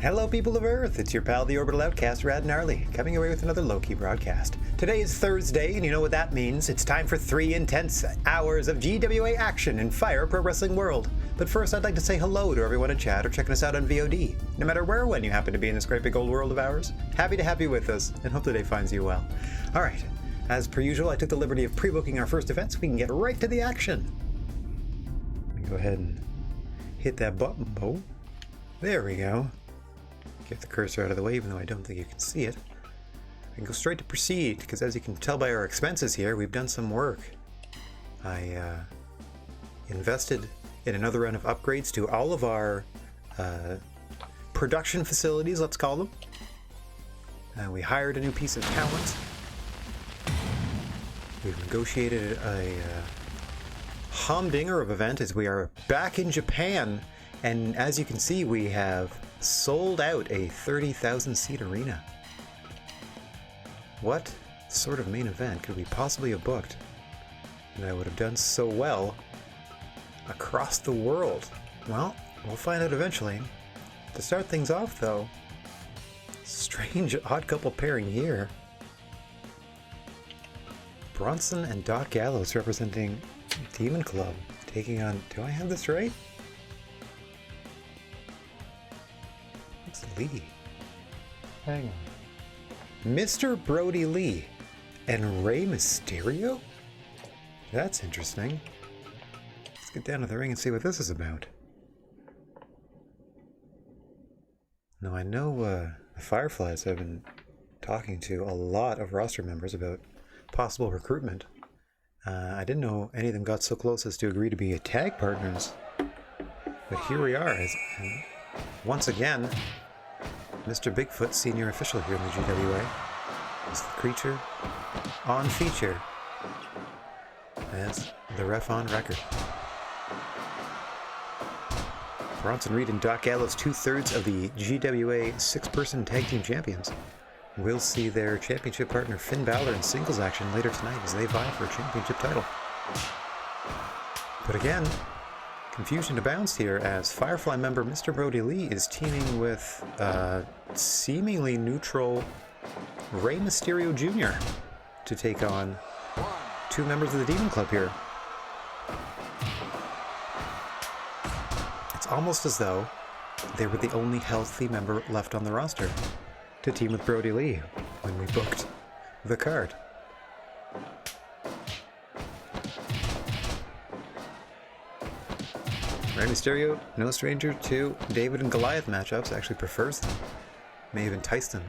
Hello people of Earth, it's your pal the Orbital Outcast, Rad Gnarly, coming away with another low-key broadcast. Today is Thursday, and you know what that means. It's time for 3 intense hours of GWA action in Fire Pro Wrestling World. But first, I'd like to say hello to everyone in chat or checking us out on VOD. No matter where or when you happen to be in this great big old world of ours, happy to have you with us, and hope the day finds you well. Alright, as per usual, I took the liberty of pre-booking our first event so we can get right to the action. Let me go ahead and hit that button, Bo. There we go. Get the cursor out of the way, even though I don't think you can see it. I can go straight to proceed, because as you can tell by our expenses here, we've done some work. I invested in another round of upgrades to all of our production facilities, let's call them. We hired a new piece of talent. We've negotiated a humdinger of event as we are back in Japan. And as you can see, we have sold out a 30,000 seat arena. What sort of main event could we possibly have booked that would have done so well across the world? Well, we'll find out eventually. To start things off though, strange odd couple pairing here. Bronson and Doc Gallows representing Demon Club taking on, do I have this right? Lee. Hang on. Mr. Brody Lee and Rey Mysterio? That's interesting. Let's get down to the ring and see what this is about. Now I know the Fireflies have been talking to a lot of roster members about possible recruitment. I didn't know any of them got so close as to agree to be tag partners. But here we are. Once again, Mr. Bigfoot, senior official here in the GWA, is the creature on feature as the ref on record. Bronson Reed and Doc Gallows, 2/3 of the GWA 6-person tag team champions, will see their championship partner Finn Balor in singles action later tonight as they vie for a championship title. But again, confusion abounds here as Firefly member Mr. Brody Lee is teaming with seemingly neutral Rey Mysterio Jr. to take on 2 members of the Demon Club here. It's almost as though they were the only healthy member left on the roster to team with Brody Lee when we booked the card. Rey Mysterio, no stranger to David and Goliath matchups, actually prefers them. May have enticed him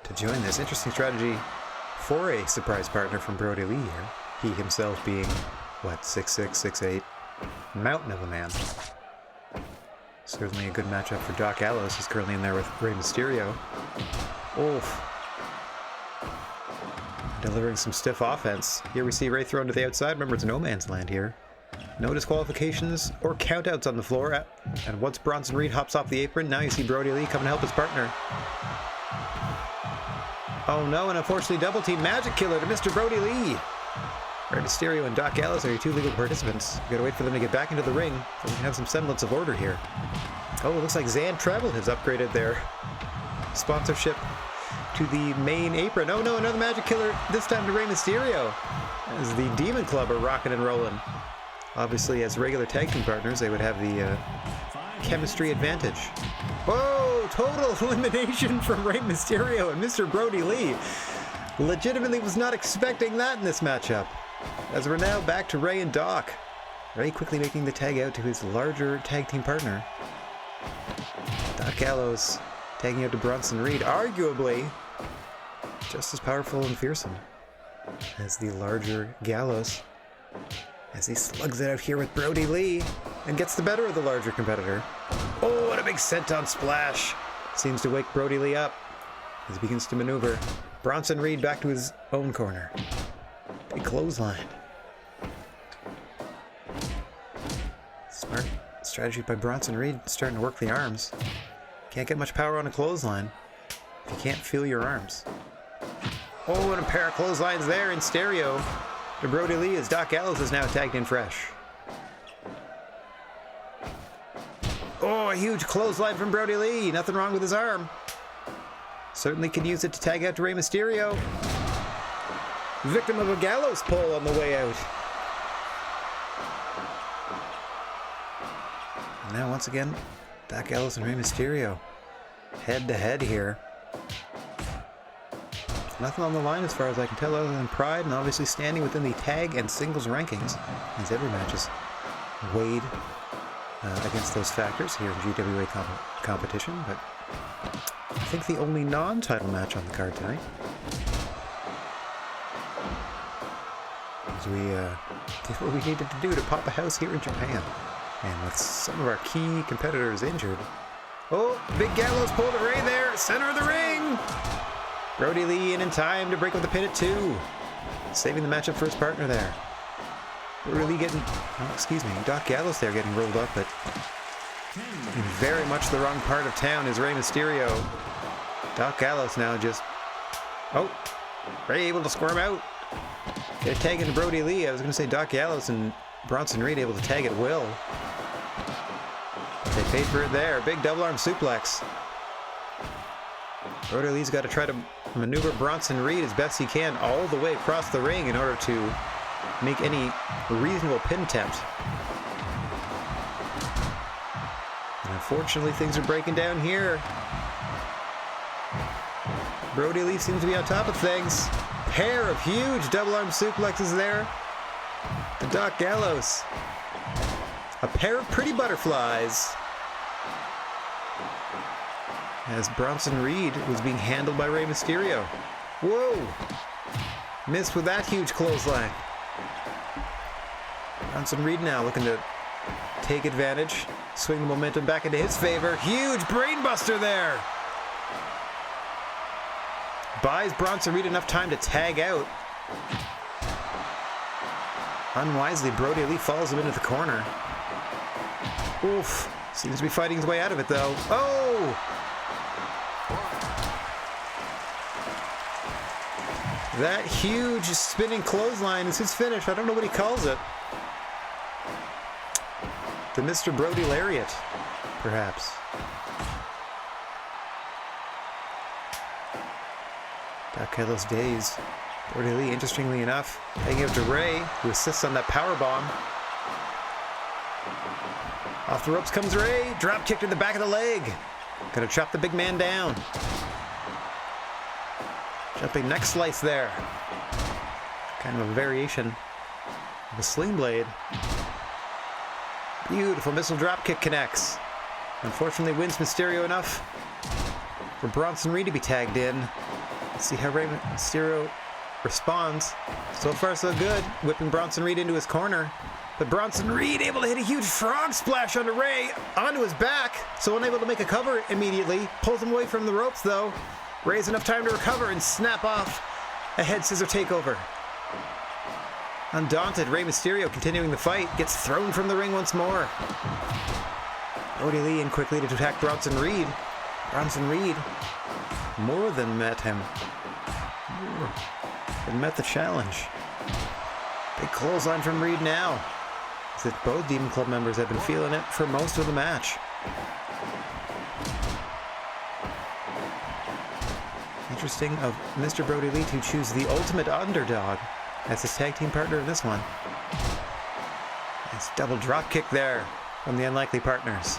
to join this interesting strategy for a surprise partner from Brody Lee here. He himself being, what, 6'6", 6'8", mountain of a man. Certainly a good matchup for Doc Gallows, who's currently in there with Rey Mysterio. Oof. Delivering some stiff offense. Here we see Rey thrown to the outside. Remember, it's no man's land here. No disqualifications or countouts on the floor. And once Bronson Reed hops off the apron, now you see Brody Lee come to help his partner. Oh no, and unfortunately double team magic killer to Mr. Brody Lee. Rey Mysterio and Doc Gallows are your 2 legal participants. You gotta wait for them to get back into the ring so we can have some semblance of order here. Oh, it looks like Zan Travel has upgraded their sponsorship to the main apron. Oh no, another magic killer, this time to Rey Mysterio, as the Demon Club are rocking and rolling. Obviously, as regular tag team partners, they would have the chemistry advantage. Whoa! Total elimination from Rey Mysterio and Mr. Brody Lee. Legitimately was not expecting that in this matchup. As we're now back to Rey and Doc. Rey quickly making the tag out to his larger tag team partner. Doc Gallows tagging out to Bronson Reed, arguably just as powerful and fearsome as the larger Gallows, as he slugs it out here with Brody Lee and gets the better of the larger competitor. Oh, what a big senton splash! Seems to wake Brody Lee up as he begins to maneuver. Bronson Reed back to his own corner. Big clothesline. Smart strategy by Bronson Reed, starting to work the arms. Can't get much power on a clothesline if you can't feel your arms. Oh, and a pair of clotheslines there in stereo to Brody Lee as Doc Gallows is now tagged in fresh. Oh, a huge clothesline from Brody Lee. Nothing wrong with his arm. Certainly could use it to tag out to Rey Mysterio. Victim of a gallows pole on the way out. And now once again, Doc Gallows and Rey Mysterio. Head to head here. Nothing on the line as far as I can tell other than pride and obviously standing within the tag and singles rankings. As every match is weighed against those factors here in GWA competition, but I think the only non-title match on the card tonight. As we did what we needed to do to pop a house here in Japan. And with some of our key competitors injured. Oh, big Gallows pulled a Rey there, center of the ring! Brody Lee in time to break up the pin at 2. Saving the matchup for his partner there. Brody Lee getting, Doc Gallows there getting rolled up, but in very much the wrong part of town is Rey Mysterio. Doc Gallows now just, oh, Rey able to squirm out. Get a tag into Brody Lee. I was going to say Doc Gallows and Bronson Reed able to tag at will. They paid for it there. Big double arm suplex. Brody Lee's got to try to maneuver Bronson Reed as best he can all the way across the ring in order to make any reasonable pin attempt. And unfortunately, things are breaking down here. Brody Lee seems to be on top of things. Pair of huge double arm suplexes there to Doc Gallows. A pair of pretty butterflies. As Bronson Reed was being handled by Rey Mysterio. Whoa! Missed with that huge clothesline. Bronson Reed now looking to take advantage, swing the momentum back into his favor. Huge brainbuster there! Buys Bronson Reed enough time to tag out. Unwisely, Brody Lee follows him into the corner. Oof. Seems to be fighting his way out of it, though. Oh! That huge spinning clothesline is his finish. I don't know what he calls it. The Mr. Brody Lariat, perhaps. Doc Gallows dazed. Brody Lee, interestingly enough, taking out to Rey, who assists on that powerbomb. Off the ropes comes Rey. Drop kick to the back of the leg. Gonna chop the big man down. Jumping neck slice there. Kind of a variation of a sling blade. Beautiful missile drop kick connects. Unfortunately wins Mysterio enough for Bronson Reed to be tagged in. Let's see how Rey Mysterio responds. So far so good. Whipping Bronson Reed into his corner. But Bronson Reed able to hit a huge frog splash onto Rey, onto his back, so unable to make a cover immediately. Pulls him away from the ropes though. Rey's enough time to recover and snap off a head scissor takeover. Undaunted, Rey Mysterio continuing the fight, gets thrown from the ring once more. Brody Lee in quickly to attack Bronson Reed. Bronson Reed more than met him. And met the challenge. Big clothesline from Reed now. As if both Demon Club members have been feeling it for most of the match. Interesting of Mr. Brody Lee to choose the ultimate underdog as his tag team partner in this one. Nice double drop kick there from the Unlikely Partners.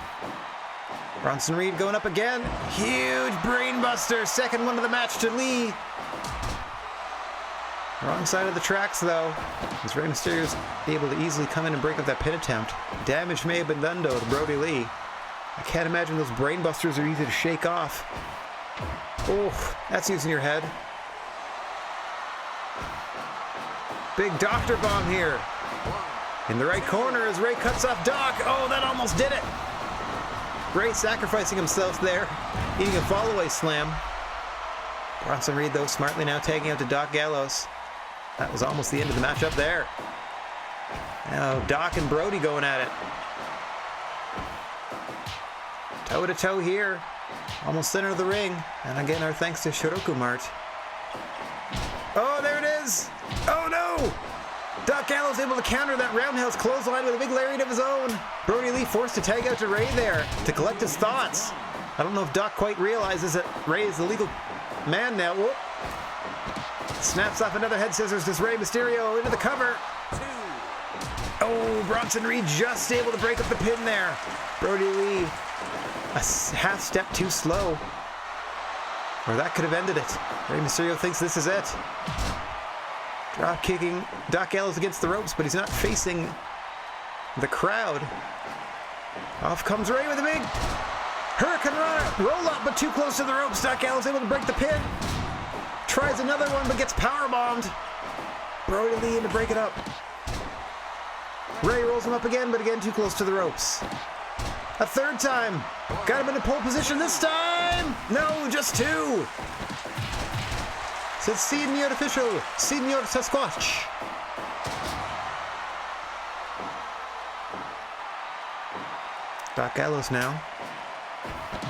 Bronson Reed going up again. Huge brainbuster. Second one of the match to Lee. Wrong side of the tracks though. As Rey Mysterio's able to easily come in and break up that pin attempt. Damage may have been done though to Brody Lee. I can't imagine those brainbusters are easy to shake off. Oh, that's using your head. Big doctor bomb here. In the right corner as Rey cuts off Doc. Oh, that almost did it. Rey sacrificing himself there, eating a fallaway slam. Bronson Reed, though, smartly now tagging out to Doc Gallows. That was almost the end of the match up there. Now Doc and Brody going at it. Toe to toe here. Almost center of the ring. And again, our thanks to Shiroku Mart. Oh, there it is! Oh no! Doc Gallows able to counter that roundhouse clothesline with a big lariat of his own. Brody Lee forced to tag out to Ray there to collect his thoughts. I don't know if Doc quite realizes that Ray is the legal man now. Whoop. Snaps off another head scissors, does Rey Mysterio into the cover. Oh, Bronson Reed just able to break up the pin there. Brody Lee, a half step too slow. Or that could have ended it. Rey Mysterio thinks this is it. Drop kicking Doc Gallows against the ropes, but he's not facing the crowd. Off comes Ray with a big Hurricane roll up, but too close to the ropes. Doc Gallows able to break the pin. Tries another one, but gets powerbombed. Brody Lee in to break it up. Ray rolls him up again, but again too close to the ropes. A third time. Got him in a pole position this time. No, just two. Says Senior Official, Senior Sasquatch. Doc Gallows now.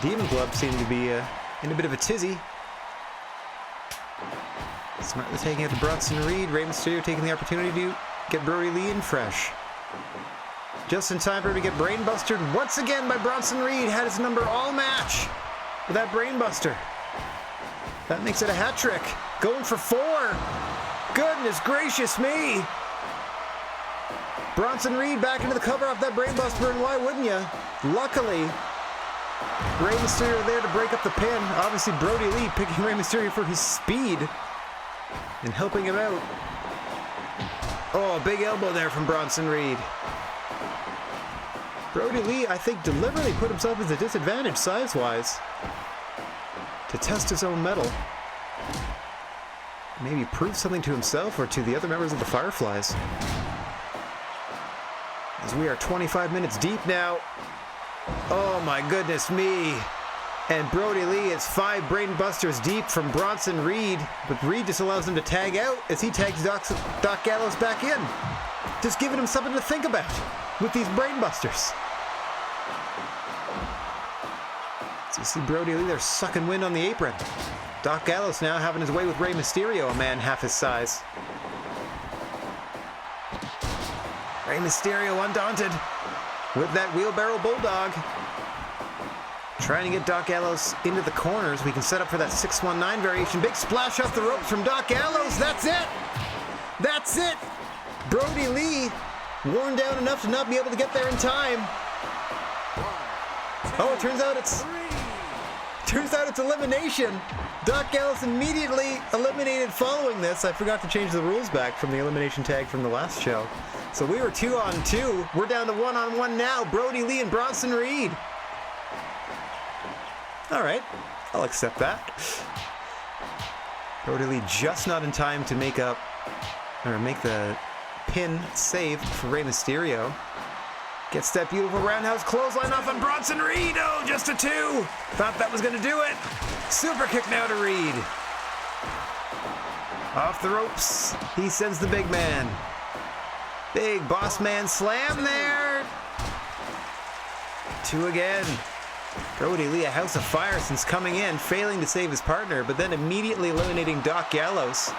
Demon Club seem to be in a bit of a tizzy. Smartly taking out to Bronson Reed. Rey Mysterio taking the opportunity to get Brody Lee in fresh. Just in time for him to get brainbustered once again by Bronson Reed. Had his number all match with that brainbuster. That makes it a hat trick. Going for 4. Goodness gracious me. Bronson Reed back into the cover off that brainbuster, and why wouldn't you? Luckily, Rey Mysterio there to break up the pin. Obviously Brody Lee picking Rey Mysterio for his speed and helping him out. Oh, a big elbow there from Bronson Reed. Brody Lee, I think, deliberately put himself at a disadvantage size-wise to test his own mettle. Maybe prove something to himself or to the other members of the Fireflies. As we are 25 minutes deep now. Oh my goodness me. And Brody Lee is 5 brainbusters deep from Bronson Reed, but Reed just allows him to tag out as he tags Doc Gallows back in. Just giving him something to think about with these brainbusters. So you see Brody Lee there sucking wind on the apron. Doc Gallows now having his way with Rey Mysterio, a man half his size. Rey Mysterio undaunted with that wheelbarrow bulldog. Trying to get Doc Gallows into the corners. We can set up for that 619 variation. Big splash off the ropes from Doc Gallows. That's it. That's it. Brody Lee worn down enough to not be able to get there in time. Oh, it turns out it's elimination. Doc Gallows immediately eliminated following this. I forgot to change the rules back from the elimination tag from the last show. So we were 2-on-2. We're down to 1-on-1 now. Brody Lee and Bronson Reed. All right, I'll accept that. Brody Lee just not in time to make the pin save for Rey Mysterio. Gets that beautiful roundhouse clothesline off on Bronson Reed. Oh, just a 2. Thought that was going to do it. Super kick now to Reed. Off the ropes. He sends the big man. Big boss man slam there. 2 again. Brody Lee, a house of fire since coming in, failing to save his partner, but then immediately eliminating Doc Gallows.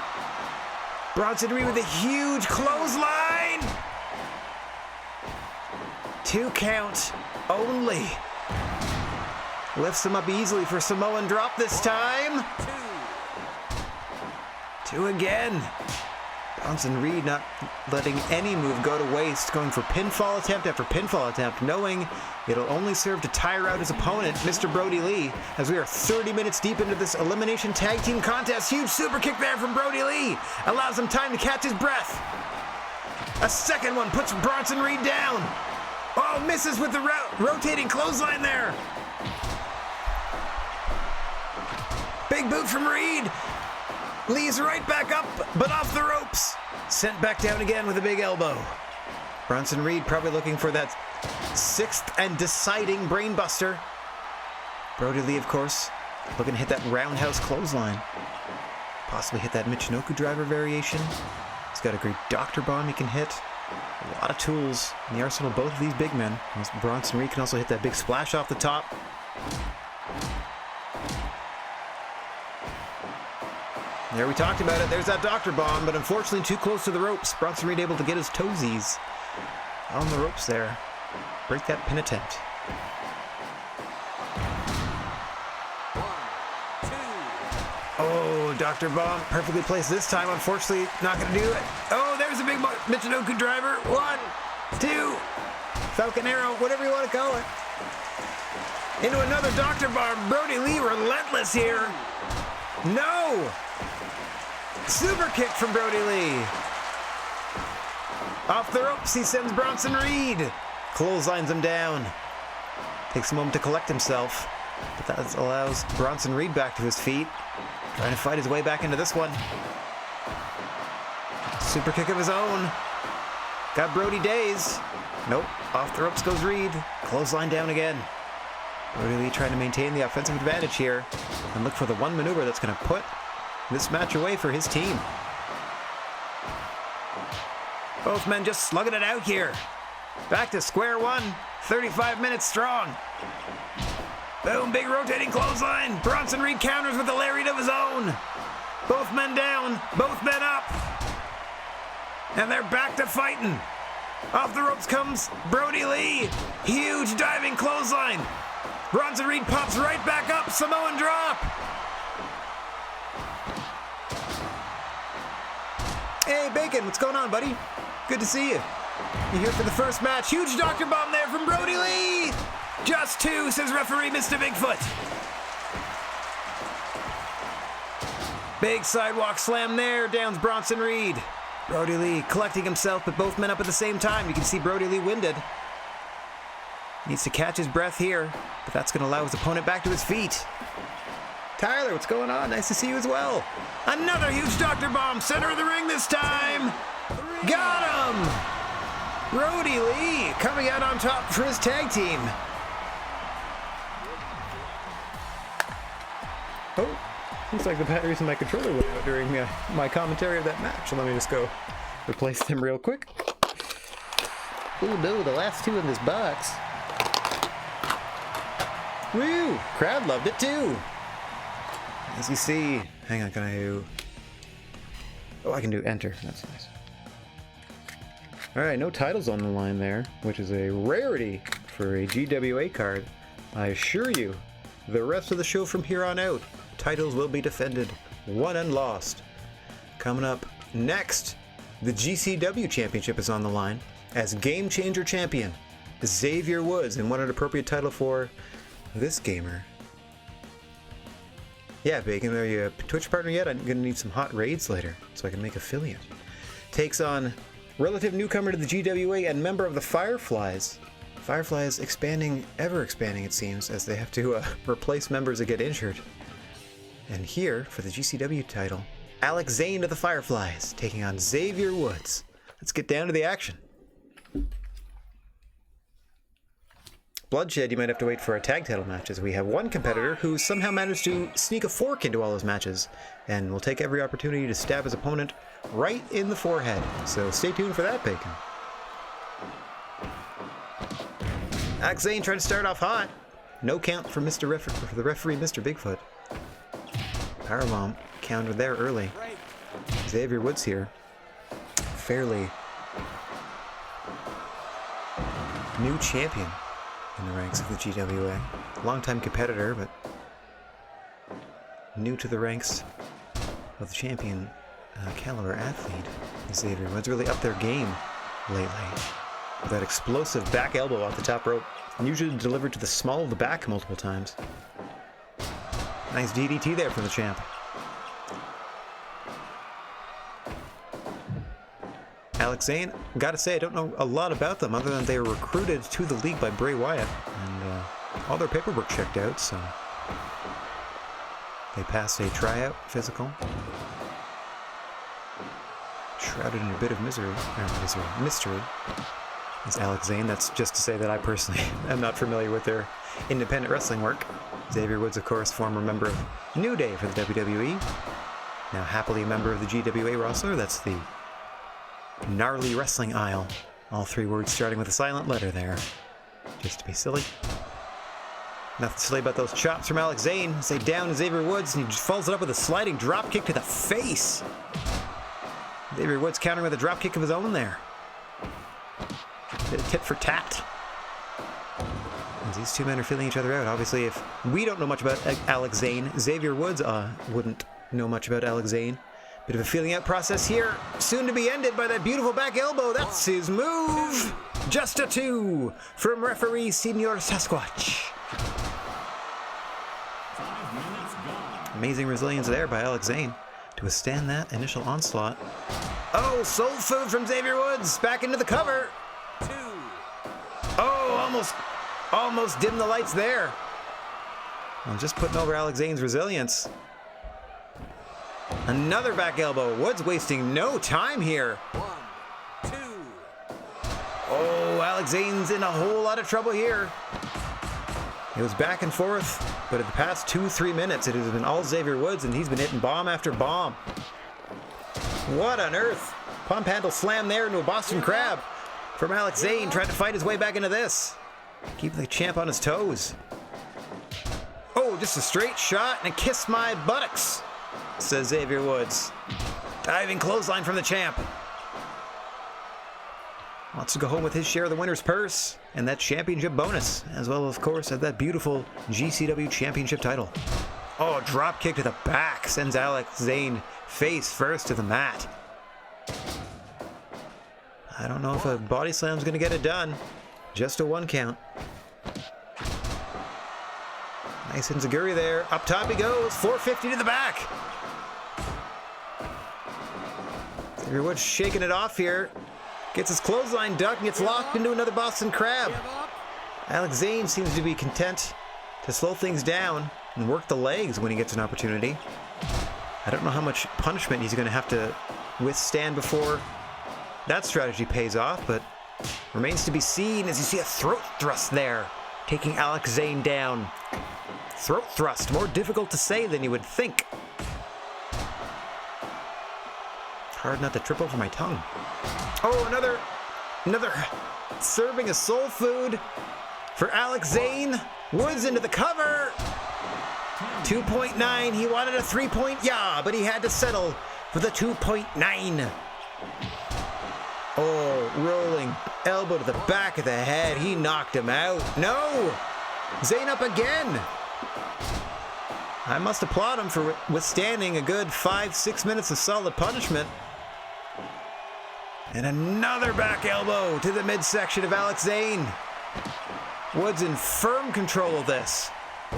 Bronson Reed with a huge clothesline. 2 count only. Lifts him up easily for Samoan drop this time. 2 again. Bronson Reed not letting any move go to waste, going for pinfall attempt after pinfall attempt, knowing it'll only serve to tire out his opponent, Mr. Brody Lee, as we are 30 minutes deep into this elimination tag team contest. Huge super kick there from Brody Lee. Allows him time to catch his breath. A second one puts Bronson Reed down. Oh, misses with the rotating clothesline there. Big boot from Reed. Lee's right back up, but off the ropes. Sent back down again with a big elbow. Bronson Reed probably looking for that 6th and deciding brainbuster. Brody Lee, of course, looking to hit that roundhouse clothesline. Possibly hit that Michinoku driver variation. He's got a great doctor bomb he can hit. A lot of tools in the arsenal of both of these big men. Bronson Reed can also hit that big splash off the top. There, we talked about it. There's that Dr. Bomb, but unfortunately too close to the ropes. Bronson Reed able to get his toesies on the ropes there. Break that pin attempt. 1, 2. Oh, Dr. Bomb perfectly placed this time. Unfortunately, not going to do it. Oh, there's a big Michinoku driver. 1, 2. Falcon Arrow, whatever you want to call it. Into another Dr. Bomb. Brody Lee relentless here. No! Super kick from Brody Lee. Off the ropes, he sends Bronson Reed. Clotheslines him down. Takes a moment to collect himself. But that allows Bronson Reed back to his feet. Trying to fight his way back into this one. Super kick of his own. Got Brody dazed. Nope. Off the ropes goes Reed. Clothesline down again. Brody Lee trying to maintain the offensive advantage here. And look for the one maneuver that's going to put this match away for his team. Both men just slugging it out here. Back to square one. 35 minutes strong. Boom, big rotating clothesline. Bronson Reed counters with a lariat of his own. Both men down, both men up. And they're back to fighting. Off the ropes comes Brody Lee. Huge diving clothesline. Bronson Reed pops right back up. Samoan drop. Hey, Bacon, what's going on, buddy? Good to see you. You're here for the first match. Huge Dr. Bomb there from Brody Lee. Just 2, says referee Mr. Bigfoot. Big sidewalk slam there. Downs Bronson Reed. Brody Lee collecting himself, but both men up at the same time. You can see Brody Lee winded. Needs to catch his breath here, but that's going to allow his opponent back to his feet. Tyler, what's going on? Nice to see you as well. Another huge Dr. Bomb, center of the ring this time. Got him! Brody Lee coming out on top for his tag team. Oh, looks like the batteries in my controller went out during my commentary of that match. So let me just go replace them real quick. Oh no, the last 2 in this box. Woo! Crowd loved it too. As you see, hang on, can I do... Oh, I can do enter. That's nice. Alright, no titles on the line there, which is a rarity for a GWA card. I assure you, the rest of the show from here on out, titles will be defended, won and lost. Coming up next, the GCW Championship is on the line as Game Changer Champion, Xavier Woods, and what an appropriate title for this gamer. Yeah, Bacon, are you a Twitch partner yet? I'm going to need some hot raids later so I can make affiliate. Takes on relative newcomer to the GWA and member of the Fireflies. Fireflies expanding, ever expanding it seems, as they have to replace members that get injured. And here, for the GCW title, Alex Zane of the Fireflies, taking on Xavier Woods. Let's get down to the action. Bloodshed, you might have to wait for a tag title match, as we have one competitor who somehow managed to sneak a fork into all his matches, and will take every opportunity to stab his opponent right in the forehead. So stay tuned for that, Bacon. Alex Zane trying to start off hot. No count for the referee, Mr. Bigfoot. Powerbomb counter there early. Xavier Woods here. Fairly new champion in the ranks of the GWA. Longtime competitor, but new to the ranks of the champion caliber athlete. Xavier Woods really upped their game lately. That explosive back elbow off the top rope, usually delivered to the small of the back multiple times. Nice DDT there from the champ. Alex Zane, gotta say, I don't know a lot about them other than they were recruited to the league by Bray Wyatt, and all their paperwork checked out, so they passed a tryout physical. Shrouded in a bit of mystery is Alex Zane. That's just to say that I personally am not familiar with their independent wrestling work. Xavier Woods, of course, former member of New Day for the WWE, now happily a member of the GWA roster. That's the Gnarly Wrestling Aisle. All 3 words starting with a silent letter there, just to be silly. Nothing silly about those chops from Alex Zane. Say down Xavier Woods, and he just follows it up with a sliding drop kick to the face. Xavier Woods countering with a drop kick of his own there. Bit of tit for tat. As these two men are feeling each other out. Obviously, if we don't know much about Alex Zane, Xavier Woods wouldn't know much about Alex Zane. Bit of a feeling out process here. Soon to be ended by that beautiful back elbow. That's his move. Just a 2 from referee Senior Sasquatch. Amazing resilience there by Alex Zane to withstand that initial onslaught. Oh, soul food from Xavier Woods. Back into the cover. 2. Oh, almost dimmed the lights there. I'm just putting over Alex Zane's resilience. Another back elbow. Woods wasting no time here. 1, 2. Oh, Alex Zane's in a whole lot of trouble here. It was back and forth, but in the past 2-3 minutes, it has been all Xavier Woods, and he's been hitting bomb after bomb. What on earth? Pump handle slam there into a Boston Crab from Alex Zane, trying to fight his way back into this. Keeping the champ on his toes. Oh, just a straight shot and a kiss my buttocks, says Xavier Woods. Diving clothesline from the champ. Wants to go home with his share of the winner's purse and that championship bonus, as well, of course, as that beautiful GCW championship title. Oh, drop kick to the back sends Alex Zane face first to the mat. I don't know if a body slam's going to get it done. Just a 1 count. Nice enziguri there. Up top he goes. 450 to the back. Xavier Woods shaking it off here. Gets his clothesline duck and gets locked into another Boston Crab. Alex Zane seems to be content to slow things down and work the legs when he gets an opportunity. I don't know how much punishment he's going to have to withstand before that strategy pays off, but remains to be seen as you see a throat thrust there, taking Alex Zane down. Throat thrust, more difficult to say than you would think. Hard not to trip over my tongue. Oh, another serving of soul food for Alex Zane. Woods into the cover. 2.9. He wanted a 3-point but he had to settle with a 2.9. Oh, rolling elbow to the back of the head. He knocked him out. No! Zane up again. I must applaud him for withstanding a good 5-6 minutes of solid punishment. And another back elbow to the midsection of Alex Zane. Woods in firm control of this.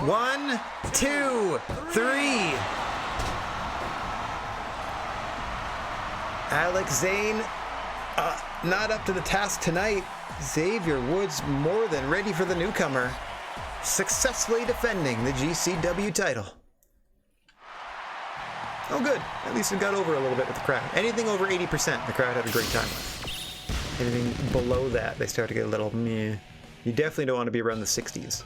1, 2, 3. Alex Zane not up to the task tonight. Xavier Woods more than ready for the newcomer. Successfully defending the GCW title. Oh good, at least it got over a little bit with the crowd. Anything over 80%, the crowd had a great time with. Anything below that, they start to get a little meh. You definitely don't want to be around the 60s.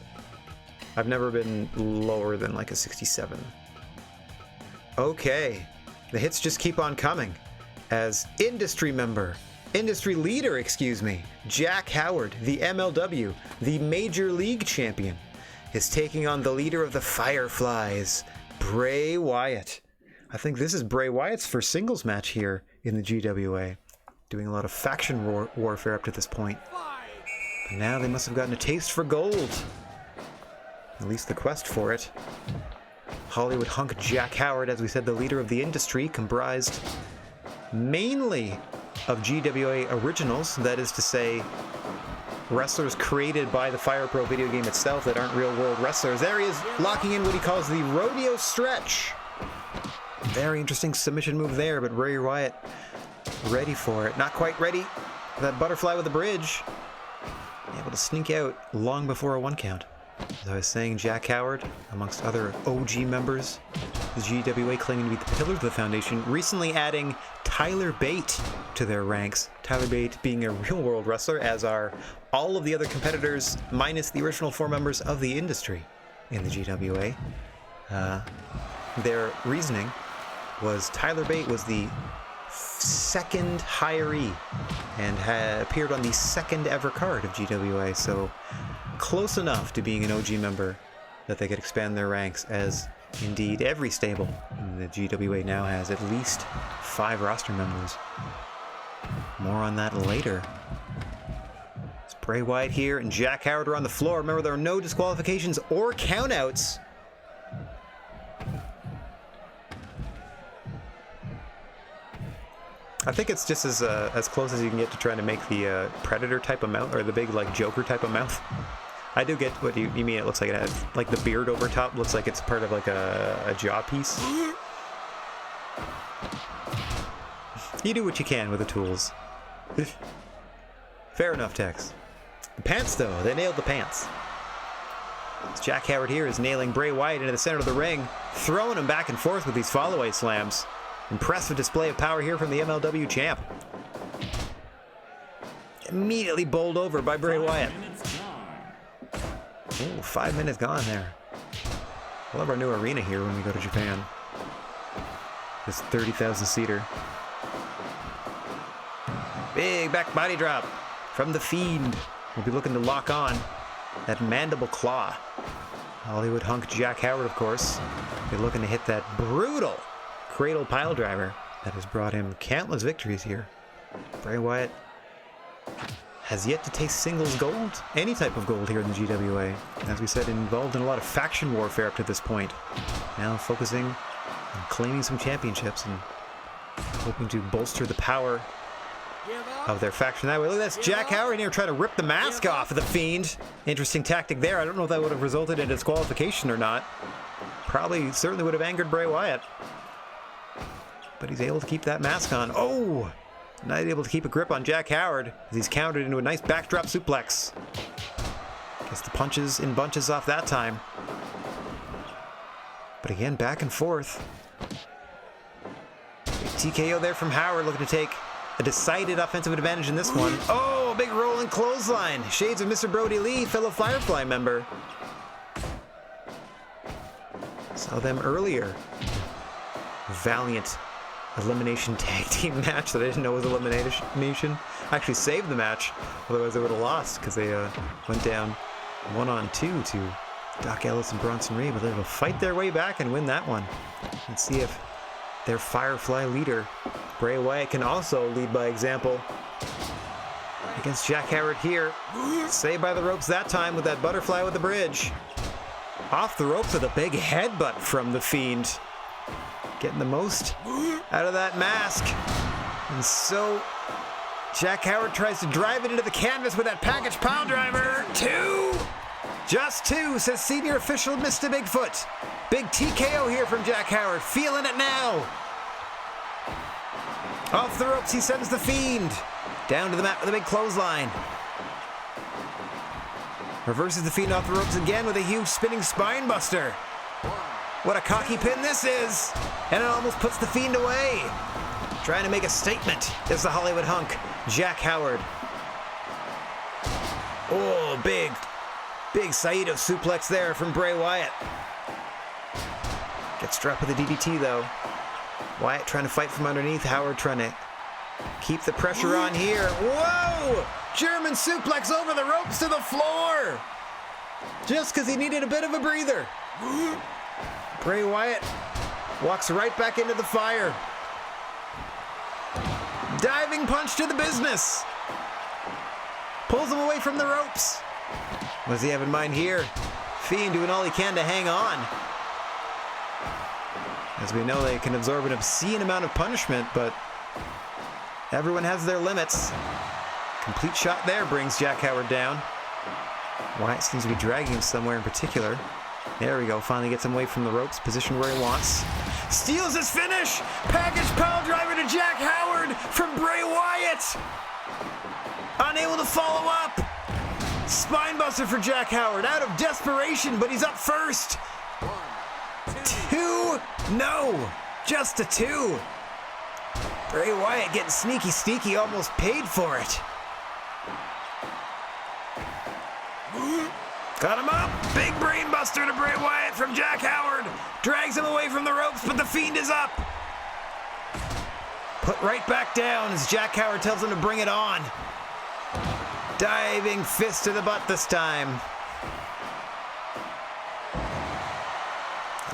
I've never been lower than like a 67. Okay, the hits just keep on coming. As industry leader, Jack Howard, the MLW, the Major League champion, is taking on the leader of the Fireflies, Bray Wyatt. I think this is Bray Wyatt's first singles match here in the GWA, doing a lot of faction warfare up to this point. But now they must have gotten a taste for gold. At least the quest for it. Hollywood hunk Jack Howard, as we said, the leader of the industry, comprised mainly of GWA originals, that is to say, wrestlers created by the Fire Pro video game itself that aren't real-world wrestlers. There he is, locking in what he calls the rodeo stretch. Very interesting submission move there, but Bray Wyatt ready for it. Not quite ready for that butterfly with the bridge. Able to sneak out long before a 1 count. As I was saying, Jack Howard, amongst other OG members, the GWA claiming to be the pillars of the foundation, recently adding Tyler Bate to their ranks. Tyler Bate being a real-world wrestler, as are all of the other competitors, minus the original 4 members of the industry in the GWA. Their reasoning was Tyler Bate was the second hiree and had appeared on the second ever card of GWA, so close enough to being an OG member that they could expand their ranks, as indeed every stable in the GWA now has at least 5 roster members. More on that later. It's Bray Wyatt here and Jack Howard are on the floor. Remember, there are no disqualifications or countouts. I think it's just as close as you can get to trying to make the Predator type of mouth, or the big like Joker type of mouth. I do get what you mean. It looks like it has like the beard over top. Looks like it's part of like a jaw piece. You do what you can with the tools. Fair enough, Tex. The pants, though, they nailed the pants. Jack Howard here is nailing Bray Wyatt into the center of the ring, throwing him back and forth with these follow-away slams. Impressive display of power here from the MLW champ. Immediately bowled over by Bray Wyatt. Oh, 5 minutes gone there. We'll have our new arena here when we go to Japan. This 30,000-seater. Big back body drop from the Fiend. We'll be looking to lock on that mandible claw. Hollywood hunk Jack Howard, of course. Be looking to hit that brutal cradle pile driver that has brought him countless victories here. Bray Wyatt has yet to taste singles gold, any type of gold here in the GWA. As we said, involved in a lot of faction warfare up to this point. Now focusing on claiming some championships and hoping to bolster the power of their faction that way. Look at this, Jack Howard here trying to rip the mask off of the Fiend. Interesting tactic there. I don't know if that would have resulted in disqualification or not. Probably, certainly would have angered Bray Wyatt. But he's able to keep that mask on. Oh! Not able to keep a grip on Jack Howard as he's countered into a nice backdrop suplex. Gets the punches in bunches off that time. But again, back and forth. Big TKO there from Howard, looking to take a decided offensive advantage in this one. Oh, big rolling clothesline. Shades of Mr. Brody Lee, fellow Firefly member. Saw them earlier. Valiant elimination tag team match that I didn't know was elimination. Actually saved the match, otherwise they would have lost because they went down 1-on-2 to Doc Ellis and Bronson Reed, but they will fight their way back and win that one. Let's see if their Firefly leader, Bray Wyatt, can also lead by example against Jack Howard here. Saved by the ropes that time with that butterfly with the bridge. Off the ropes with a big headbutt from the Fiend. Getting the most out of that mask. And so Jack Howard tries to drive it into the canvas with that package pile driver. 2! Just 2, says senior official Mr. Bigfoot. Big TKO here from Jack Howard. Feeling it now. Off the ropes, he sends the Fiend. Down to the mat with a big clothesline. Reverses the Fiend off the ropes again with a huge spinning spine buster. What a cocky pin this is. And it almost puts the Fiend away. Trying to make a statement is the Hollywood hunk, Jack Howard. Oh, big Saito suplex there from Bray Wyatt. Gets struck with a DDT though. Wyatt trying to fight from underneath. Howard trying to keep the pressure on here. Whoa! German suplex over the ropes to the floor. Just because he needed a bit of a breather. Bray Wyatt walks right back into the fire. Diving punch to the business. Pulls him away from the ropes. What does he have in mind here? Fiend doing all he can to hang on. As we know, they can absorb an obscene amount of punishment, but everyone has their limits. Complete shot there brings Jack Howard down. Wyatt seems to be dragging him somewhere in particular. There we go, finally gets him away from the ropes, positioned where he wants. Steals his finish! Package pile driver to Jack Howard from Bray Wyatt! Unable to follow up! Spinebuster for Jack Howard, out of desperation, but he's up first! 2? No! Just a 2! Bray Wyatt getting sneaky, almost paid for it. Got him up! Big brainbuster to Bray Wyatt from Jack Howard! Drags him away from the ropes, but the Fiend is up! Put right back down as Jack Howard tells him to bring it on. Diving fist to the butt this time.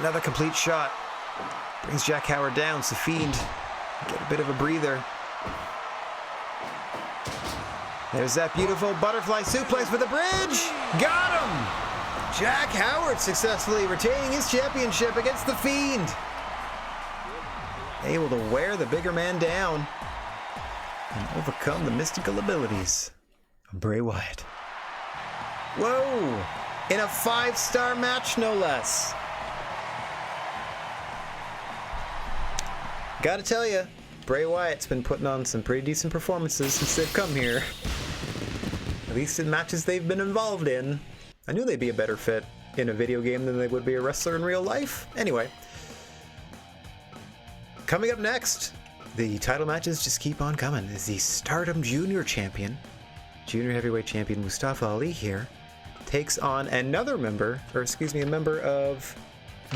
Another complete shot. Brings Jack Howard down, so Fiend get a bit of a breather. There's that beautiful butterfly suplex for the bridge. Got him! Jack Howard successfully retaining his championship against the Fiend. Able to wear the bigger man down and overcome the mystical abilities of Bray Wyatt. Whoa! In a 5-star match, no less. Gotta tell you, Bray Wyatt's been putting on some pretty decent performances since they've come here. At least in matches they've been involved in. I knew they'd be a better fit in a video game than they would be a wrestler in real life. Anyway. Coming up next, the title matches just keep on coming. Is the Stardom Junior Champion, Junior Heavyweight Champion Mustafa Ali here, takes on another member, a member of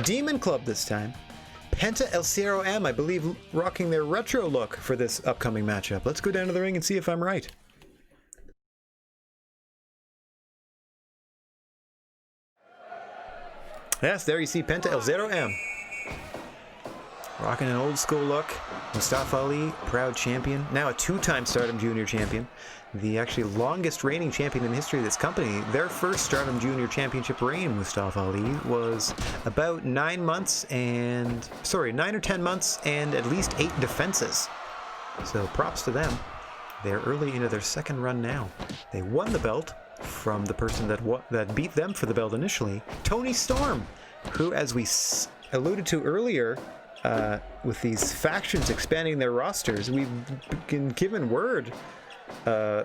Demon Club this time. Penta El Zero M, I believe, rocking their retro look for this upcoming matchup. Let's go down to the ring and see if I'm right. Yes, there you see Penta El Zero M. Rocking an old school look. Mustafa Ali, proud champion. Now a 2-time Stardom Junior champion. The actually longest reigning champion in the history of this company. Their first Stardom Junior Championship reign, Mustafa Ali, was about 9 or 10 months and at least 8 defenses. So props to them. They're early into their second run now. They won the belt from the person that beat them for the belt initially, Tony Storm, who, as we alluded to earlier, with these factions expanding their rosters, we've been given word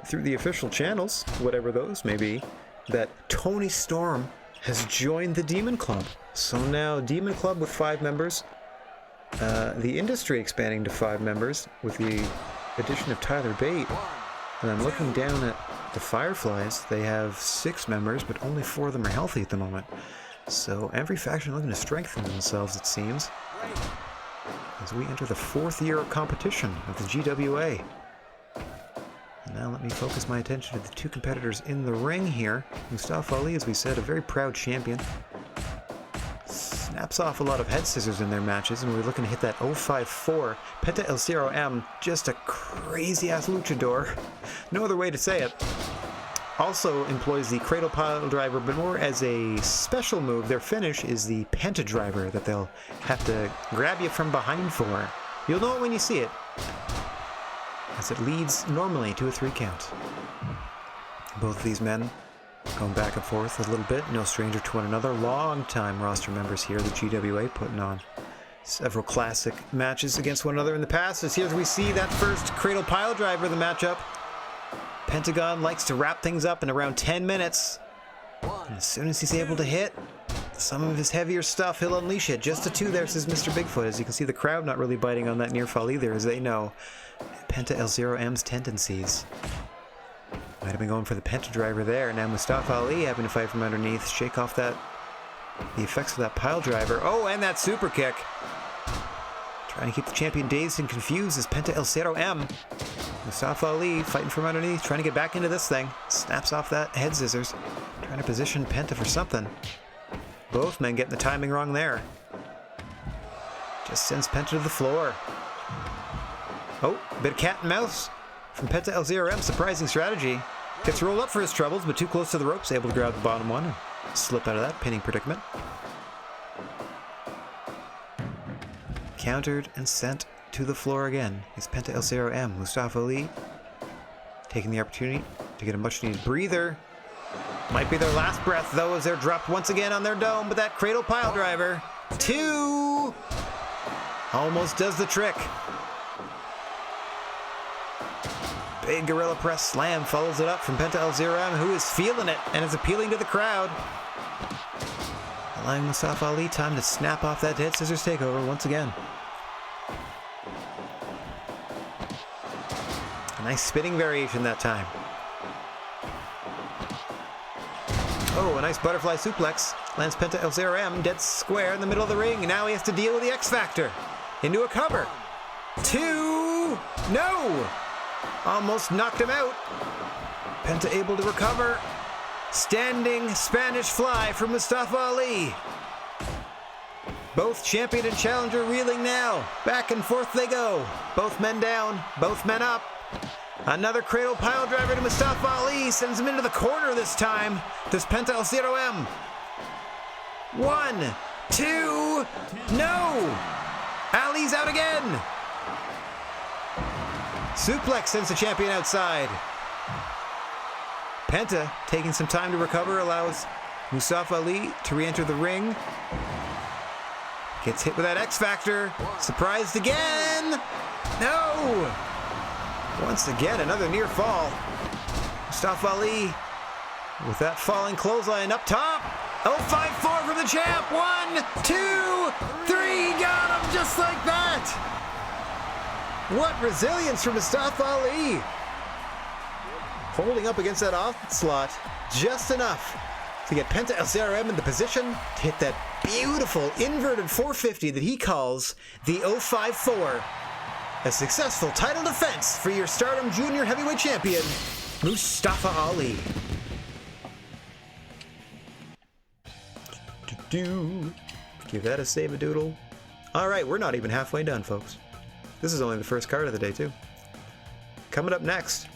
through the official channels, whatever those may be, that Tony Storm has joined the Demon Club. So now Demon Club with 5 members, the industry expanding to 5 members with the addition of Tyler Bate. And I'm looking down at the Fireflies. They have 6 members, but only 4 of them are healthy at the moment. So every faction looking to strengthen themselves, it seems, as we enter the 4th year of competition of the GWA. And now let me focus my attention to the 2 competitors in the ring here. Mustafa Ali, as we said, a very proud champion. Snaps off a lot of head scissors in their matches, and we're looking to hit that 054. Penta El Zero M, just a crazy-ass luchador. No other way to say it. Also employs the Cradle Pile Driver, but more as a special move. Their finish is the Penta Driver that they'll have to grab you from behind for. You'll know it when you see it, as it leads normally to a 3 count. Both of these men going back and forth a little bit, no stranger to one another. Long-time roster members here, the GWA, putting on several classic matches against one another in the past. As here we see that first Cradle Pile Driver of the matchup. Pentagon likes to wrap things up in around 10 minutes. And as soon as he's able to hit some of his heavier stuff, he'll unleash it. Just a 2 there, says Mr. Bigfoot. As you can see, the crowd not really biting on that near fall either, as they know Penta El Zero M's tendencies. Might have been going for the Penta Driver there. Now Mustafa Ali having to fight from underneath, shake off the effects of that pile driver. Oh, and that super kick. Trying to keep the champion dazed and confused as Penta El Zero M. Mustafa Ali fighting from underneath, trying to get back into this thing. Snaps off that head scissors. Trying to position Penta for something. Both men getting the timing wrong there. Just sends Penta to the floor. Oh, bit of cat and mouse from Penta El Zero M. Surprising strategy. Gets rolled up for his troubles, but too close to the ropes. Able to grab the bottom one and slip out of that pinning predicament. Countered and sent to the floor again is Penta El Zero M. Mustafa Ali taking the opportunity to get a much-needed breather. Might be their last breath, though, as they're dropped once again on their dome, but that Cradle Pile Driver, 2, almost does the trick. Big Gorilla Press Slam follows it up from Penta El Zero M, who is feeling it and is appealing to the crowd, allowing Mustafa Ali time to snap off that head scissors takeover once again. A nice spinning variation that time. Oh, a nice butterfly suplex. Lands Penta El Zero M dead square in the middle of the ring. Now he has to deal with the X Factor. Into a cover. 2. No! Almost knocked him out. Penta able to recover. Standing Spanish fly from Mustafa Ali. Both champion and challenger reeling now. Back and forth they go. Both men down, both men up. Another cradle pile driver to Mustafa Ali. Sends him into the corner this time. Does Penta El Zero M. 1, 2, no! Ali's out again. Suplex sends the champion outside. Penta, taking some time to recover, allows Mustafa Ali to re-enter the ring. Gets hit with that X Factor. Surprised again. No! Once again, another near fall. Mustafa Ali with that falling clothesline up top. 0-5-4 from the champ. 1, 2, 3. Got him just like that. What resilience from Mustafa Ali. Holding up against that onslaught just enough to get Penta El Zero M in the position to hit that beautiful inverted 450 that he calls the 0-5-4. A successful title defense for your Stardom Junior Heavyweight Champion, Mustafa Ali. Give that a save-a-doodle. All right, we're not even halfway done, folks. This is only the first card of the day, too. Coming up next,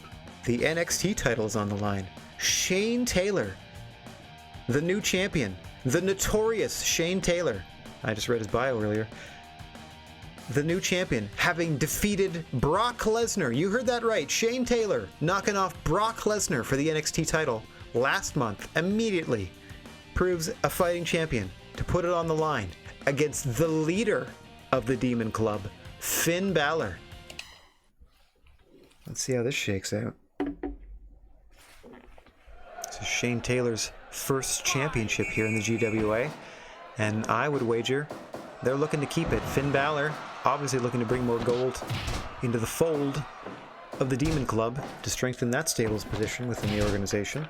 the NXT title is on the line. Shane Taylor, the new champion, the notorious Shane Taylor. I just read his bio earlier. The new champion, having defeated Brock Lesnar. You heard that right. Shane Taylor knocking off Brock Lesnar for the NXT title last month. Immediately proves a fighting champion to put it on the line against the leader of the Demon Club, Finn Balor. Let's see how this shakes out. This is Shane Taylor's first championship here in the GWA, and I would wager they're looking to keep it. Finn Balor obviously looking to bring more gold into the fold of the Demon Club to strengthen that stable's position within the organization.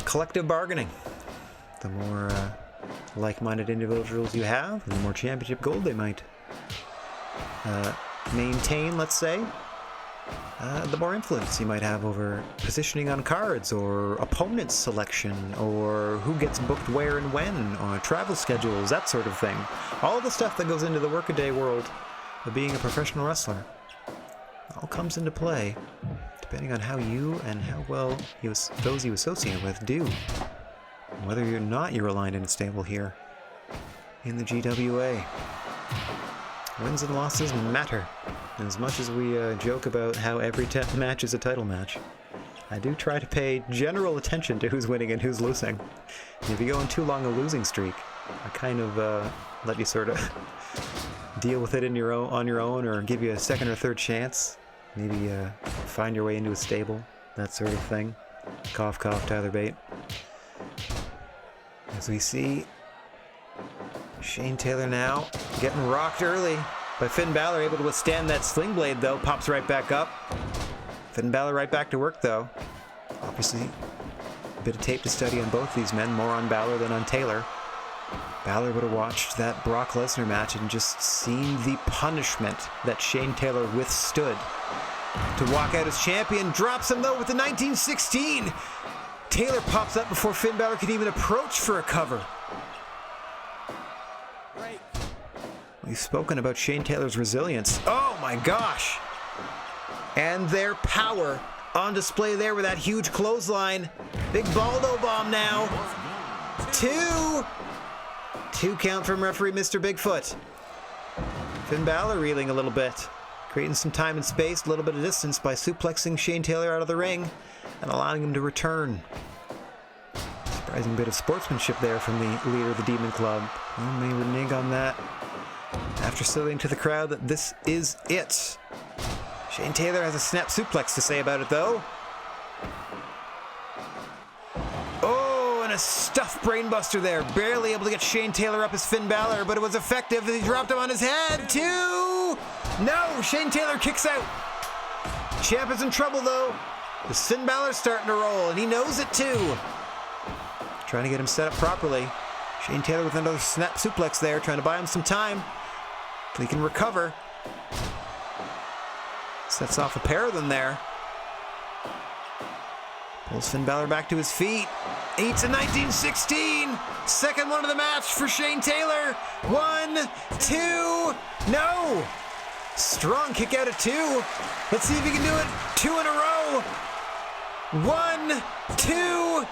Collective bargaining. The more like-minded individuals you have, the more championship gold they might maintain, let's say. The more influence you might have over positioning on cards, or opponent selection, or who gets booked where and when, or travel schedules, that sort of thing. All the stuff that goes into the workaday world of being a professional wrestler all comes into play depending on how you and how well those you associate with do. Whether or not you're aligned in a stable here in the GWA. Wins and losses matter. And as much as we joke about how every match is a title match, I do try to pay general attention to who's winning and who's losing. And if you go on too long a losing streak, I kind of let you sort of deal with it on your own, or give you a second or third chance. Maybe find your way into a stable, that sort of thing. Cough, cough, Tyler Bate. As we see Shane Taylor now getting rocked early by Finn Balor, able to withstand that sling blade though. Pops right back up. Finn Balor right back to work though. Obviously, a bit of tape to study on both these men. More on Balor than on Taylor. Balor would have watched that Brock Lesnar match and just seen the punishment that Shane Taylor withstood to walk out as champion. Drops him though with the 1916. Taylor pops up before Finn Balor could even approach for a cover. We've spoken about Shane Taylor's resilience. Oh my gosh! And their power on display there with that huge clothesline. Big Baldo bomb now. Two count from referee Mr. Bigfoot. Finn Balor reeling a little bit, creating some time and space, a little bit of distance by suplexing Shane Taylor out of the ring and allowing him to return. Surprising bit of sportsmanship there from the leader of the Demon Club. Well, they renege on that after signaling to the crowd that this is it. Shane Taylor has a snap suplex to say about it though. Oh, and a stuffed brainbuster there. Barely able to get Shane Taylor up as Finn Balor, but it was effective as he dropped him on his head. 2! No! Shane Taylor kicks out. Champ is in trouble though. The Finn Balor's starting to roll, and he knows it too. Trying to get him set up properly. Shane Taylor with another snap suplex there, trying to buy him some time so he can recover. Sets off a pair of them there. Pulls Finn Balor back to his feet. Eats a 1916. Second one of the match for Shane Taylor. 1, 2, no. Strong kick out at 2. Let's see if he can do it. 2 in a row. 1, 2.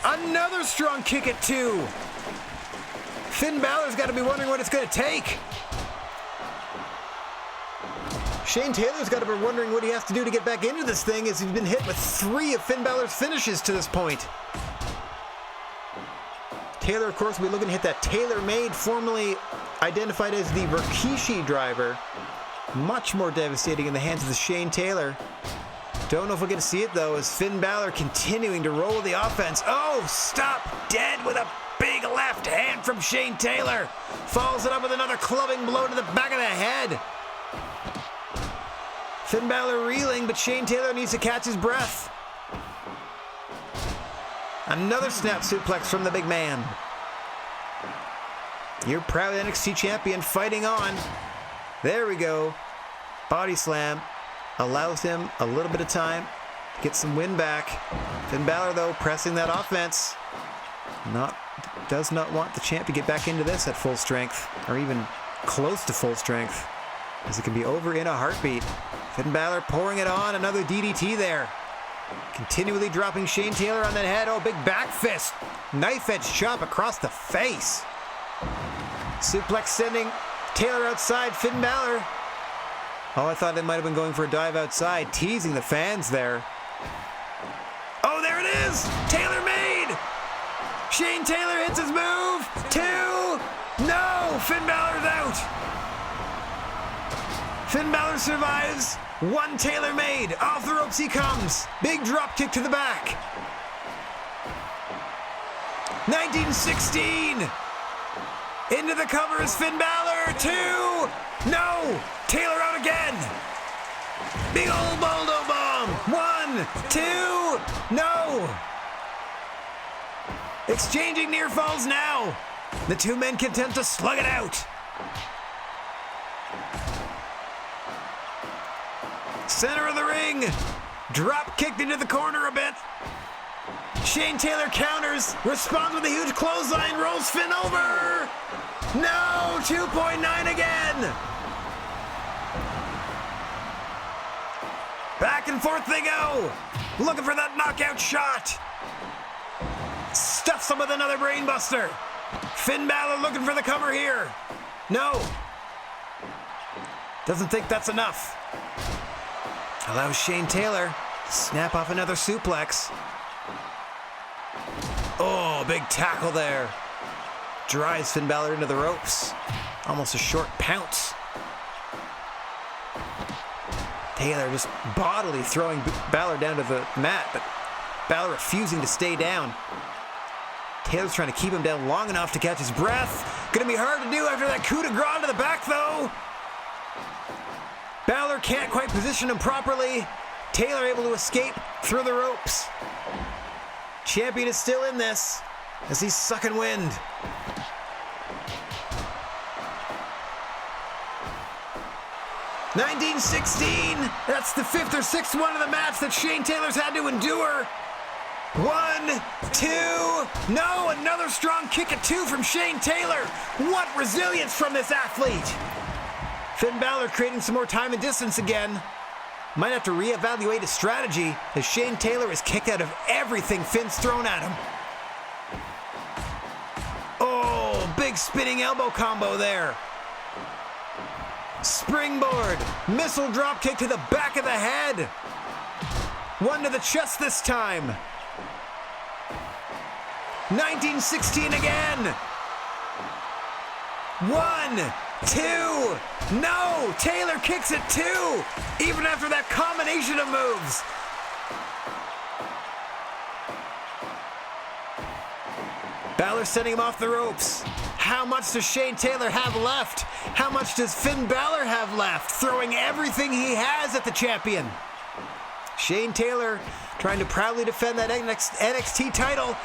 Another strong kick at 2. Finn Balor's got to be wondering what it's going to take. Shane Taylor's got to be wondering what he has to do to get back into this thing, as he's been hit with 3 of Finn Balor's finishes to this point. Taylor, of course, will be looking to hit that tailor-made, formerly identified as the Rikishi driver. Much more devastating in the hands of the Shane Taylor. Don't know if we're going to see it, though, as Finn Balor continuing to roll the offense. Oh, stop dead with a big left hand from Shane Taylor. Follows it up with another clubbing blow to the back of the head. Finn Balor reeling, but Shane Taylor needs to catch his breath. Another snap suplex from the big man. Your proud NXT champion fighting on. There we go. Body slam allows him a little bit of time to get some wind back. Finn Balor, though, pressing that offense. Does not want the champ to get back into this at full strength, or even close to full strength, as it can be over in a heartbeat. Finn Balor pouring it on, another DDT there. Continually dropping Shane Taylor on that head. Oh, big back fist. Knife edge chop across the face. Suplex sending Taylor outside. Finn Balor. Oh, I thought they might have been going for a dive outside, teasing the fans there. Oh, there it is! Taylor made! Shane Taylor hits his move. 2! No! Finn Balor's out! Finn Balor survives. 1 Taylor made. Off the ropes he comes. Big drop kick to the back. 1916. Into the cover is Finn Balor. 2. No. Taylor out again. Big old Baldo bomb. 1, 2. No. Exchanging near falls now. The 2 men content to slug it out. Center of the ring. Drop kicked into the corner a bit. Shane Taylor counters. Responds with a huge clothesline. Rolls Finn over. No. 2.9 again. Back and forth they go. Looking for that knockout shot. Stuffs him with another brainbuster. Finn Balor looking for the cover here. No. Doesn't think that's enough. Allows Shane Taylor to snap off another suplex. Oh, big tackle there. Drives Finn Balor into the ropes. Almost a short pounce. Taylor just bodily throwing Balor down to the mat, but Balor refusing to stay down. Taylor's trying to keep him down long enough to catch his breath. Gonna be hard to do after that coup de grace to the back, though. Balor can't quite position him properly. Taylor able to escape through the ropes. Champion is still in this as he's sucking wind. $19.16. That's the 5th or 6th one of the match that Shane Taylor's had to endure. 1, 2. No, another strong kick at 2 from Shane Taylor. What resilience from this athlete. Finn Balor creating some more time and distance again. Might have to reevaluate his strategy as Shane Taylor is kicked out of everything Finn's thrown at him. Oh, big spinning elbow combo there. Springboard, missile drop kick to the back of the head. 1 to the chest this time. 1916 again. 1, 2. No, Taylor kicks it 2, even after that combination of moves. Balor sending him off the ropes. How much does Shane Taylor have left? How much does Finn Balor have left? Throwing everything he has at the champion. Shane Taylor trying to proudly defend that NXT title.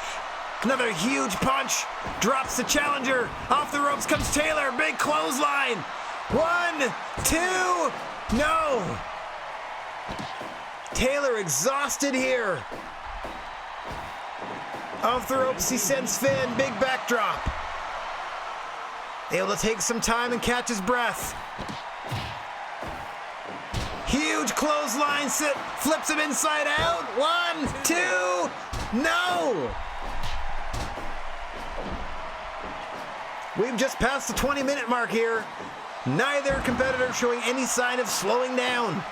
Another huge punch. Drops the challenger. Off the ropes comes Taylor. Big clothesline. 1, 2. No. Taylor exhausted here. Off the ropes, he sends Finn. Big backdrop. Able to take some time and catch his breath. Huge clothesline sit. Flips him inside out. 1, 2. No! We've just passed the 20-minute mark here. Neither competitor showing any sign of slowing down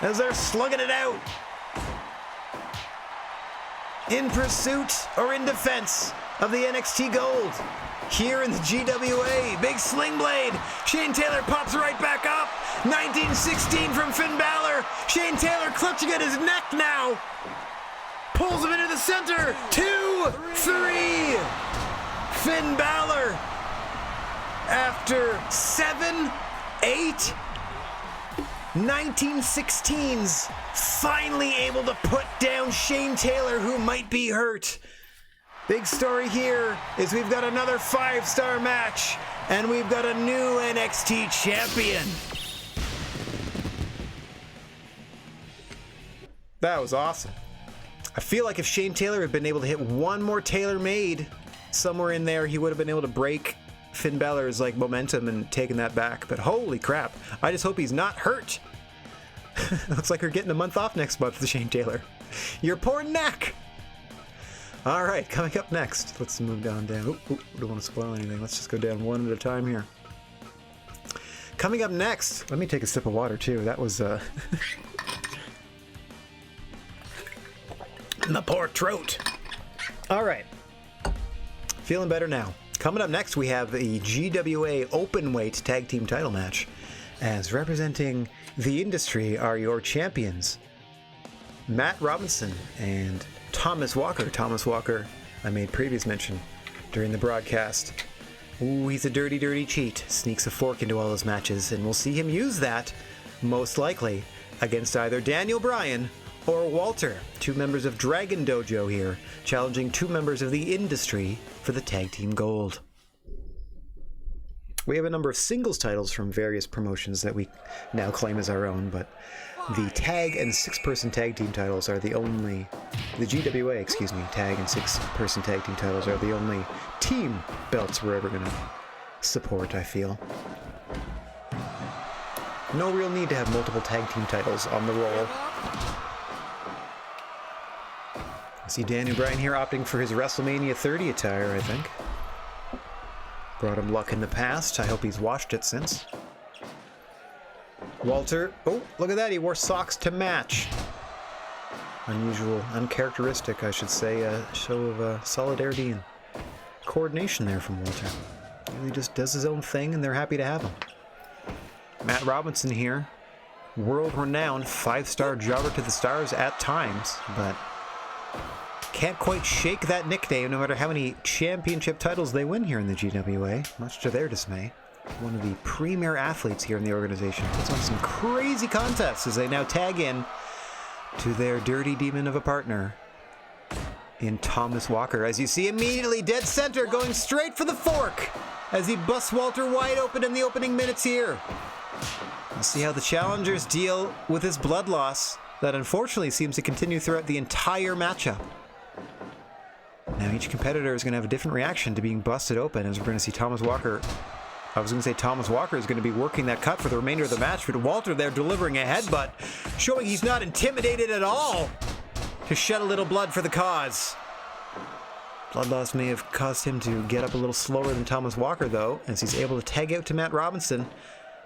as they're slugging it out. In pursuit or in defense of the NXT Gold. Here in the GWA, big sling blade. Shane Taylor pops right back up. 1916 from Finn Balor. Shane Taylor clutching at his neck now. Pulls him into the center. 2, 3. Finn Balor, after 7, 8, 1916s, finally able to put down Shane Taylor, who might be hurt. Big story here is we've got another 5-star match, and we've got a new NXT champion. That was awesome. I feel like if Shane Taylor had been able to hit one more tailor-made somewhere in there, he would have been able to break Finn Balor's momentum and taken that back. But holy crap, I just hope he's not hurt. Looks like we're getting a month off next month with Shane Taylor. Your poor neck. All right, coming up next, let's move down. Don't want to spoil anything. Let's just go down one at a time here. Coming up next, let me take a sip of water too. That was the poor throat. All right. Feeling better now. Coming up next, we have the GWA Openweight Tag Team title match. As representing the industry are your champions, Matt Robinson and Thomas Walker. Thomas Walker, I made previous mention during the broadcast. Ooh, he's a dirty, dirty cheat. Sneaks a fork into all his matches, and we'll see him use that, most likely, against either Daniel Bryan or Walter, 2 members of Dragon Dojo here, challenging 2 members of the industry for the Tag Team Gold. We have a number of singles titles from various promotions that we now claim as our own, but the tag and 6-person tag team titles are the GWA, tag and 6-person tag team titles are the only team belts we're ever going to support, I feel. No real need to have multiple tag team titles on the roll. I see Daniel Bryan here opting for his WrestleMania 30 attire, I think. Brought him luck in the past. I hope he's washed it since. Walter, oh, look at that. He wore socks to match. Unusual, uncharacteristic, I should say, show of solidarity and coordination there from Walter. He really just does his own thing, and they're happy to have him. Matt Robinson here. World-renowned 5-star jobber to the stars at times, but can't quite shake that nickname no matter how many championship titles they win here in the GWA, much to their dismay. One of the premier athletes here in the organization puts on some crazy contests as they now tag in to their dirty demon of a partner in Thomas Walker. As you see, immediately dead center, going straight for the fork as he busts Walter wide open in the opening minutes here. We'll see how the challengers deal with his blood loss that unfortunately seems to continue throughout the entire matchup. Now each competitor is going to have a different reaction to being busted open, as we're going to see Thomas Walker. I was going to say Thomas Walker is going to be working that cut for the remainder of the match, but Walter there delivering a headbutt, showing he's not intimidated at all to shed a little blood for the cause. Blood loss may have caused him to get up a little slower than Thomas Walker, though, as he's able to tag out to Matt Robinson,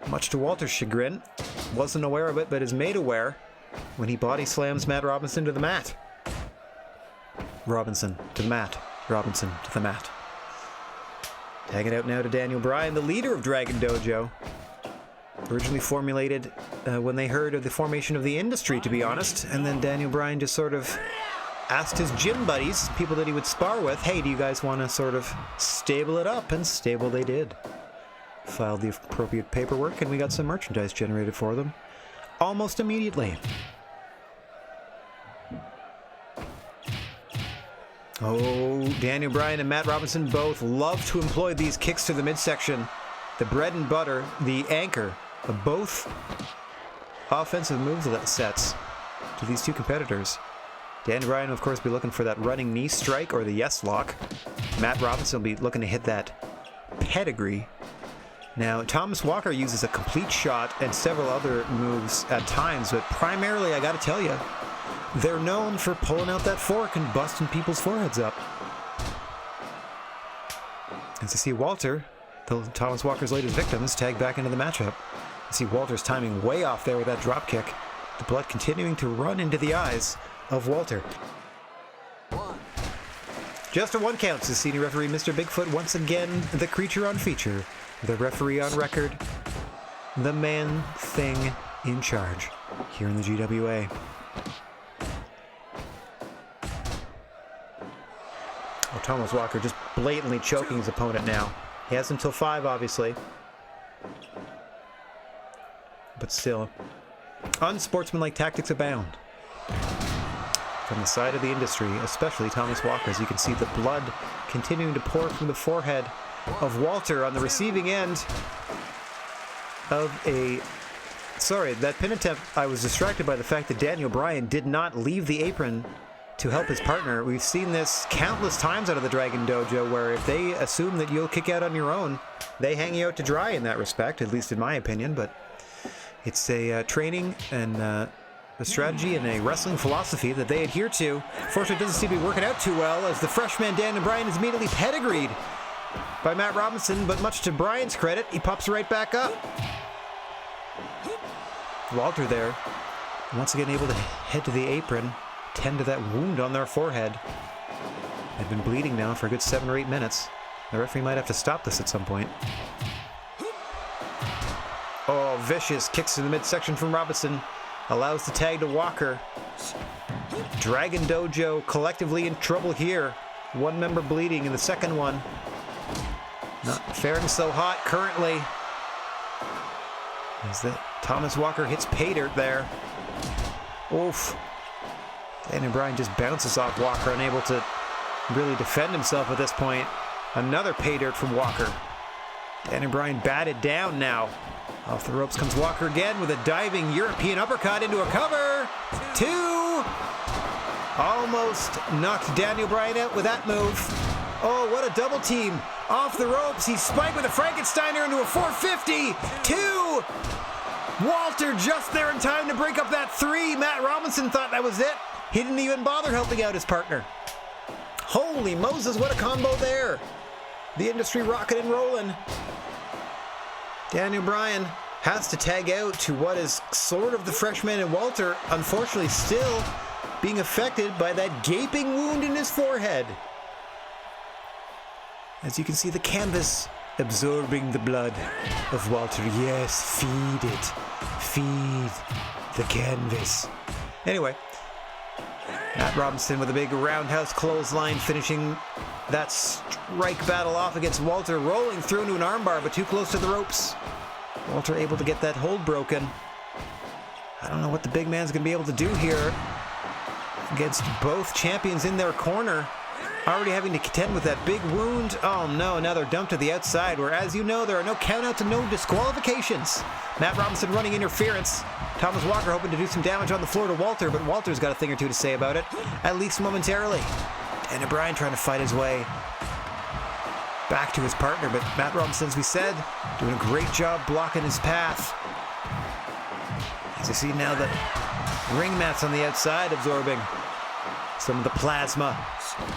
much to Walter's chagrin. Wasn't aware of it, but is made aware when he body slams Matt Robinson to the mat. Robinson to the mat. Robinson to the mat. Tagging out now to Daniel Bryan, the leader of Dragon Dojo. Originally formulated when they heard of the formation of the industry, to be honest. And then Daniel Bryan just sort of asked his gym buddies, people that he would spar with, hey, do you guys want to sort of stable it up? And stable they did. Filed the appropriate paperwork, and we got some merchandise generated for them almost immediately. Oh, Daniel Bryan and Matt Robinson both love to employ these kicks to the midsection. The bread and butter, the anchor of both offensive moves that sets to these two competitors. Daniel Bryan, of course, be looking for that running knee strike or the yes lock. Matt Robinson will be looking to hit that pedigree. Now, Thomas Walker uses a complete shot and several other moves at times, but primarily, I gotta tell you, they're known for pulling out that fork and busting people's foreheads up. As you see Walter, Thomas Walker's latest victim, is tagged back into the matchup. You see Walter's timing way off there with that drop kick. The blood continuing to run into the eyes of Walter. Just a 1 count, says senior referee Mr. Bigfoot, once again the creature on feature. The referee on record, the man thing in charge here in the GWA. Oh, Thomas Walker just blatantly choking his opponent now. He has until 5, obviously. But still, unsportsmanlike tactics abound. From the side of the industry, especially Thomas Walker, as you can see the blood continuing to pour from the forehead of Walter on the receiving end of a... Sorry, that pin attempt, I was distracted by the fact that Daniel Bryan did not leave the apron to help his partner. We've seen this countless times out of the Dragon Dojo, where if they assume that you'll kick out on your own, they hang you out to dry in that respect, at least in my opinion. But it's a training and a strategy and a wrestling philosophy that they adhere to. Fortunately, it doesn't seem to be working out too well, as the freshman Daniel Bryan is immediately pedigreed by Matt Robinson, but much to Bryan's credit, he pops right back up. Walter there, once again able to head to the apron, tend to that wound on their forehead. They've been bleeding now for a good 7 or 8 minutes. The referee might have to stop this at some point. Oh, vicious kicks in the midsection from Robinson. Allows the tag to Walker. Dragon Dojo collectively in trouble here. One member bleeding in the second one. Not faring so hot currently. As that Thomas Walker hits pay dirt there. Oof. Daniel Bryan just bounces off Walker, unable to really defend himself at this point. Another pay dirt from Walker. Daniel Bryan batted down now. Off the ropes comes Walker again with a diving European uppercut into a cover. 2. Almost knocked Daniel Bryan out with that move. Oh, what a double team. Off the ropes, he's spiked with a Frankensteiner into a 450. 2. Walter just there in time to break up that 3. Matt Robinson thought that was it. He didn't even bother helping out his partner. Holy Moses, what a combo there. The industry rocking and rolling. Daniel Bryan has to tag out to what is sort of the freshman, and Walter, unfortunately, still being affected by that gaping wound in his forehead. As you can see, the canvas absorbing the blood of Walter. Yes, feed it. Feed the canvas. Anyway, Matt Robinson with a big roundhouse clothesline, finishing that strike battle off against Walter, rolling through into an armbar, but too close to the ropes. Walter able to get that hold broken. I don't know what the big man's going to be able to do here against both champions in their corner. Already having to contend with that big wound. Oh no, now they're dumped to the outside, where, as you know, there are no countouts and no disqualifications. Matt Robinson running interference. Thomas Walker hoping to do some damage on the floor to Walter, but Walter's got a thing or two to say about it, at least momentarily. Daniel Bryan trying to fight his way back to his partner, but Matt Robinson, as we said, doing a great job blocking his path. As you see now, the ring mats on the outside absorbing some of the plasma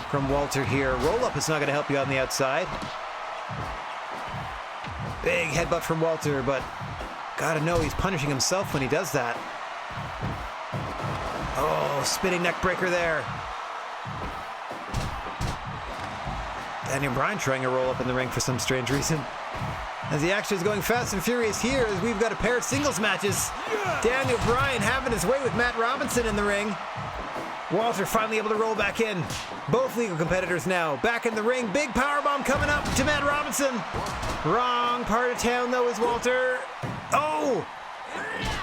from Walter here. Roll-up is not going to help you on the outside. Big headbutt from Walter, but gotta know he's punishing himself when he does that. Oh, spinning neck breaker there. Daniel Bryan trying to roll up in the ring for some strange reason. As the action is going fast and furious here, as we've got a pair of singles matches. Daniel Bryan having his way with Matt Robinson in the ring. Walter finally able to roll back in. Both legal competitors now back in the ring. Big powerbomb coming up to Matt Robinson. Wrong part of town though is Walter. Oh!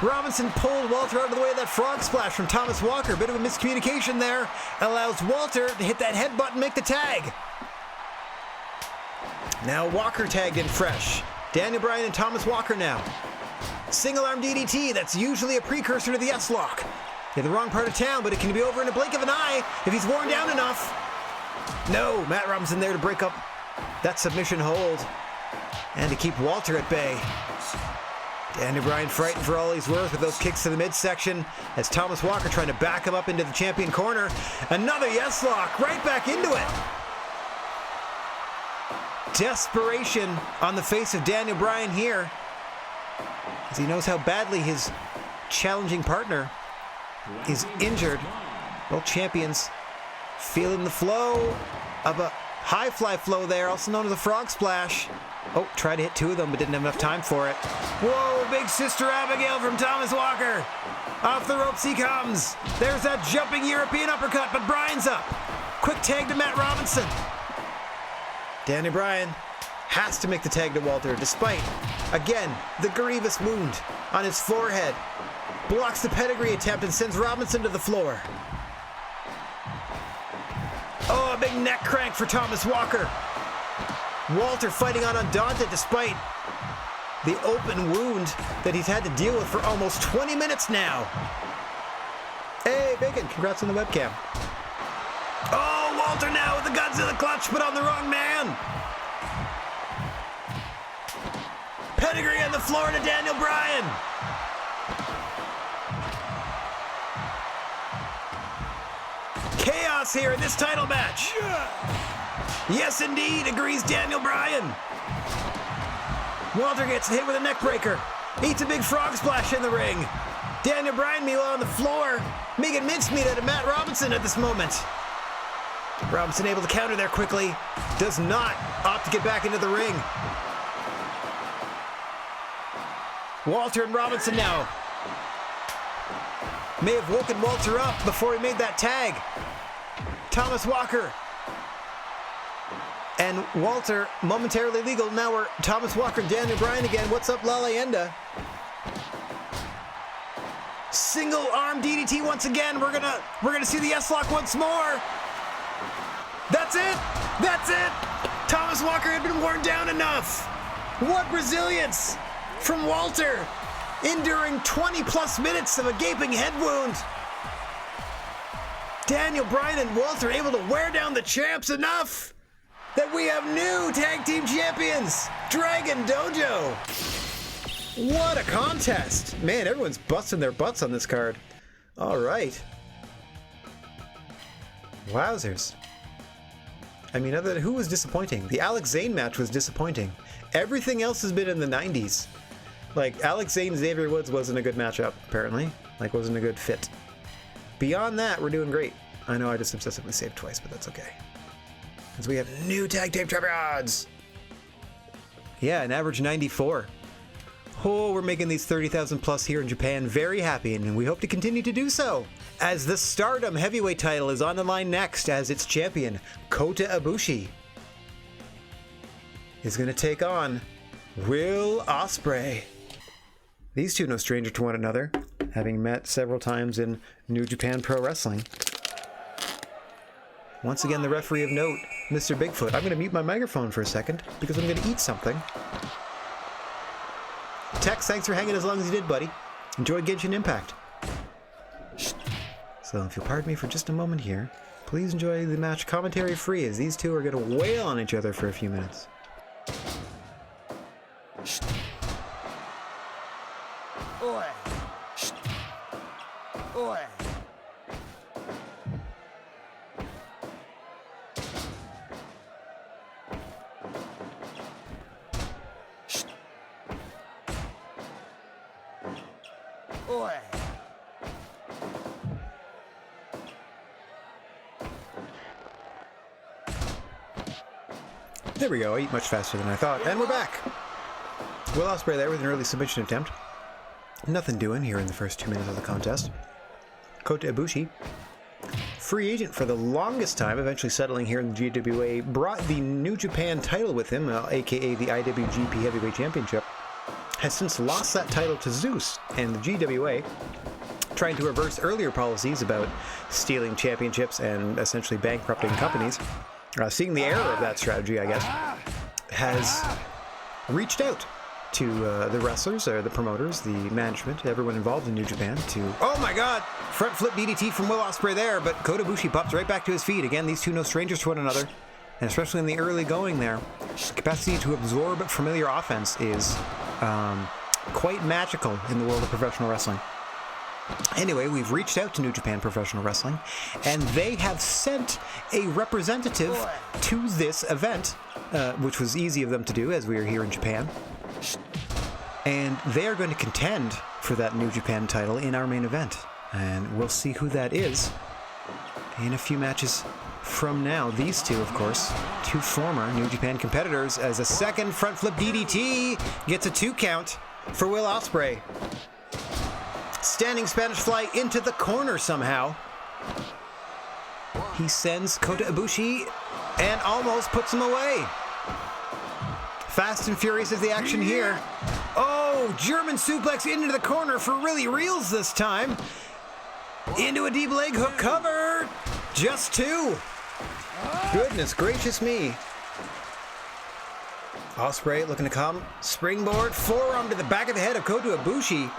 Robinson pulled Walter out of the way of that frog splash from Thomas Walker. Bit of a miscommunication there. Allows Walter to hit that headbutt and make the tag. Now Walker tagged in fresh. Daniel Bryan and Thomas Walker now. Single arm DDT, that's usually a precursor to the S-Lock. in the wrong part of town, but it can be over in a blink of an eye if he's worn down enough. No, Matt Robinson there to break up that submission hold and to keep Walter at bay. Daniel Bryan frightened for all he's worth with those kicks to the midsection as Thomas Walker trying to back him up into the champion corner. Another yes lock, right back into it. Desperation on the face of Daniel Bryan here, as he knows how badly his challenging partner is injured. Both champions feeling the flow of a high fly flow there, also known as a frog splash. Oh, tried to hit two of them, but didn't have enough time for it. Whoa, big Sister Abigail from Thomas Walker. Off the ropes he comes. There's that jumping European uppercut, but Bryan's up. Quick tag to Matt Robinson. Daniel Bryan has to make the tag to Walter, despite, again, the grievous wound on his forehead. Blocks the pedigree attempt and sends Robinson to the floor. Oh, a big neck crank for Thomas Walker. Walter fighting on Undaunted despite the open wound that he's had to deal with for almost 20 minutes now. Hey, Bacon, congrats on the webcam. Oh, Walter now with the Godzilla clutch, but on the wrong man. Pedigree on the floor to Daniel Bryan. Chaos here in this title match. Yes, indeed, agrees Daniel Bryan. Walter gets hit with a neck breaker. Eats a big frog splash in the ring. Daniel Bryan, meanwhile, on the floor, making mincemeat out of Matt Robinson at this moment. Robinson able to counter there quickly. Does not opt to get back into the ring. Walter and Robinson now. May have woken Walter up before he made that tag. Thomas Walker and Walter momentarily legal. Now we're Thomas Walker and Daniel Bryan again. What's up, La Leyenda? Single arm DDT once again. We're gonna see the S-Lock once more. That's it. That's it. Thomas Walker had been worn down enough. What resilience from Walter, enduring 20 plus minutes of a gaping head wound. Daniel Bryan and Walter able to wear down the champs enough that we have new tag team champions, Dragon Dojo. What a contest. Man, everyone's busting their butts on this card. All right. Wowzers. I mean, other than who was disappointing? The Alex Zane match was disappointing. Everything else has been in the 90s. Like, Alex Zane and Xavier Woods wasn't a good matchup, apparently. Like, wasn't a good fit. Beyond that, we're doing great. I know I just obsessively saved twice, but that's okay. Because we have new tag team champions! Yeah, an average 94. Oh, we're making these 30,000 plus here in Japan very happy, and we hope to continue to do so. As the Stardom Heavyweight title is on the line next, as its champion, Kota Ibushi, is going to take on Will Ospreay. These two no stranger to one another, having met several times in New Japan Pro Wrestling. Once again, the referee of note, Mr. Bigfoot. I'm going to mute my microphone for a second because I'm going to eat something. Tex, thanks for hanging as long as you did, buddy. Enjoy Genshin Impact. So if you'll pardon me for just a moment here, please enjoy the match commentary free, as these two are going to wail on each other for a few minutes. Oi. Oi. Oi. There we go, I eat much faster than I thought, and we're back! Will Ospreay there with an early submission attempt. Nothing doing here in the first 2 minutes of the contest. Kota Ibushi, free agent for the longest time, eventually settling here in the GWA, brought the New Japan title with him, aka the IWGP Heavyweight Championship, has since lost that title to Zeus, and the GWA, trying to reverse earlier policies about stealing championships and essentially bankrupting companies, seeing the error of that strategy, I guess, has reached out the wrestlers, or the promoters, the management, everyone involved in New Japan to... Oh my god! Front flip DDT from Will Ospreay there, but Kota Ibushi pops right back to his feet. Again, these two no strangers to one another, and especially in the early going there, capacity to absorb familiar offense is quite magical in the world of professional wrestling. Anyway, we've reached out to New Japan Professional Wrestling, and they have sent a representative to this event, which was easy of them to do as we are here in Japan. And they are going to contend for that New Japan title in our main event. And we'll see who that is in a few matches from now. These two, of course, two former New Japan competitors, as a second front flip DDT gets a 2 count for Will Ospreay. Standing Spanish fly into the corner somehow. He sends Kota Ibushi and almost puts him away. Fast and furious is the action here. Oh, German suplex into the corner for really reals this time. Into a deep leg hook cover. Just 2. Goodness gracious me. Ospreay looking to come. Springboard, forearm to the back of the head of Kota Ibushi.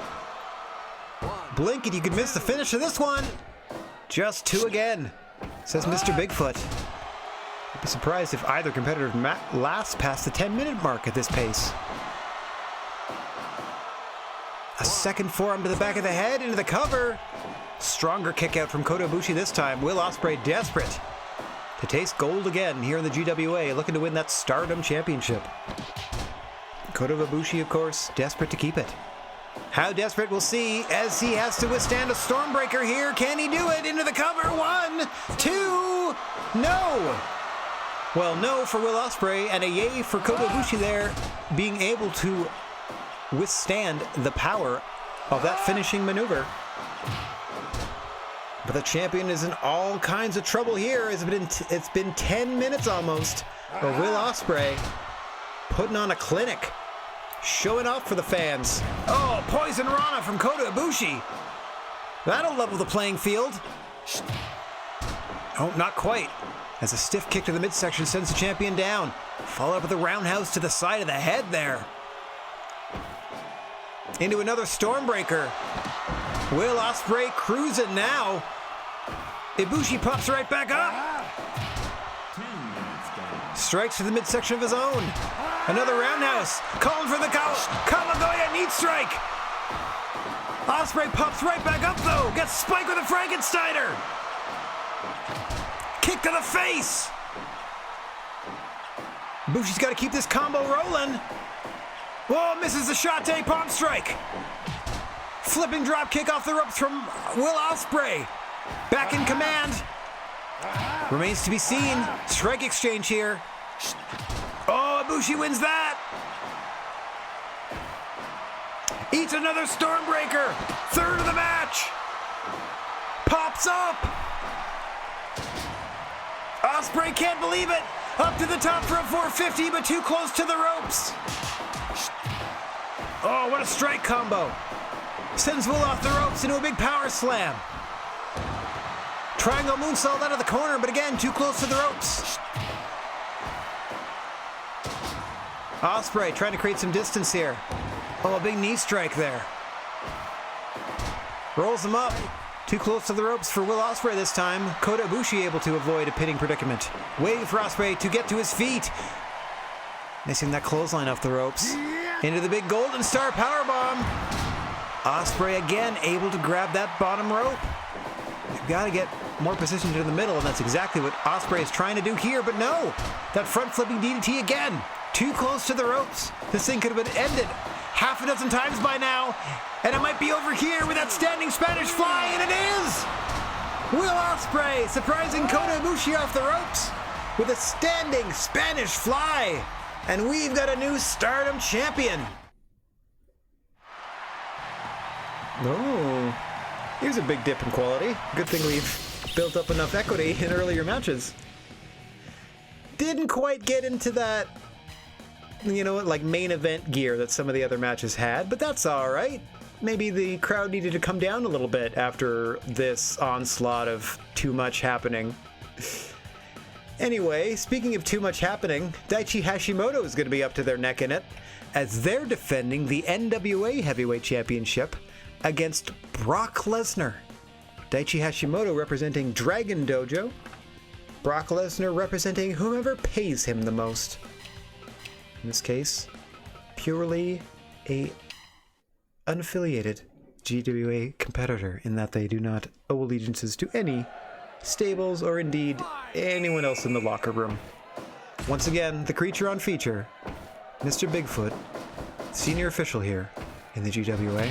Blink and you could miss the finish of this one. Just 2 again, says Mr. Bigfoot. I'd be surprised if either competitor lasts past the 10-minute mark at this pace. A second forearm to the back of the head, into the cover. Stronger kick out from Kota Ibushi this time. Will Ospreay desperate to taste gold again here in the GWA, looking to win that Stardom Championship. Kota Ibushi, of course, desperate to keep it. How desperate we'll see, as he has to withstand a Stormbreaker here. Can he do it? Into the cover. 1, 2, no! Well, no for Will Ospreay, and a yay for Kota Ibushi there, being able to withstand the power of that finishing maneuver. But the champion is in all kinds of trouble here. It's been 10 minutes almost of Will Ospreay putting on a clinic, showing off for the fans. Oh, Poison Rana from Kota Ibushi. That'll level the playing field. Oh, not quite. As a stiff kick to the midsection sends the champion down. Followed up with a roundhouse to the side of the head there. Into another Stormbreaker. Will Ospreay cruising now. Ibushi pops right back up. Strikes to the midsection of his own. Another roundhouse. Calling for the Kamagoya knee strike. Ospreay pops right back up though. Gets spiked with a Frankensteiner. Kick to the face. Ibushi's got to keep this combo rolling. Whoa, misses the Shate palm strike. Flipping drop kick off the ropes from Will Ospreay. Back in command. Remains to be seen. Strike exchange here. Oh, Ibushi wins that. Eats another Stormbreaker. Third of the match. Pops up. Ospreay can't believe it. Up to the top for a 450, but too close to the ropes. Oh, what a strike combo. Sends Will off the ropes into a big power slam. Triangle moonsault out of the corner, but again, too close to the ropes. Ospreay trying to create some distance here. Oh, a big knee strike there. Rolls him up. Too close to the ropes for Will Ospreay this time. Kota Ibushi able to avoid a pitting predicament. Waiting for Ospreay to get to his feet. Missing that clothesline off the ropes. Into the big Golden Star powerbomb. Ospreay again able to grab that bottom rope. You've got to get more positioned in the middle, and that's exactly what Ospreay is trying to do here, but no! That front flipping DDT again! Too close to the ropes. This thing could have been ended half a dozen times by now, and it might be over here with that standing Spanish fly, and it is! Will Ospreay surprising Kota Ibushi off the ropes with a standing Spanish fly, and we've got a new Stardom champion. Oh, here's a big dip in quality. Good thing we've built up enough equity in earlier matches. Didn't quite get into that, you know, like main event gear that some of the other matches had, but that's all right. Maybe the crowd needed to come down a little bit after this onslaught of too much happening. Anyway, speaking of too much happening, Daichi Hashimoto is going to be up to their neck in it, as they're defending the NWA Heavyweight Championship against Brock Lesnar. Daichi Hashimoto representing Dragon Dojo, Brock Lesnar representing whoever pays him the most. In this case, purely a unaffiliated GWA competitor, in that they do not owe allegiances to any stables or indeed anyone else in the locker room. Once again, the creature on feature, Mr. Bigfoot, senior official here in the GWA.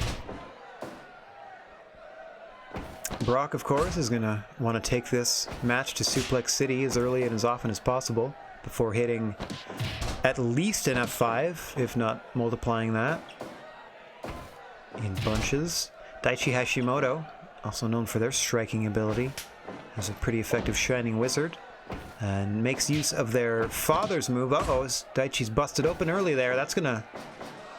Brock, of course, is going to want to take this match to Suplex City as early and as often as possible before hitting at least an F5, if not multiplying that in bunches. Daichi Hashimoto, also known for their striking ability, has a pretty effective Shining Wizard and makes use of their father's move. Uh-oh, Daichi's busted open early there. That's going to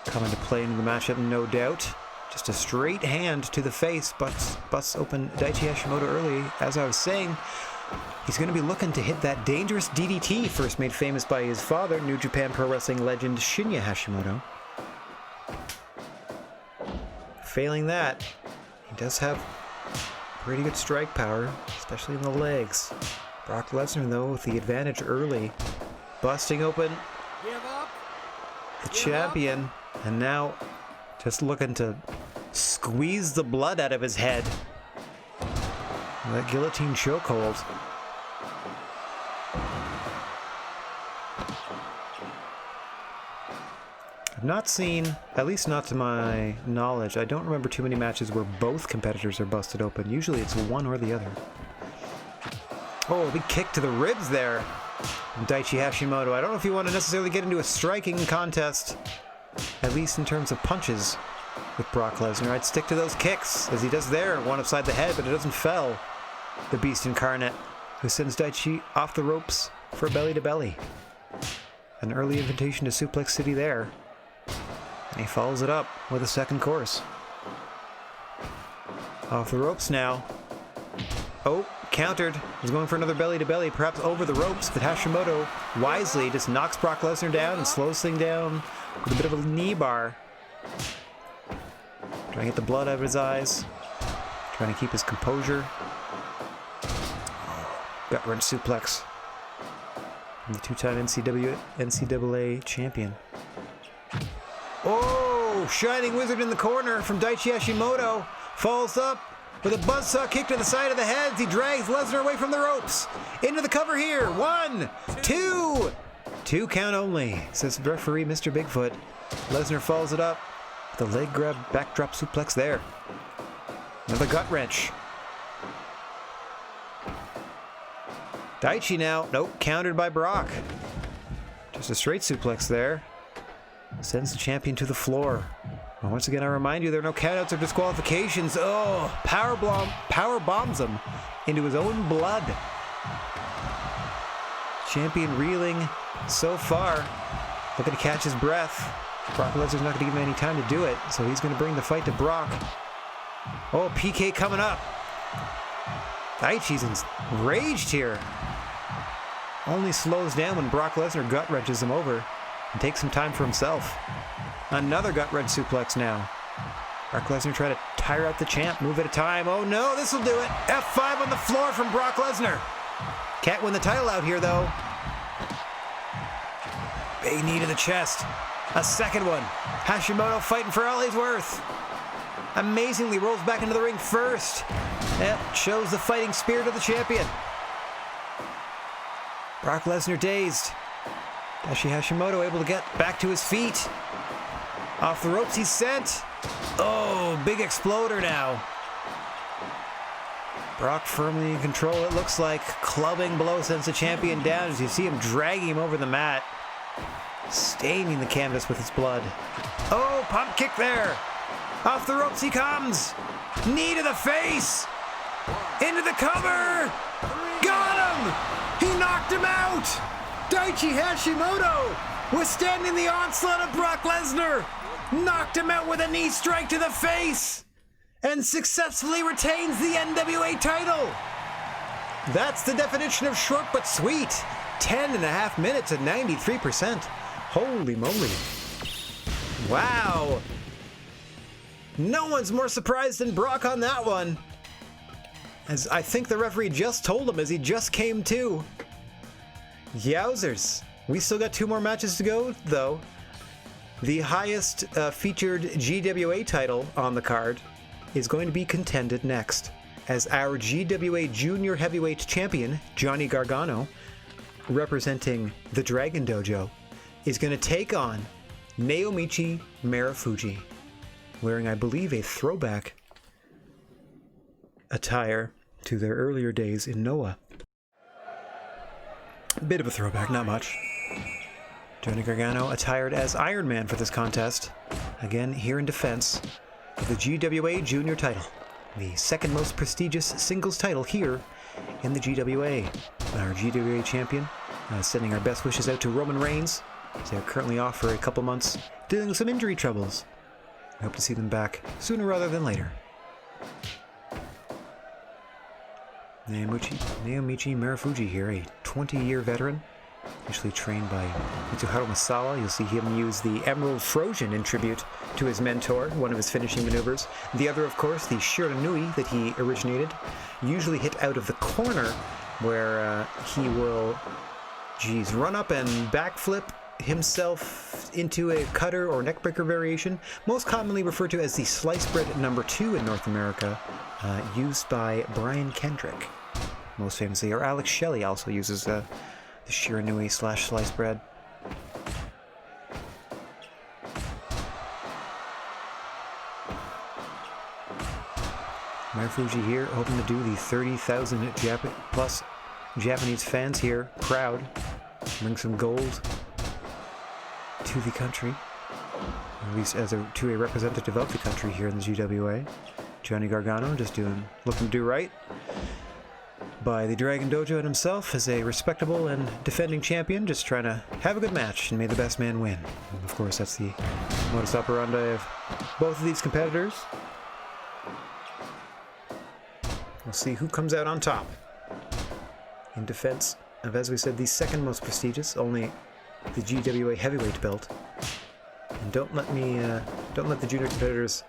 come into play into the matchup, no doubt. Just a straight hand to the face, but busts open Daichi Hashimoto early. As I was saying, he's going to be looking to hit that dangerous DDT, first made famous by his father, New Japan Pro Wrestling legend Shinya Hashimoto. Failing that, he does have pretty good strike power, especially in the legs. Brock Lesnar, though, with the advantage early, busting open the champion, and now just looking to squeeze the blood out of his head. That guillotine chokehold. I've not seen, at least not to my knowledge, I don't remember too many matches where both competitors are busted open. Usually it's one or the other. Oh, a big kick to the ribs there from Daichi Hashimoto. I don't know if you want to necessarily get into a striking contest, at least in terms of punches, with Brock Lesnar. I'd stick to those kicks, as he does there, one upside the head, but it doesn't fell the Beast Incarnate, who sends Daichi off the ropes for a belly-to-belly. An early invitation to Suplex City there. And he follows it up with a second course. Off the ropes now. Oh, countered. He's going for another belly-to-belly, perhaps over the ropes, but Hashimoto wisely just knocks Brock Lesnar down and slows things down with a bit of a knee bar. Trying to get the blood out of his eyes. Trying to keep his composure. Gut-wrench suplex from the two-time NCAA champion. Oh, Shining Wizard in the corner from Daichi Hashimoto. Falls up with a buzzsaw kick to the side of the head. He drags Lesnar away from the ropes. Into the cover here. 1, 2. 2 count only, says referee Mr. Bigfoot. Lesnar follows it up. The leg grab backdrop suplex there. Another gut wrench. Daichi now. Nope, countered by Brock. Just a straight suplex there. Sends the champion to the floor. And once again, I remind you, there are no countouts or disqualifications. Oh, power bombs him into his own blood. Champion reeling so far. Looking to catch his breath. Brock Lesnar's not going to give him any time to do it, so he's going to bring the fight to Brock. Oh, PK coming up. Daichi's enraged here. Only slows down when Brock Lesnar gut wrenches him over and takes some time for himself. Another gut wrench suplex now. Brock Lesnar trying to tire out the champ, move at a time. Oh no, this will do it. F5 on the floor from Brock Lesnar. Can't win the title out here though. Big knee to the chest. A second one. Hashimoto fighting for all he's worth. Amazingly rolls back into the ring first. That shows the fighting spirit of the champion. Brock Lesnar dazed. Daichi Hashimoto able to get back to his feet. Off the ropes he's sent. Oh, big exploder now. Brock firmly in control, it looks like. Clubbing below sends the champion down as you see him dragging him over the mat. Staining the canvas with his blood. Oh, pump kick there. Off the ropes he comes. Knee to the face. Into the cover. Got him. He knocked him out. Daichi Hashimoto withstanding the onslaught of Brock Lesnar. Knocked him out with a knee strike to the face. And successfully retains the NWA title. That's the definition of short but sweet. 10.5 minutes at 93%. Holy moly. Wow. No one's more surprised than Brock on that one. As I think the referee just told him as he just came to. Yowzers. We still got 2 more matches to go, though. The highest featured GWA title on the card is going to be contended next, as our GWA Junior Heavyweight Champion, Johnny Gargano, representing the Dragon Dojo, is going to take on Naomichi Marufuji, wearing, I believe, a throwback attire to their earlier days in Noah. Bit of a throwback, not much. Johnny Gargano attired as Iron Man for this contest, again here in defense of the GWA Junior title, the second most prestigious singles title here in the GWA. Our GWA champion, sending our best wishes out to Roman Reigns, as they're currently off for a couple months, dealing with some injury troubles. I hope to see them back sooner rather than later. Naomichi Marufuji here, a 20-year veteran, initially trained by Mitsuharu Misawa. You'll see him use the Emerald Frozen in tribute to his mentor, one of his finishing maneuvers. The other, of course, the Shiranui that he originated, usually hit out of the corner, where he will, run up and backflip himself into a cutter or neckbreaker variation, most commonly referred to as the slice bread number 2 in North America, used by Brian Kendrick, most famously, or Alex Shelley also uses the Shiranui / slice bread. Marufuji here, hoping to do the 30,000 plus Japanese fans here proud, bring some gold to the country, at least as to a representative of the country here in the GWA. Johnny Gargano just looking to do right by the Dragon Dojo and himself as a respectable and defending champion, just trying to have a good match and may the best man win. And of course, that's the modus operandi of both of these competitors. We'll see who comes out on top in defense of, as we said, the second most prestigious, only the GWA heavyweight belt. And don't let the junior competitors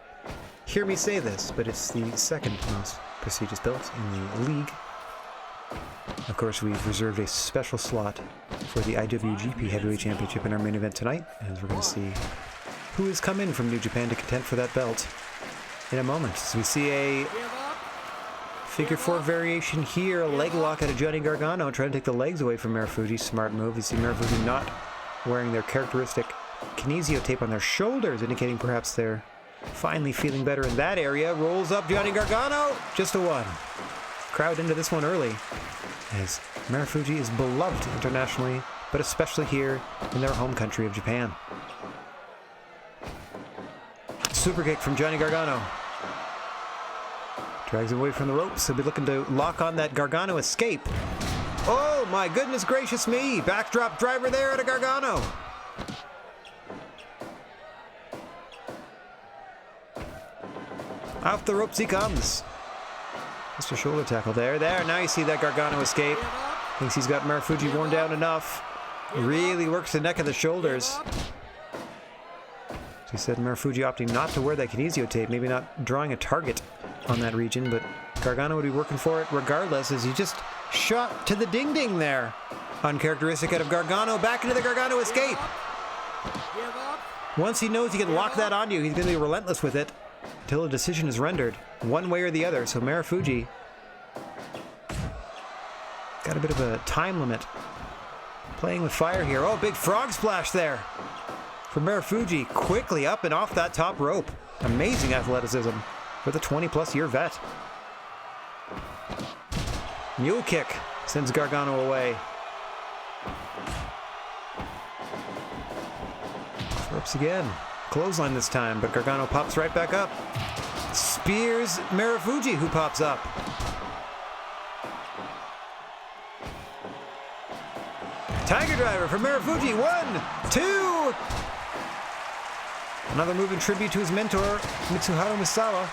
hear me say this, but it's the second most prestigious belt in the league. Of course, we've reserved a special slot for the IWGP Heavyweight Championship in our main event tonight, as we're going to see who has come in from New Japan to contend for that belt in a moment. So we see a figure 4 variation here, a leg lock out of Johnny Gargano, trying to take the legs away from Marufuji. Smart move. You see Marufuji not wearing their characteristic kinesio tape on their shoulders, indicating perhaps they're finally feeling better in that area. Rolls up Johnny Gargano, just a 1. Crowd into this one early, as Marufuji is beloved internationally, but especially here in their home country of Japan. Super kick from Johnny Gargano. Drags him away from the ropes. He'll be looking to lock on that Gargano escape. Oh my goodness gracious me! Backdrop driver there out of Gargano. Off the ropes he comes. Just a shoulder tackle there. Now you see that Gargano escape. Thinks he's got Marufuji worn down enough. Really works the neck of the shoulders. As he said, Marufuji opting not to wear that kinesio tape, maybe not drawing a target on that region, but Gargano would be working for it regardless, as he just shot to the ding-ding there. Uncharacteristic out of Gargano, back into the Gargano escape. Once he knows he can lock that on you, he's going to be relentless with it until a decision is rendered, one way or the other. So Marufuji got a bit of a time limit. Playing with fire here. Oh, big frog splash there for Marufuji. Quickly up and off that top rope. Amazing athleticism for the 20-plus year vet. Mule kick sends Gargano away. Ropes again. Clothesline this time, but Gargano pops right back up. Spears Marufuji, who pops up. Tiger driver for Marufuji. 1, 2. Another move in tribute to his mentor, Mitsuharu Misawa.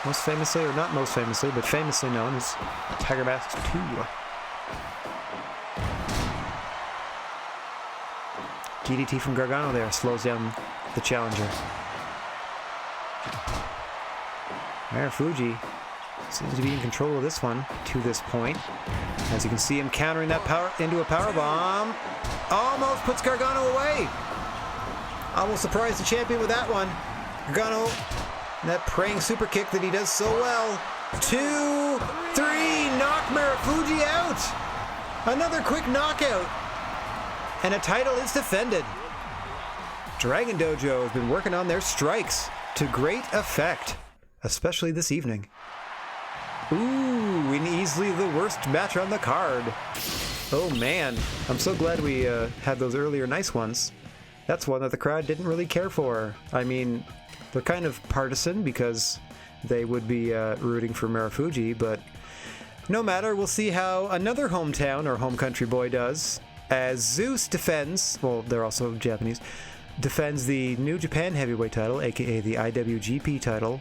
Most famously, or not most famously, but famously known as Tiger Mask 2. DDT from Gargano there slows down the challenger. Marufuji seems to be in control of this one to this point. As you can see him countering that power into a power bomb. Almost puts Gargano away. Almost surprised the champion with that one. Gargano, that praying super kick that he does so well. 2, 3, knock Marufuji out. Another quick knockout. And a title is defended. Dragon Dojo has been working on their strikes to great effect, especially this evening. Ooh, and easily the worst match on the card. Oh man, I'm so glad we had those earlier nice ones. That's one that the crowd didn't really care for. I mean, they're kind of partisan because they would be rooting for Marufuji, but no matter, we'll see how another hometown or home country boy does as Zeus defends, well, they're also Japanese, defends the New Japan Heavyweight title, aka the IWGP title,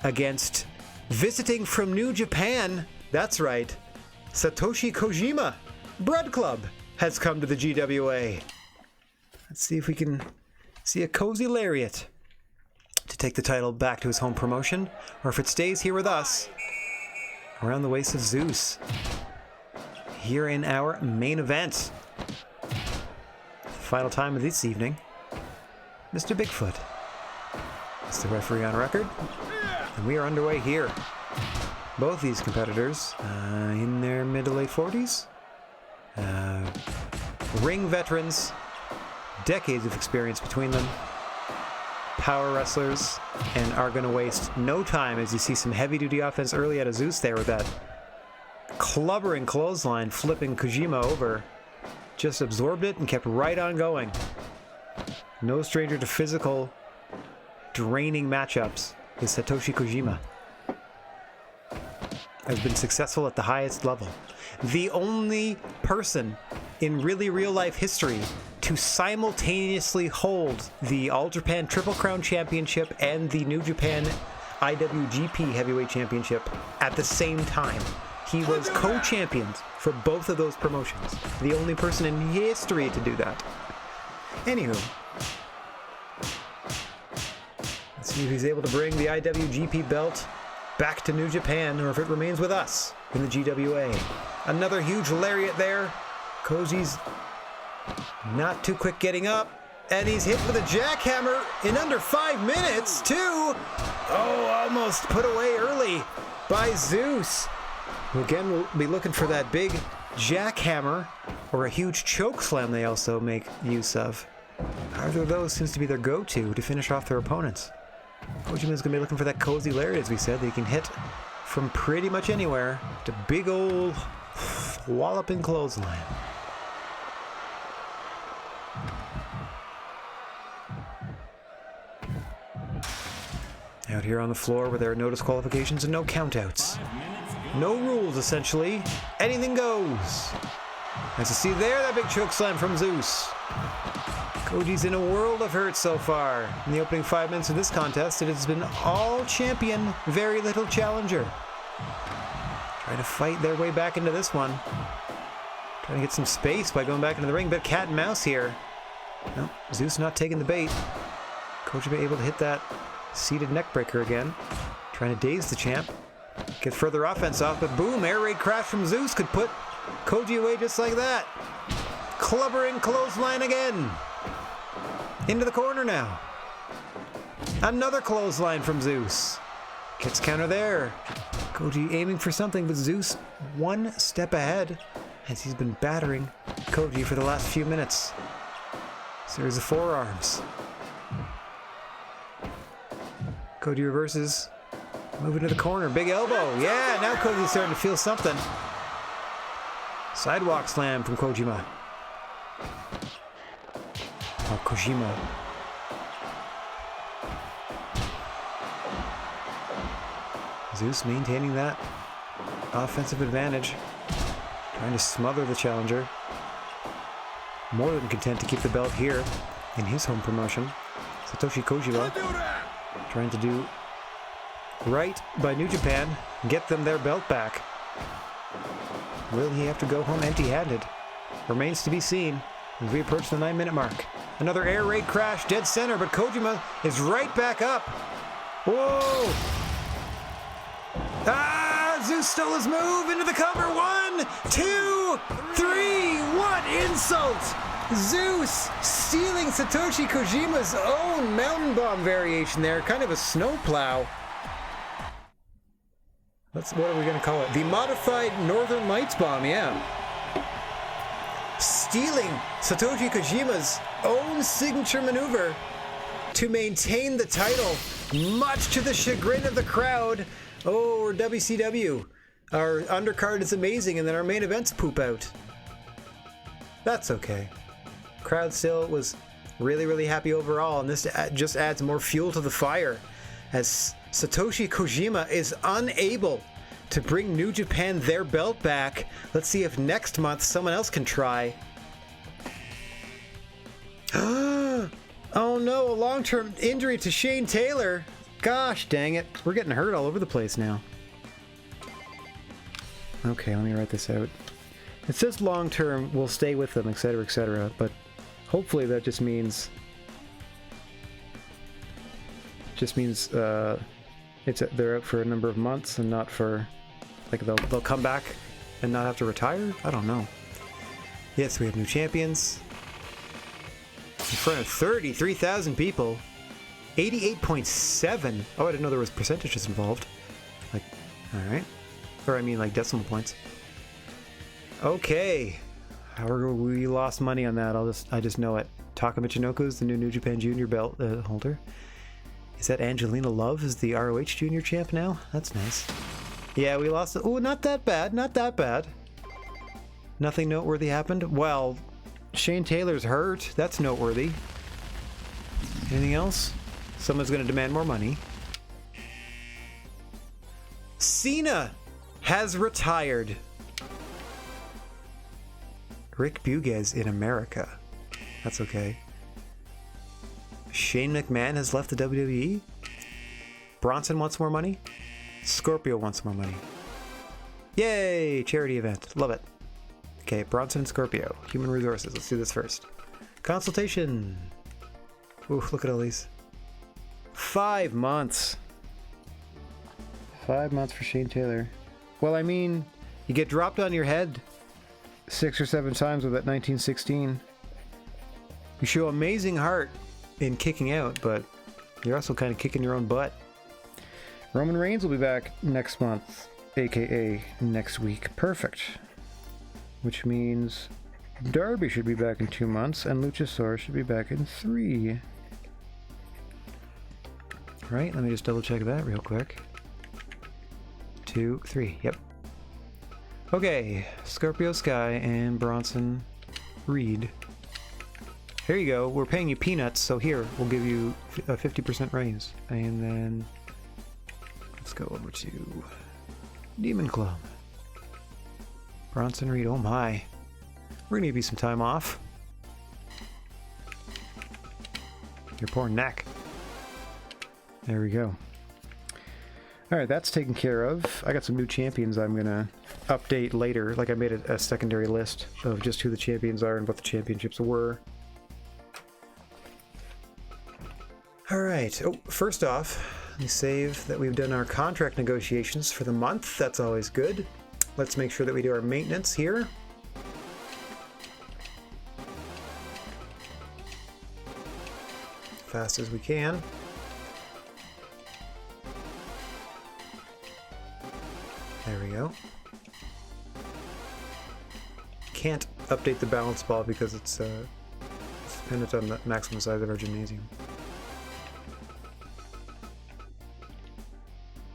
against visiting from New Japan, that's right, Satoshi Kojima. Bread Club has come to the GWA. Let's see if we can see a cozy lariat to take the title back to his home promotion, or if it stays here with us, around the waist of Zeus. Here in our main event. Final time of this evening, Mr. Bigfoot is the referee on record, and we are underway here. Both these competitors in their mid to late 40s, ring veterans, decades of experience between them, power wrestlers, and are going to waste no time as you see some heavy-duty offense early out of Zeus there with that clubbering clothesline, flipping Kojima over. Just absorbed it and kept right on going. No stranger to physical, draining matchups is Satoshi Kojima. Has been successful at the highest level. The only person in really real-life history to simultaneously hold the All Japan Triple Crown Championship and the New Japan IWGP Heavyweight Championship at the same time. He was co-champions for both of those promotions. The only person in history to do that. Anywho, let's see if he's able to bring the IWGP belt back to New Japan, or if it remains with us in the GWA. Another huge lariat there. Koji's not too quick getting up, and he's hit with a jackhammer in under 5 minutes, too. Oh, almost put away early by Zeus. Again, we'll be looking for that big jackhammer or a huge choke slam they also make use of. Either of those seems to be their go-to to finish off their opponents. Kojima's going to be looking for that cozy lariat, as we said, that he can hit from pretty much anywhere. To big old walloping clothesline. Out here on the floor where there are no disqualifications and no countouts. No rules, essentially. Anything goes. As you see there, that big choke slam from Zeus. Koji's in a world of hurt so far. In the opening 5 minutes of this contest, it has been all champion, very little challenger. Trying to fight their way back into this one. Trying to get some space by going back into the ring, but cat and mouse here. Nope, Zeus not taking the bait. Kojima able to hit that seated neckbreaker again. Trying to daze the champ. Get further offense off, but boom, air raid crash from Zeus could put Koji away just like that. Clubbering clothesline again. Into the corner now. Another clothesline from Zeus. Gets counter there. Koji aiming for something, but Zeus one step ahead as he's been battering Koji for the last few minutes. Series of forearms. Koji reverses. Moving to the corner, big elbow. Yeah, now Koji's starting to feel something. Sidewalk slam from Kojima. Oh, Kojima. Zeus maintaining that offensive advantage. Trying to smother the challenger. More than content to keep the belt here in his home promotion. Satoshi Kojima trying to do right by New Japan, get them their belt back. Will he have to go home empty-handed? Remains to be seen as we approach the 9-minute mark. Another air raid crash, dead center, but Kojima is right back up. Whoa! Ah! Zeus stole his move into the cover. 1, 2, 3. What insult! Zeus stealing Satoshi Kojima's own mountain bomb variation there. Kind of a snowplow. What are we going to call it? The modified Northern Lights bomb, yeah. Stealing Satoshi Kojima's own signature maneuver to maintain the title, much to the chagrin of the crowd. Oh, we're WCW. Our undercard is amazing, and then our main events poop out. That's okay. Crowd still was really, really happy overall, and this just adds more fuel to the fire, as Satoshi Kojima is unable to bring New Japan their belt back. Let's see if next month someone else can try. Oh no, a long-term injury to Shane Taylor. Gosh dang it. We're getting hurt all over the place now. Okay, let me write this out. It says long-term, we'll stay with them, etc., but hopefully that just means they're out for a number of months and not for, like, they'll come back and not have to retire? I don't know. Yes, we have new champions. In front of 33,000 people. 88.7. Oh, I didn't know there was percentages involved. Like, alright. Or I mean, like, decimal points. Okay. However, we lost money on that. I just know it. Taka Michinoku is the New Japan Junior belt holder. Is that Angelina Love is the ROH Junior champ now? That's nice. Yeah, we lost it. Oh, not that bad. Not that bad. Nothing noteworthy happened. Well, Shane Taylor's hurt. That's noteworthy. Anything else? Someone's going to demand more money. Cena has retired. Rick Buges in America. That's okay. Shane McMahon has left the WWE. Bronson wants more money. Scorpio wants more money. Yay! Charity event. Love it. Okay, Bronson and Scorpio. Human resources. Let's do this first. Consultation. Ooh, look at all these. 5 months. 5 months for Shane Taylor. Well, I mean, you get dropped on your head 6 or 7 times with that 1916. You show amazing heart in kicking out, but you're also kind of kicking your own butt. Roman Reigns will be back next month, aka next week. Perfect. Which means Darby should be back in 2 months, and Luchasaurus should be back in 3. Right, let me just double check that real quick. 2, 3, yep. Okay, Scorpio Sky and Bronson Reed. Here you go, we're paying you peanuts, so here, we'll give you a 50% raise. And then, let's go over to Demon Club. Bronson Reed, oh my. We're gonna give you some time off. Your poor neck. There we go. Alright, that's taken care of. I got some new champions I'm gonna update later. Like, I made a secondary list of just who the champions are and what the championships were. Alright, oh, first off, let me save that we've done our contract negotiations for the month. That's always good. Let's make sure that we do our maintenance here. Fast as we can. There we go. Can't update the balance ball because it's dependent on the maximum size of our gymnasium.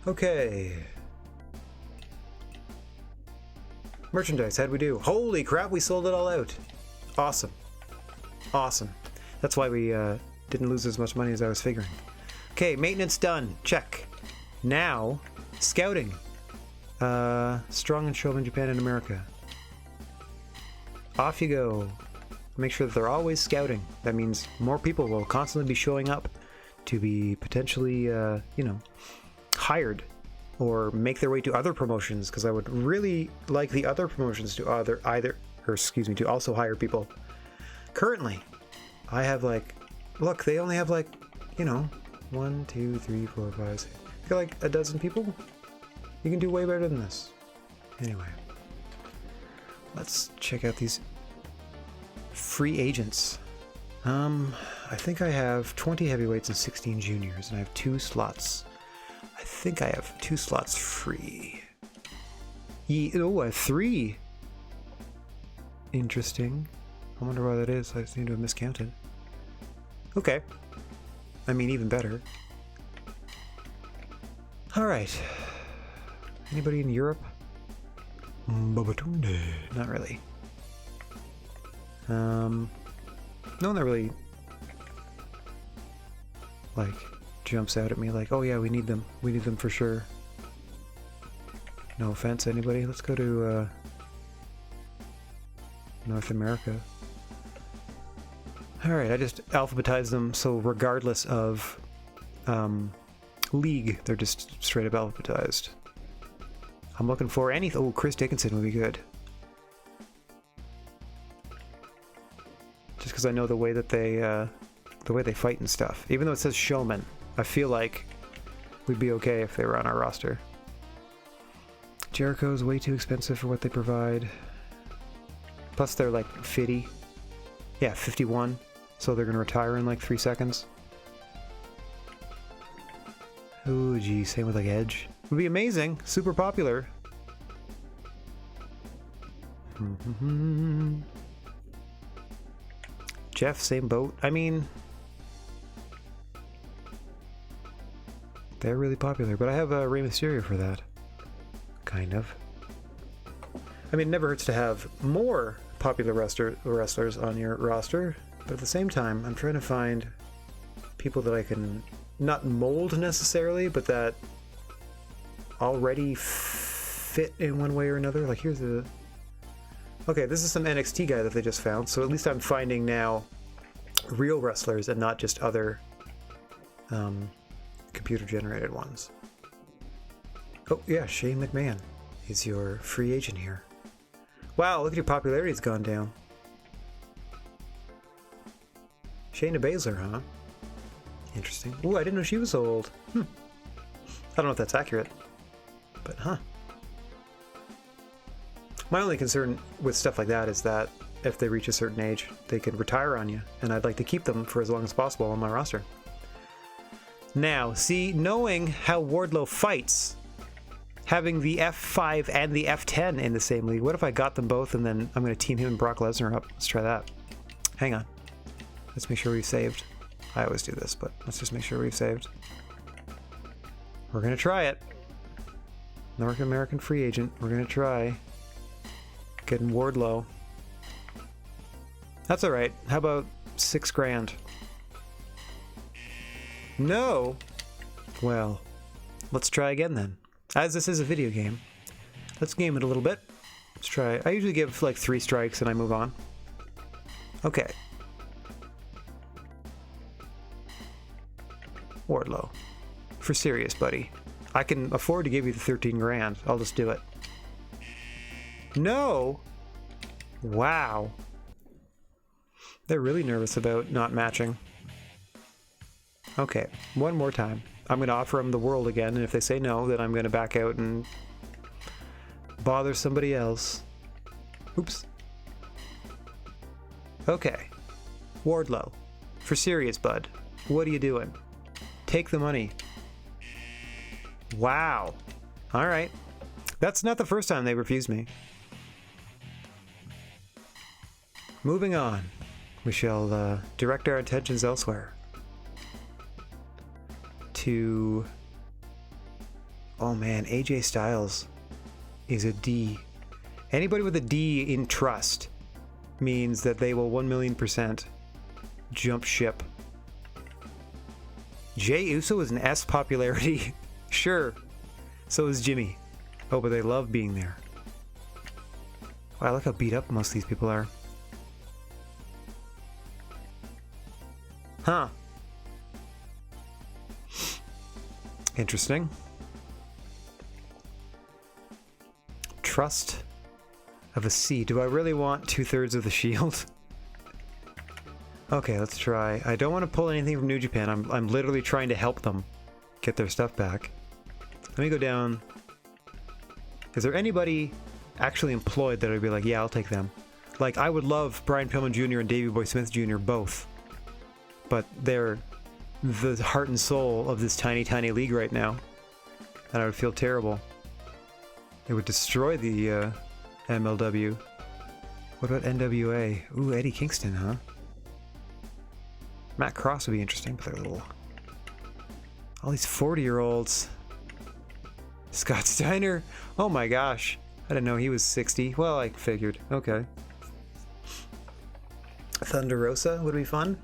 Okay. Merchandise, how'd we do? Holy crap, we sold it all out. Awesome. Awesome. That's why we didn't lose as much money as I was figuring. Okay, maintenance done. Check. Now, scouting. Strong and show in Japan and America. Off you go. Make sure that they're always scouting. That means more people will constantly be showing up to be potentially, hired or make their way to other promotions, because I would really like the other promotions to to also hire people. Currently, I have like, look, they only have like, you know, 1, 2, 3, 4, 5, 6. Got like a dozen people. You can do way better than this. Anyway, let's check out these free agents. I think I have 20 heavyweights and 16 juniors, and I have 2 slots. I think I have 2 slots free. Oh, I have 3. Interesting. I wonder why that is. I seem to have miscounted. Okay. I mean, even better. Alright. Anybody in Europe? Babatunde. Not really. No one that really, like, jumps out at me like, oh yeah, we need them. We need them for sure. No offense, anybody. Let's go to, North America. Alright, I just alphabetized them, so regardless of, league, they're just straight up alphabetized. I'm looking for anything. Oh, Chris Dickinson would be good. Just because I know the way that they fight and stuff. Even though it says showman, I feel like we'd be okay if they were on our roster. Jericho's way too expensive for what they provide. Plus they're like 50. Yeah, 51. So they're gonna retire in like 3 seconds. Oh gee, same with like Edge. Would be amazing. Super popular. Jeff, same boat. I mean, they're really popular, but I have Rey Mysterio for that. Kind of. I mean, it never hurts to have more popular wrestlers on your roster, but at the same time, I'm trying to find people that I can not mold necessarily, but that already fit in one way or another. Like, here's a... Okay, this is some NXT guy that they just found, so at least I'm finding now real wrestlers and not just other computer-generated ones. Oh, yeah, Shane McMahon is your free agent here. Wow, look at your popularity's gone down. Shayna Baszler, huh? Interesting. Ooh, I didn't know she was so old. I don't know if that's accurate, but huh. My only concern with stuff like that is that if they reach a certain age, they could retire on you, and I'd like to keep them for as long as possible on my roster. Now, see, knowing how Wardlow fights, having the F5 and the F10 in the same league, what if I got them both and then I'm going to team him and Brock Lesnar up? Let's try that. Hang on. Let's make sure we've saved. I always do this, but let's just make sure we've saved. We're going to try it. North American free agent. We're going to try getting Wardlow. That's all right. How about $6,000? No. Well, let's try again then. As this is a video game, let's game it a little bit. Let's try. I usually give like 3 strikes and I move on. Okay. Wardlow. For serious, buddy. I can afford to give you the $13,000. I'll just do it. No! Wow. They're really nervous about not matching. Okay, one more time. I'm going to offer them the world again, and if they say no, then I'm going to back out and bother somebody else. Oops. Okay. Wardlow. For serious, bud. What are you doing? Take the money. Wow. All right. That's not the first time they refused me. Moving on. We shall direct our attentions elsewhere. To... Oh man, AJ Styles is a D. Anybody with a D in trust means that they will 1,000,000% jump ship. Jey Uso is an S popularity. Sure. So is Jimmy. Oh, but they love being there. Wow, look how beat up most of these people are. Huh. Interesting. Trust of a C. Do I really want 2/3 of the shield? Okay, let's try. I don't want to pull anything from New Japan. I'm literally trying to help them get their stuff back. Let me go down. Is there anybody actually employed that I'd be like, yeah, I'll take them? Like, I would love Brian Pillman Jr. and Davey Boy Smith Jr. both. But they're the heart and soul of this tiny, tiny league right now. And I would feel terrible. It would destroy the MLW. What about NWA? Ooh, Eddie Kingston, huh? Matt Cross would be interesting, but they're little. All these 40-year-olds. Scott Steiner. Oh my gosh. I didn't know he was 60. Well, I figured. Okay. Thunder Rosa would be fun.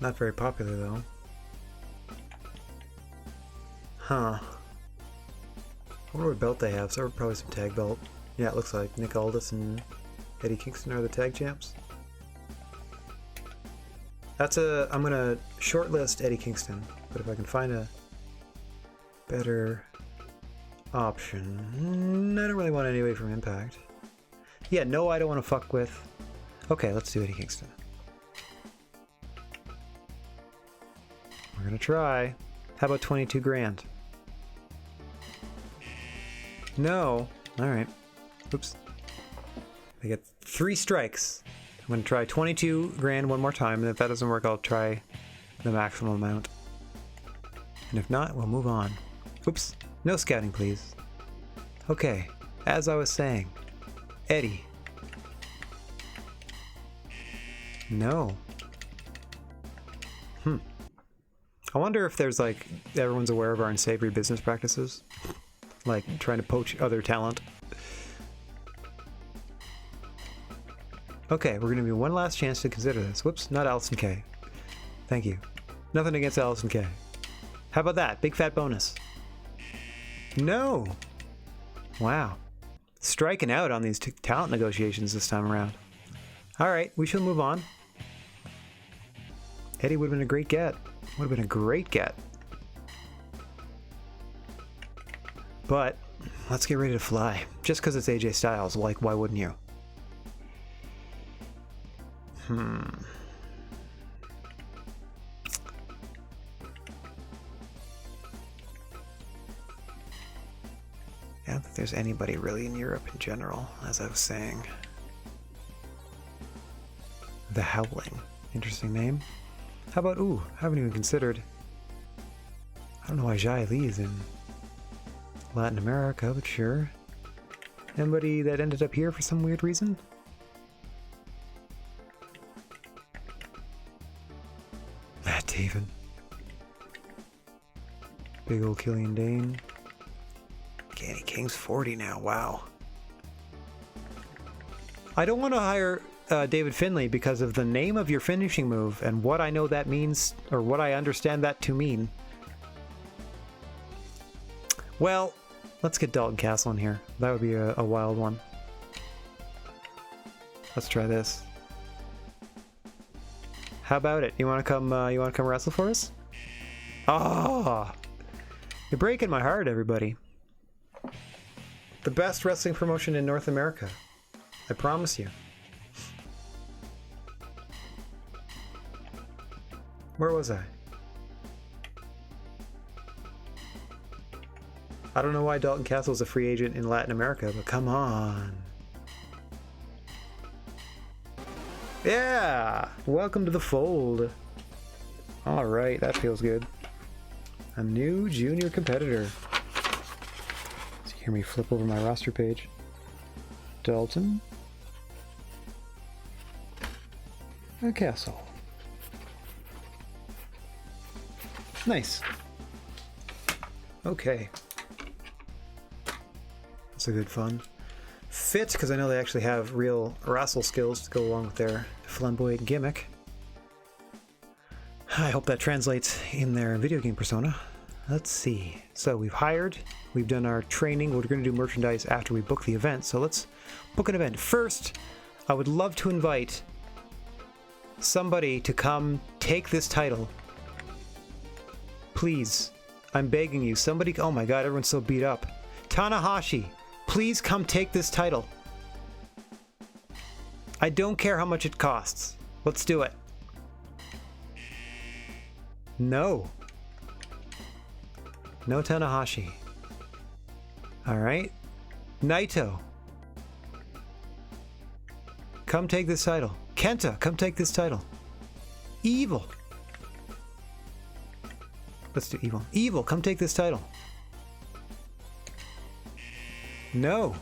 Not very popular, though. Huh. I wonder what belt they have. So probably some tag belt. Yeah, it looks like Nick Aldis and Eddie Kingston are the tag champs. I'm gonna shortlist Eddie Kingston, but if I can find a better option, I don't really want anybody from Impact. Yeah, no, I don't want to fuck with. Okay, let's do Eddie Kingston. We're gonna try. How about 22 grand? No. All right. Oops. I get 3 strikes. I'm going to try 22 grand one more time, and if that doesn't work, I'll try the maximum amount. And if not, we'll move on. Oops. No scouting, please. Okay. As I was saying. Eddie. No. I wonder if there's like, everyone's aware of our unsavory business practices. Like trying to poach other talent. Okay, we're going to be one last chance to consider this. Whoops, not Allison K. Thank you. Nothing against Allison K. How about that? Big fat bonus. No! Wow. Striking out on these talent negotiations this time around. Alright, we shall move on. Eddie would have been a great get. Would have been a great get. But, let's get ready to fly. Just because it's AJ Styles, like, why wouldn't you? I don't think there's anybody really in Europe in general, as I was saying. The Howling. Interesting name. How about, ooh, haven't even considered. I don't know why Jai Lee is in Latin America, but sure. Anybody that ended up here for some weird reason? Matt Taven. Big old Killian Dane. Kenny King's 40 now, wow. I don't want to hire David Finlay because of the name of your finishing move and what I know that means, or what I understand that to mean. Well, let's get Dalton Castle in here. That would be a wild one. Let's try this. How about it? You want to come? You want to come wrestle for us? Oh, you're breaking my heart, everybody. The best wrestling promotion in North America. I promise you. Where was I? I don't know why Dalton Castle is a free agent in Latin America, but come on. Yeah! Welcome to the fold. Alright, that feels good. A new junior competitor. So you hear me flip over my roster page. Dalton. And Castle. Nice. Okay. That's a good fun. Fit, because I know they actually have real wrestle skills to go along with their flamboyant gimmick. I hope that translates in their video game persona. Let's see. So we've hired, we've done our training, we're going to do merchandise after we book the event, so let's book an event. First, I would love to invite somebody to come take this title. Please, I'm begging you, somebody, oh my god, everyone's so beat up. Tanahashi, please come take this title. I don't care how much it costs. Let's do it. No. No Tanahashi. Alright. Naito. Come take this title. Kenta, come take this title. Evil. Let's do Evil. Evil, come take this title. No.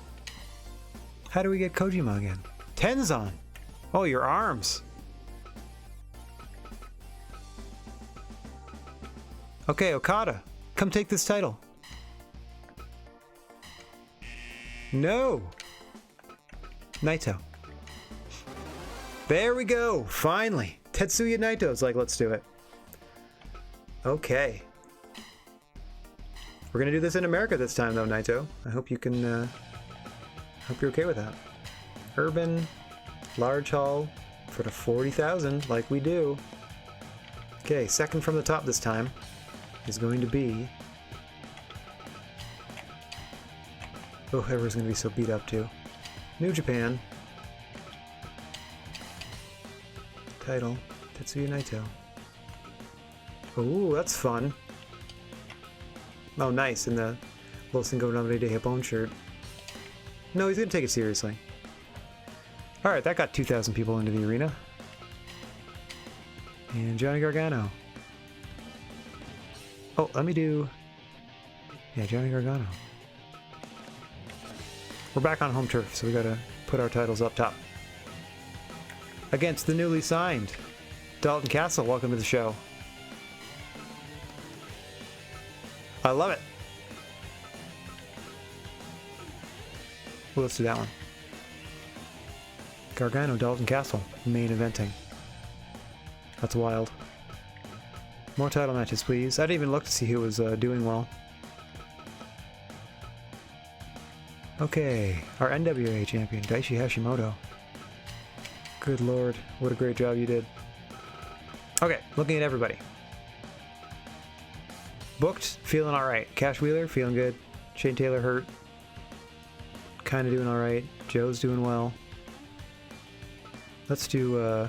How do we get Kojima again? Tenzan. Oh, your arms. Okay, Okada, come take this title. No. Naito. There we go. Finally. Tetsuya Naito's like, let's do it. Okay. We're gonna do this in America this time, though, Naito. I hope you can. Hope you're okay with that. Urban, large hall for the 40,000, like we do. Okay, second from the top this time is going to be. Oh, everyone's gonna be so beat up too. New Japan. Title, Tetsuya Naito. Ooh, that's fun. Oh, nice, in the Los Cinco Nombre de Japón shirt. No, he's gonna take it seriously. Alright, that got 2,000 people into the arena. And Johnny Gargano. Oh, let me do... Yeah, Johnny Gargano. We're back on home turf, so we gotta put our titles up top. Against the newly signed Dalton Castle, welcome to the show. I love it. Well, let's do that one. Gargano, Dalton Castle, main eventing. That's wild. More title matches, please. I didn't even look to see who was doing well. Okay, our NWA champion, Daishi Hashimoto. Good lord, what a great job you did. Okay, looking at everybody. Booked, feeling alright. Cash Wheeler, feeling good. Shane Taylor hurt. Kinda doing alright. Joe's doing well. Let's do,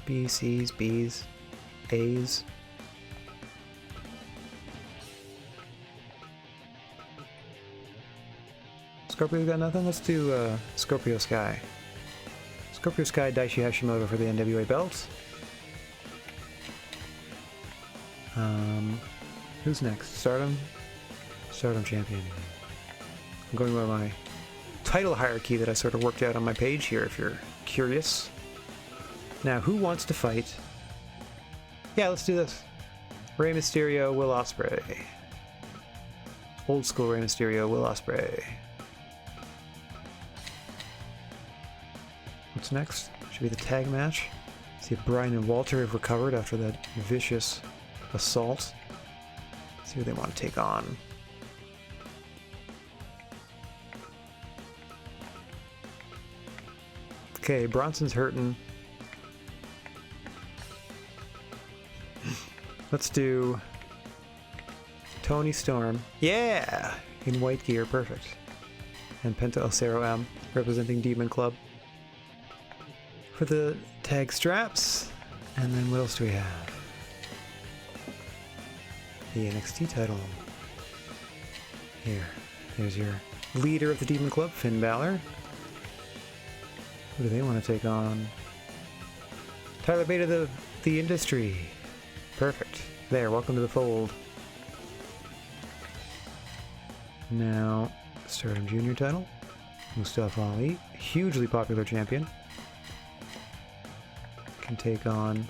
B, C's, B's, A's. Scorpio's got nothing? Let's do, Scorpio Sky. Scorpio Sky, Daishi Hashimoto for the NWA belt. Who's next? Stardom? Stardom champion. I'm going by my title hierarchy that I sort of worked out on my page here, if you're curious. Now, who wants to fight? Yeah, let's do this. Rey Mysterio, Will Ospreay. Old school Rey Mysterio, Will Ospreay. What's next? Should be the tag match. See if Brian and Walter have recovered after that vicious assault. See who they want to take on. Okay, Bronson's hurting. Let's do Tony Storm. Yeah! In white gear, perfect. And Penta El Cerro M, representing Demon Club. For the tag straps. And then what else do we have? The NXT title. Here. There's your leader of the Demon Club, Finn Balor. Who do they want to take on? Tyler Bate of the industry. Perfect. There, welcome to the fold. Now, Stardom Junior title. Mustafa Ali, hugely popular champion. Can take on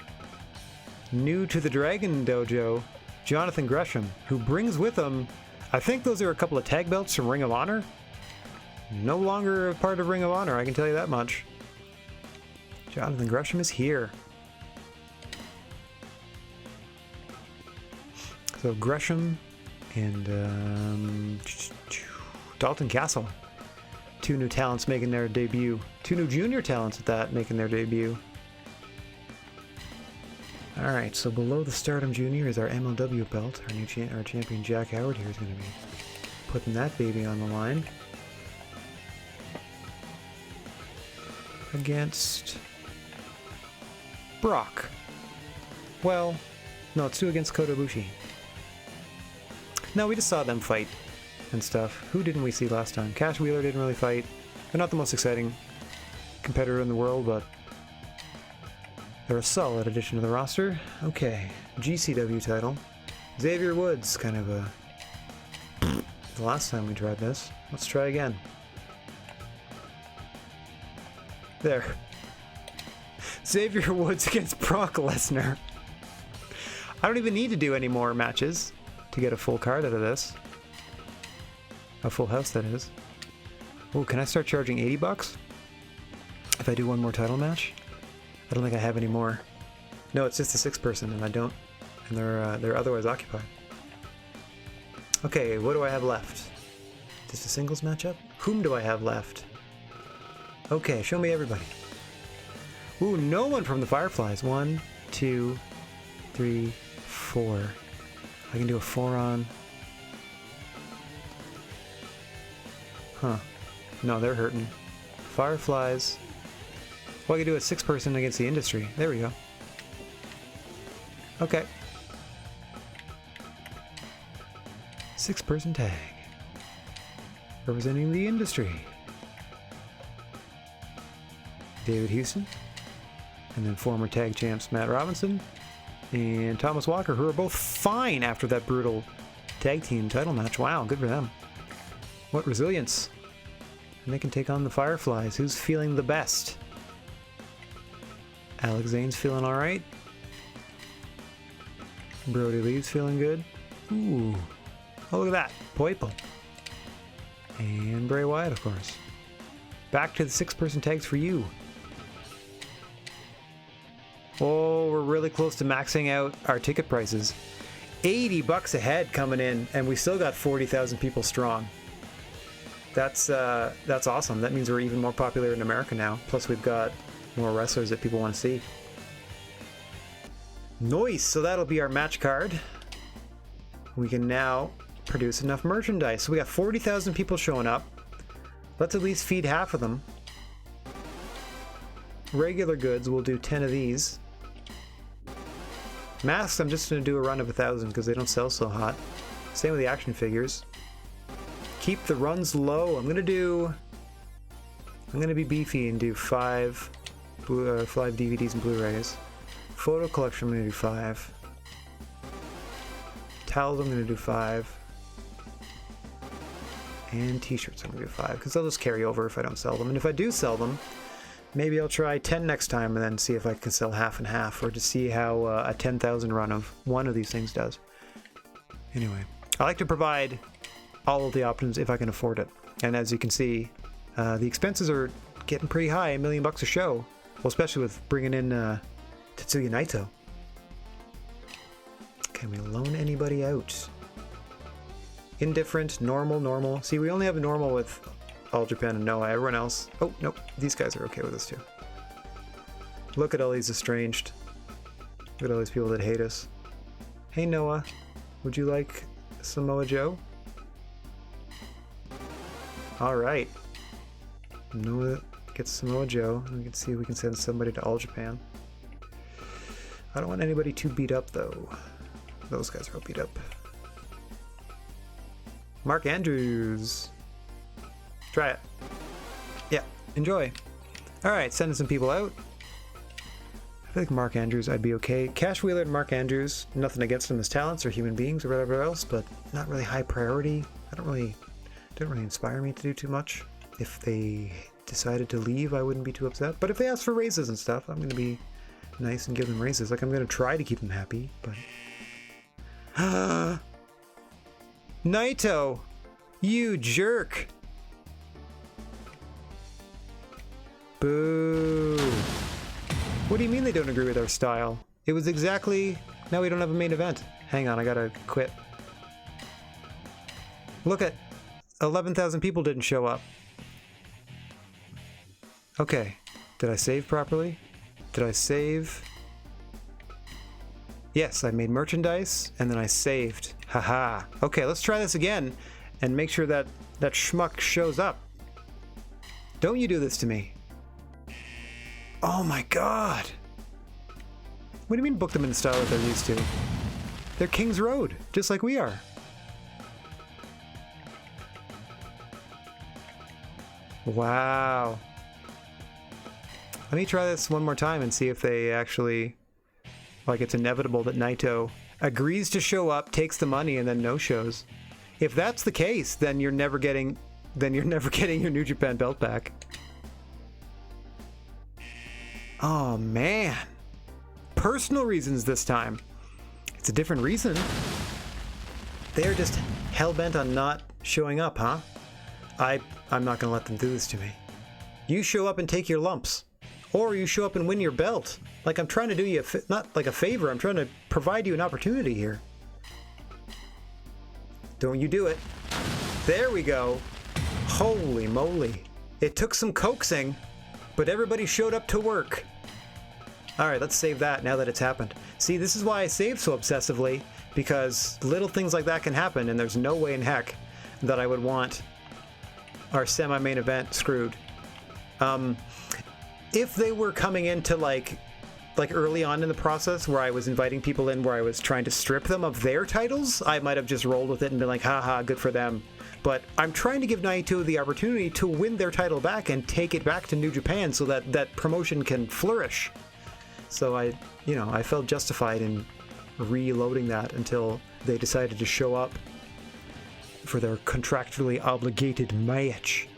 new to the Dragon Dojo, Jonathan Gresham, who brings with him, I think those are a couple of tag belts from Ring of Honor. No longer a part of Ring of Honor, I can tell you that much. Jonathan Gresham is here. So Gresham and Dalton Castle. Two new talents making their debut. Two new junior talents at that making their debut. Alright, so below the Stardom Junior is our MLW belt. Our champion Jack Howard here is going to be Putting that baby on the line. Against Brock. Well, no, it's 2 against Kota Ibushi. No, we just saw them fight and stuff. Who didn't we see last time? Cash Wheeler didn't really fight. They're not the most exciting competitor in the world, but they're a solid addition to the roster. Okay, GCW title. Xavier Woods, kind of a... the last time we tried this. Let's try again. There. Xavier Woods against Brock Lesnar. I don't even need to do any more matches to get a full card out of this. A full house, that is. Oh, can I start charging 80 bucks? If I do one more title match? I don't think I have any more. No, it's just a 6-person, and I don't. And they're otherwise occupied. Okay, what do I have left? Just a singles matchup? Whom do I have left? Okay, show me everybody. Ooh, no one from the Fireflies. 1, 2, 3, 4. I can do a 4-on. Huh. No, they're hurting. Fireflies. Well, I can do a 6-person against the Industry. There we go. Okay. 6-person tag. Representing the Industry. David Houston. And then former tag champs Matt Robinson and Thomas Walker, who are both fine after that brutal tag team title match. Wow, good for them. What resilience. And they can take on the Fireflies. Who's feeling the best? Alex Zane's feeling alright. Brody Lee's feeling good. Ooh. Oh, look at that. Poipo. And Bray Wyatt, of course. Back to the 6-person tags for you. Oh, we're really close to maxing out our ticket prices. 80 bucks a head coming in, and we still got 40,000 people strong. That's awesome. That means we're even more popular in America now. Plus, we've got more wrestlers that people want to see. Nice. So that'll be our match card. We can now produce enough merchandise. So we got 40,000 people showing up. Let's at least feed half of them. Regular goods, we'll do 10 of these. Masks, I'm just going to do a run of 1,000 because they don't sell so hot. Same with the action figures. Keep the runs low. I'm going to be beefy and do 5 DVDs and Blu-rays. Photo collection, I'm going to do 5. Towels, I'm going to do 5. And t-shirts, I'm going to do 5 because they'll just carry over if I don't sell them. And if I do sell them, maybe I'll try 10 next time and then see if I can sell half and half, or to see how a 10,000 run of one of these things does. Anyway, I like to provide all of the options if I can afford it. And as you can see, the expenses are getting pretty high, $1 million a show. Well, especially with bringing in Tetsuya Naito. Can we loan anybody out? Indifferent, normal. See, we only have a normal with All Japan and Noah. Everyone else... Oh, nope. These guys are okay with us too. Look at all these estranged. Look at all these people that hate us. Hey, Noah. Would you like Samoa Joe? Alright. Noah gets Samoa Joe. And we can see if we can send somebody to All Japan. I don't want anybody too beat up, though. Those guys are all beat up. Mark Andrews. Try it. Yeah, enjoy. Alright, sending some people out. I feel like Mark Andrews, I'd be okay. Cash Wheeler and Mark Andrews, nothing against them as talents or human beings or whatever else, but not really high priority. Didn't really inspire me to do too much. If they decided to leave, I wouldn't be too upset. But if they ask for raises and stuff, I'm going to be nice and give them raises. Like, I'm going to try to keep them happy, but... Naito! You jerk! Boo! What do you mean they don't agree with our style? It was exactly... Now we don't have a main event. Hang on, I gotta quit. Look at... 11,000 people didn't show up. Okay. Did I save properly? Did I save? Yes, I made merchandise, and then I saved. Haha. Okay, let's try this again. and make sure that that schmuck shows up. Don't you do this to me. Oh my god. What do you mean book them in the style that they're used to? They're King's Road, just like we are. Wow. Let me try this one more time and see if they actually, like, it's inevitable that Naito agrees to show up, takes the money, and then no shows. If that's the case, then you're never getting your New Japan belt back. Oh man. Personal reasons this time. It's a different reason. They're just hell-bent on not showing up, huh? I'm not gonna let them do this to me. You show up and take your lumps. Or you show up and win your belt. Like, I'm trying to do you not like a favor, I'm trying to provide you an opportunity here. Don't you do it. There we go. Holy moly. It took some coaxing, but everybody showed up to work. Alright, let's save that now that it's happened. See, this is why I save so obsessively, because little things like that can happen, and there's no way in heck that I would want our semi-main event screwed. If they were coming into like early on in the process where I was inviting people in where I was trying to strip them of their titles, I might have just rolled with it and been like, haha, good for them. But I'm trying to give Naito the opportunity to win their title back and take it back to New Japan so that that promotion can flourish. So I felt justified in reloading that until they decided to show up for their contractually obligated match.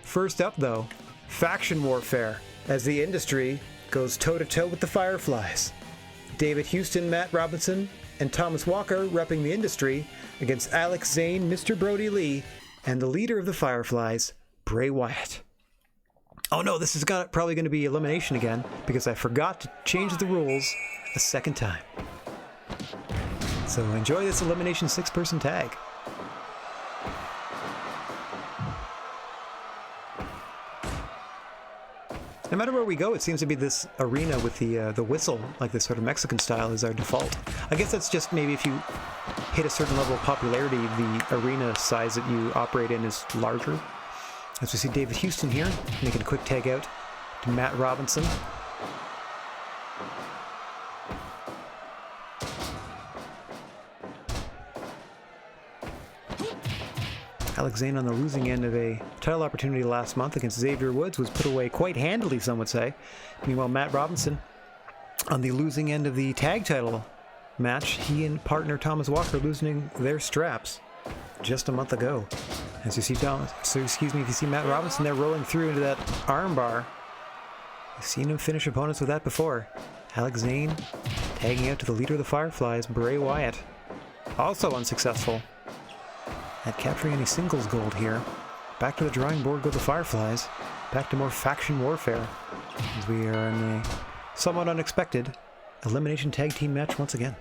First up, though, faction warfare, as the industry goes toe-to-toe with the Fireflies. David Houston, Matt Robinson, and Thomas Walker repping the industry against Alex Zane, Mr. Brody Lee, and the leader of the Fireflies, Bray Wyatt. Oh no, this is probably going to be elimination again, because I forgot to change the rules a second time. So enjoy this elimination 6-person tag. No matter where we go, it seems to be this arena with the whistle, like this sort of Mexican style, is our default. I guess that's just maybe if you hit a certain level of popularity, the arena size that you operate in is larger. As we see David Houston here, making a quick tag out to Matt Robinson. Alex Zane, on the losing end of a title opportunity last month against Xavier Woods, was put away quite handily, some would say. Meanwhile, Matt Robinson, on the losing end of the tag title match, he and partner Thomas Walker losing their straps just a month ago. As you see if you see Matt Robinson there rolling through into that armbar. You've seen him finish opponents with that before. Alex Zane tagging out to the leader of the Fireflies, Bray Wyatt. Also unsuccessful at capturing any singles gold here. Back to the drawing board go the Fireflies. Back to more faction warfare, as we are in a somewhat unexpected elimination tag team match once again.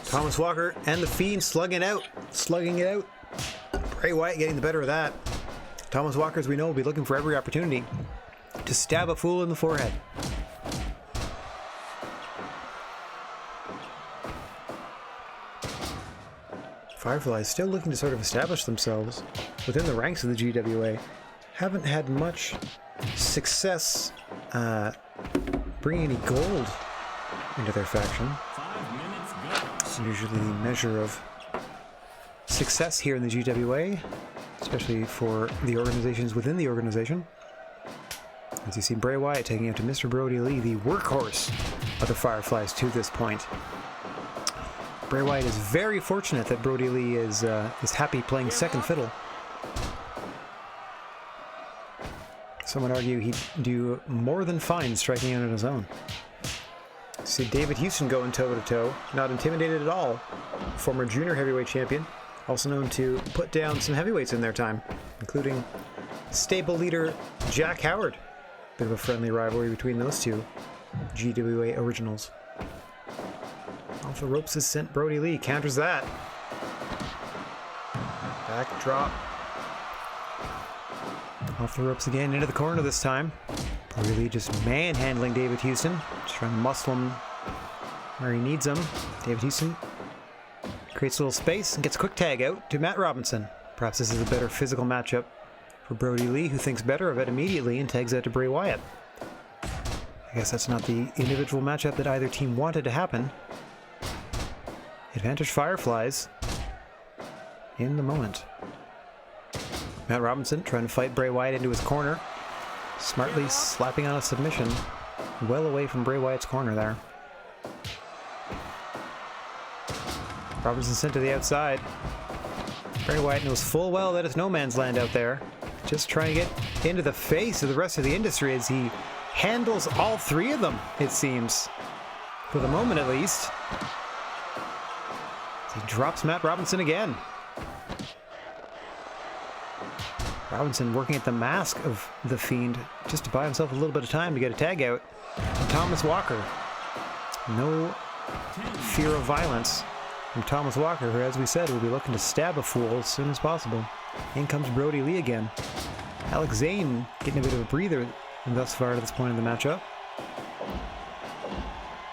Thomas Walker and the Fiend slugging it out. Bray Wyatt getting the better of that. Thomas Walker, as we know, will be looking for every opportunity to stab a fool in the forehead. Fireflies still looking to sort of establish themselves within the ranks of the GWA. Haven't had much success bringing any gold into their faction. It's usually the measure of success here in the GWA, especially for the organizations within the organization. As you see Bray Wyatt taking out to Mr. Brody Lee, the workhorse of the Fireflies to this point. Bray Wyatt is very fortunate that Brody Lee is happy playing second fiddle. Some would argue he'd do more than fine striking out on his own. See David Houston going toe-to-toe, not intimidated at all. Former junior heavyweight champion, also known to put down some heavyweights in their time, including stable leader Jack Howard. Bit of a friendly rivalry between those two GWA originals. Off the ropes is sent Brody Lee, counters that. Backdrop. Off the ropes again, into the corner this time. Brody Lee just manhandling David Houston. Just trying to muscle him where he needs him. David Houston creates a little space and gets a quick tag out to Matt Robinson. Perhaps this is a better physical matchup for Brody Lee, who thinks better of it immediately and tags out to Bray Wyatt. I guess that's not the individual matchup that either team wanted to happen. Advantage Fireflies in the moment. Matt Robinson trying to fight Bray Wyatt into his corner. Smartly slapping on a submission. Well away from Bray Wyatt's corner there. Robinson sent to the outside. Bray Wyatt knows full well that it's no man's land out there. Just trying to get into the face of the rest of the industry as he handles all three of them, it seems. For the moment, at least. He drops Matt Robinson again. Robinson working at the mask of the Fiend just to buy himself a little bit of time to get a tag out. And Thomas Walker. No fear of violence from Thomas Walker, who, as we said, will be looking to stab a fool as soon as possible. In comes Brody Lee again. Alex Zane getting a bit of a breather thus far to this point in the matchup.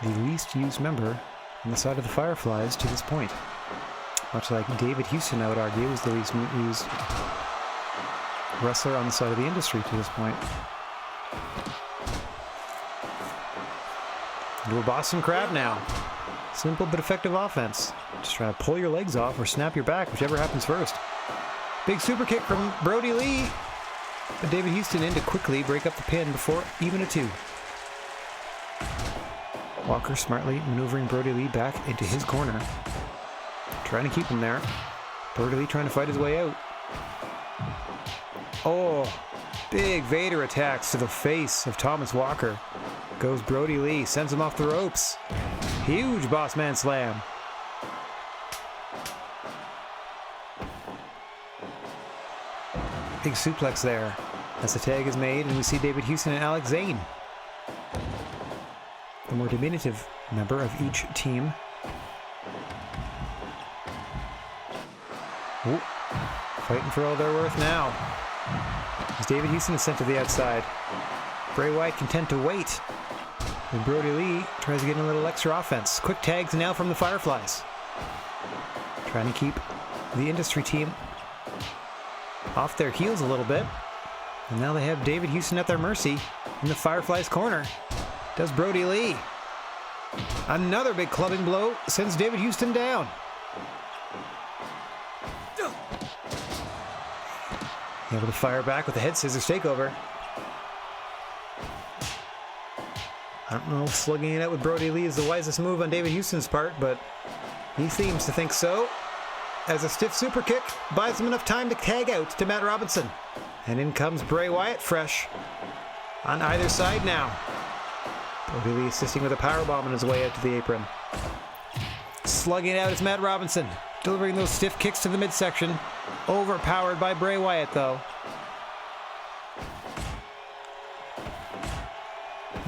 The least used member on the side of the Fireflies to this point. Much like David Houston, I would argue, is the least used wrestler on the side of the industry to this point. Into a Boston Crab now. Simple but effective offense. Just try to pull your legs off or snap your back, whichever happens first. Big super kick from Brody Lee. But David Houston in to quickly break up the pin before even a 2. Walker smartly maneuvering Brody Lee back into his corner. Trying to keep him there. Brody Lee trying to fight his way out. Oh, big Vader attacks to the face of Thomas Walker. Goes Brody Lee, sends him off the ropes. Huge boss man slam. Big suplex there as the tag is made, and we see David Houston and Alex Zane, the more diminutive member of each team. Ooh, fighting for all they're worth now. As David Houston is sent to the outside. Bray Wyatt content to wait. And Brody Lee tries to get in a little extra offense. Quick tags now from the Fireflies. Trying to keep the industry team off their heels a little bit. And now they have David Houston at their mercy in the Fireflies' corner. Does Brody Lee. Another big clubbing blow sends David Houston down. Able to fire back with the head scissors takeover. I don't know if slugging it out with Brody Lee is the wisest move on David Houston's part, but he seems to think so. As a stiff super kick buys him enough time to tag out to Matt Robinson. And in comes Bray Wyatt fresh on either side now. Brody Lee assisting with a powerbomb on his way out to the apron. Slugging it out is Matt Robinson, delivering those stiff kicks to the midsection. Overpowered by Bray Wyatt, though.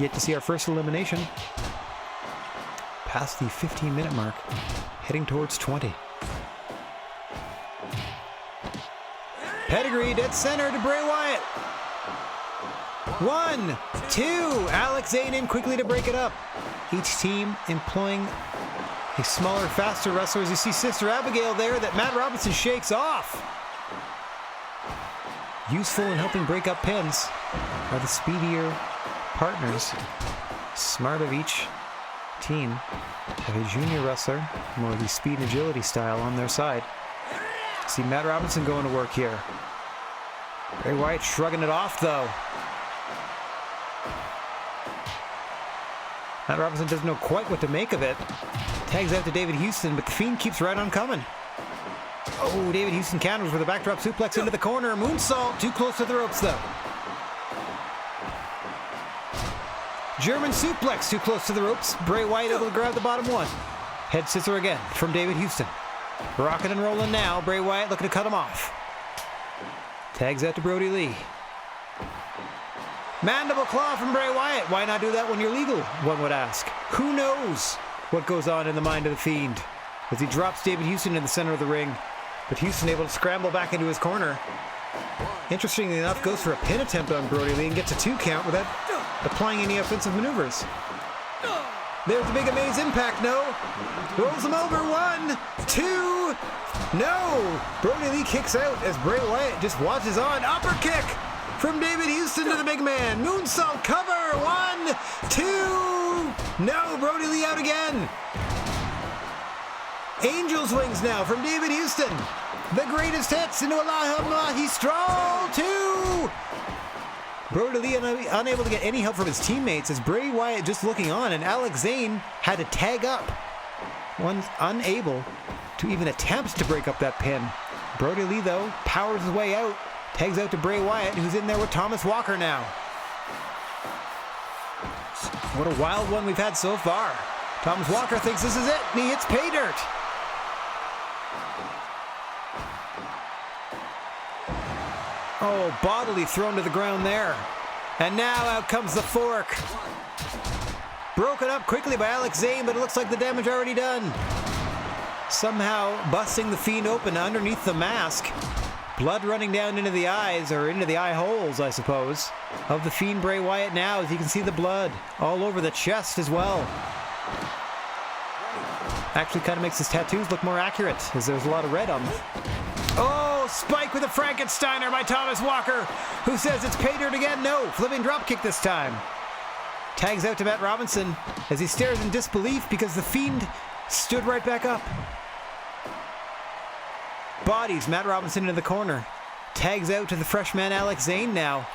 Yet to see our first elimination. Past the 15-minute mark, heading towards 20. Pedigree dead center to Bray Wyatt. 1, 2. Alex Zane in quickly to break it up. Each team employing a smaller, faster wrestler. As you see Sister Abigail there that Matt Robinson shakes off. Useful in helping break up pins are the speedier partners. Smart of each team have a junior wrestler, more of the speed and agility style on their side. See Matt Robinson going to work here. Bray Wyatt shrugging it off though. Matt Robinson doesn't know quite what to make of it. Tags out to David Houston, but the Fiend keeps right on coming. Oh, David Houston counters with a backdrop suplex into the corner. Moonsault, too close to the ropes though. German suplex, too close to the ropes. Bray Wyatt able to grab the bottom one. Head scissor again from David Houston. Rocking and rolling now. Bray Wyatt looking to cut him off. Tags out to Brody Lee. Mandible claw from Bray Wyatt. Why not do that when you're legal, one would ask. Who knows what goes on in the mind of the Fiend as he drops David Houston in the center of the ring. But Houston able to scramble back into his corner. Interestingly enough, goes for a pin attempt on Brody Lee and gets a 2 count without applying any offensive maneuvers. There's the big amaze impact, no. Rolls him over, 1, 2, no. Brody Lee kicks out as Bray Wyatt just watches on. Upper kick from David Houston to the big man. Moonsault cover, 1, 2, no. Brody Lee out again. Angels wings now from David Houston. The greatest hits into a Lahi Stroll, 2. Brody Lee unable to get any help from his teammates as Bray Wyatt just looking on, and Alex Zane had to tag up. One's unable to even attempt to break up that pin. Brody Lee, though, powers his way out, tags out to Bray Wyatt, who's in there with Thomas Walker now. What a wild one we've had so far. Thomas Walker thinks this is it, and he hits pay dirt. Oh, bodily thrown to the ground there. And now out comes the fork. Broken up quickly by Alex Zane, but it looks like the damage already done. Somehow busting the Fiend open underneath the mask. Blood running down into the eyes, or into the eye holes, I suppose, of the Fiend Bray Wyatt now, as you can see the blood all over the chest as well. Actually kind of makes his tattoos look more accurate, as there's a lot of red on them. Oh, spike with a Frankensteiner by Thomas Walker, who says it's pay dirt again. No, flipping dropkick this time. Tags out to Matt Robinson as he stares in disbelief because the Fiend stood right back up. Bodies Matt Robinson into the corner. Tags out to the freshman Alex Zane now.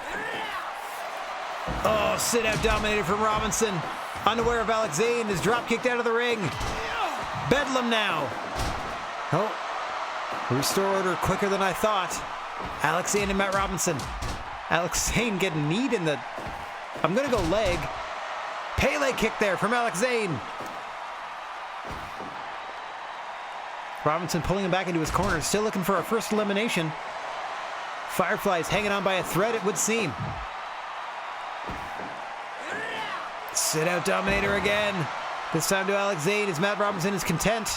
Oh, sit out dominated from Robinson. Unaware of Alex Zane is drop kicked out of the ring. Bedlam now. Oh. Restore order quicker than I thought. Alex Zane and Matt Robinson. Alex Zane getting kneed in the... I'm going to go leg. Pele kick there from Alex Zane. Robinson pulling him back into his corner. Still looking for our first elimination. Firefly's hanging on by a thread, it would seem. Sit out Dominator again. This time to Alex Zane as Matt Robinson is content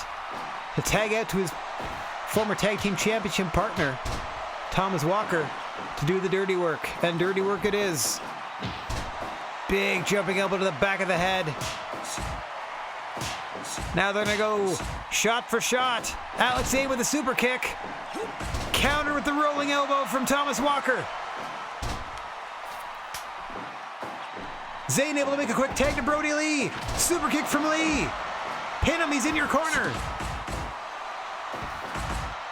to tag out to his former tag team championship partner, Thomas Walker, to do the dirty work. And dirty work it is. Big jumping elbow to the back of the head. Now they're going to go shot for shot. Alex Zane with a super kick. Counter with the rolling elbow from Thomas Walker. Zane able to make a quick tag to Brody Lee. Super kick from Lee. Pin him, he's in your corner.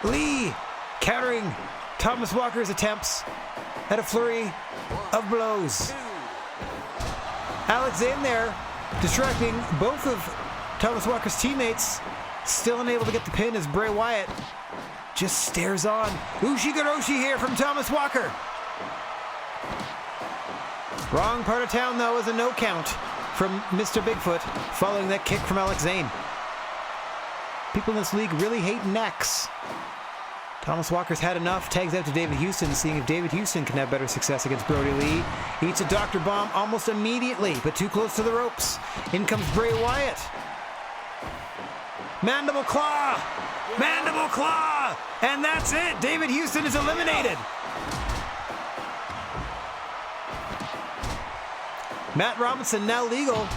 Lee countering Thomas Walker's attempts at a flurry of blows. Alex Zane there distracting both of Thomas Walker's teammates. Still unable to get the pin as Bray Wyatt just stares on. Ushigoroshi here from Thomas Walker. Wrong part of town though is a no count from Mr. Bigfoot following that kick from Alex Zane. People in this league really hate necks. Thomas Walker's had enough, tags out to David Houston, seeing if David Houston can have better success against Brody Lee. Eats a Dr. Bomb almost immediately, but too close to the ropes. In comes Bray Wyatt. Mandible Claw! Mandible Claw! And that's it! David Houston is eliminated! Matt Robinson now legal.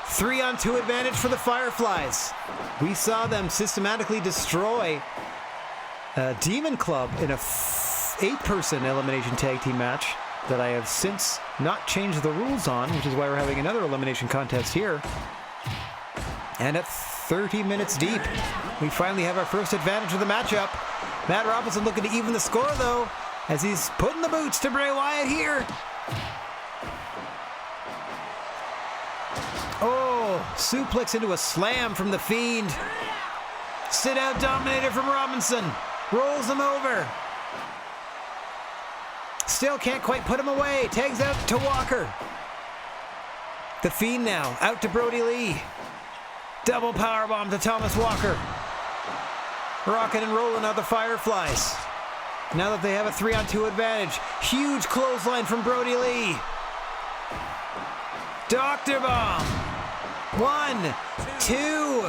3-on-2 advantage for the Fireflies. We saw them systematically destroy Demon Club in a 8-person elimination tag team match that I have since not changed the rules on, which is why we're having another elimination contest here. And at 30 minutes deep, we finally have our first advantage of the matchup. Matt Robinson looking to even the score though, as he's putting the boots to Bray Wyatt here. Oh, suplex into a slam from the Fiend. Sit out Dominator from Robinson. Rolls him over. Still can't quite put him away. Tags out to Walker. The Fiend now out to Brody Lee. Double powerbomb to Thomas Walker. Rocking and rolling out the Fireflies. Now that they have a 3-on-2 advantage. Huge clothesline from Brody Lee. Dr. Bomb. 1, 2.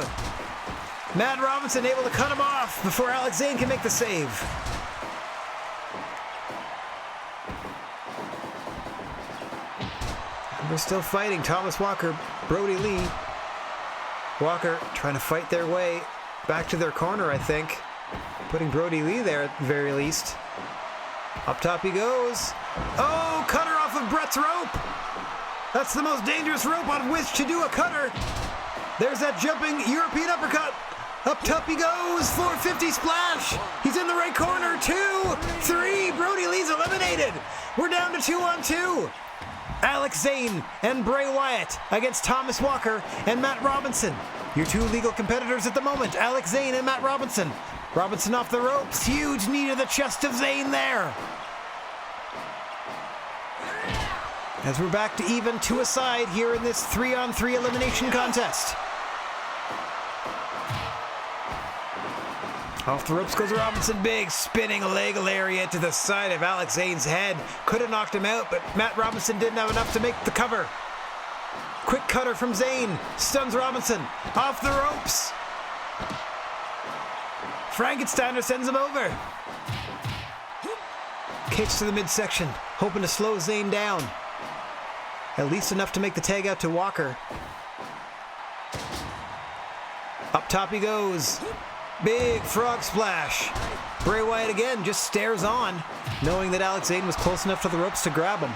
Matt Robinson able to cut him off before Alex Zane can make the save. We're still fighting. Thomas Walker, Brody Lee. Walker trying to fight their way back to their corner, I think. Putting Brody Lee there at the very least. Up top he goes. Oh, cutter off of Brett's rope. That's the most dangerous rope on which to do a cutter. There's that jumping European uppercut. Up top he goes. 450 splash. He's in the right corner. 2, 3. Brody Lee's eliminated. We're down to 2-on-2. Alex Zane and Bray Wyatt against Thomas Walker and Matt Robinson. Your two legal competitors at the moment, Alex Zane and Matt Robinson. Robinson off the ropes. Huge knee to the chest of Zane there. As we're back to even 2 aside here in this 3-on-3 elimination contest. Off the ropes goes Robinson. Big spinning leg lariat to the side of Alex Zane's head. Could have knocked him out, but Matt Robinson didn't have enough to make the cover. Quick cutter from Zane. Stuns Robinson. Off the ropes. Frankensteiner sends him over. Kicks to the midsection, hoping to slow Zane down. At least enough to make the tag out to Walker. Up top he goes. Big frog splash. Bray Wyatt again just stares on, knowing that Alex Zane was close enough to the ropes to grab him.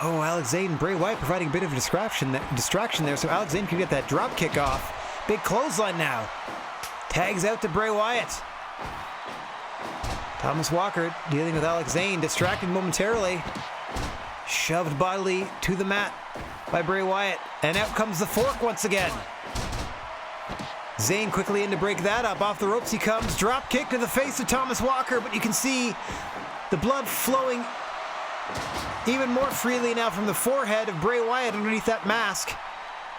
Oh, Alex Zane and Bray Wyatt providing a bit of a distraction there, so Alex Zane can get that drop kick off. Big clothesline now. Tags out to Bray Wyatt. Thomas Walker dealing with Alex Zane, distracted momentarily. Shoved bodily to the mat by Bray Wyatt. And out comes the fork once again. Zane quickly in to break that up. Off the ropes he comes. Drop kick to the face of Thomas Walker, but you can see the blood flowing even more freely now from the forehead of Bray Wyatt underneath that mask.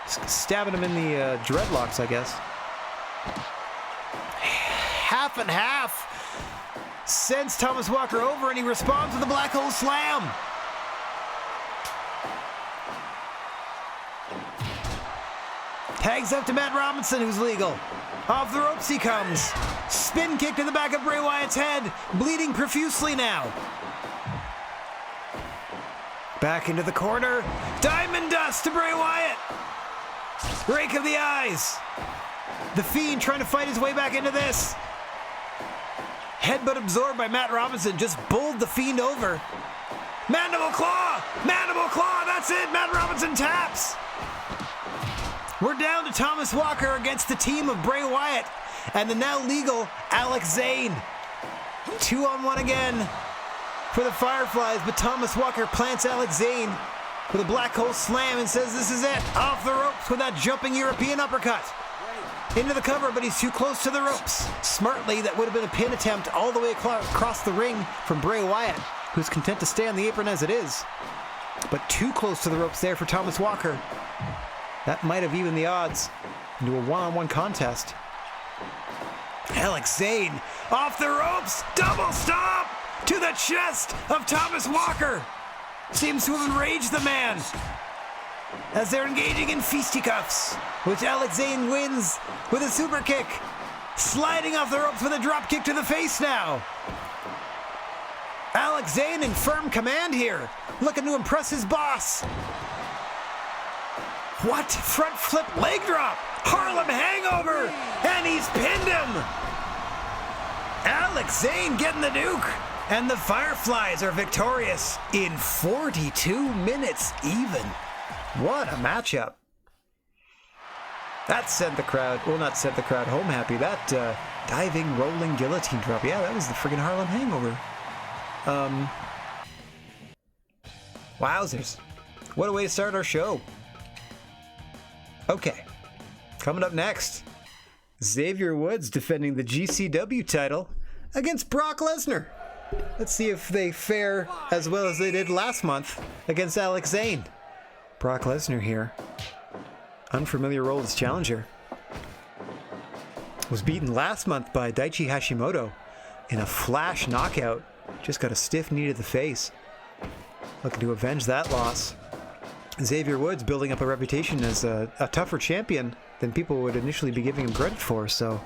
Stabbing him in the dreadlocks, I guess. Half and half. Sends Thomas Walker over and he responds with a black hole slam. Tags up to Matt Robinson, who's legal. Off the ropes he comes. Spin kick to the back of Bray Wyatt's head. Bleeding profusely now. Back into the corner. Diamond dust to Bray Wyatt. Rake of the eyes. The Fiend trying to fight his way back into this. Headbutt absorbed by Matt Robinson. Just bowled the Fiend over. Mandible claw. Mandible claw. That's it. Matt Robinson taps. We're down to Thomas Walker against the team of Bray Wyatt and the now legal Alex Zane. 2-on-1 again for the Fireflies, but Thomas Walker plants Alex Zane with a black hole slam and says this is it. Off the ropes with that jumping European uppercut. Into the cover, but he's too close to the ropes. Smartly, that would have been a pin attempt all the way across the ring from Bray Wyatt, who's content to stay on the apron as it is. But too close to the ropes there for Thomas Walker. That might have evened the odds into a 1-on-1 contest. Alex Zane off the ropes. Double stomp to the chest of Thomas Walker. Seems to have enraged the man as they're engaging in fisticuffs, which Alex Zane wins with a super kick. Sliding off the ropes with a drop kick to the face now. Alex Zane in firm command here, looking to impress his boss. What? Front flip leg drop. Harlem hangover. And he's pinned him. Alex Zane getting the Duke. And the Fireflies are victorious in 42 minutes even. What a matchup. That sent the crowd, well, not sent the crowd home happy. That diving, rolling guillotine drop. Yeah, that was the friggin' Harlem hangover. Wowzers. What a way to start our show. Okay, coming up next, Xavier Woods defending the GCW title against Brock Lesnar. Let's see if they fare as well as they did last month against Alex Zane. Brock Lesnar here, unfamiliar role as challenger. Was beaten last month by Daichi Hashimoto in a flash knockout. Just got a stiff knee to the face. Looking to avenge that loss. Xavier Woods building up a reputation as a tougher champion than people would initially be giving him credit for, so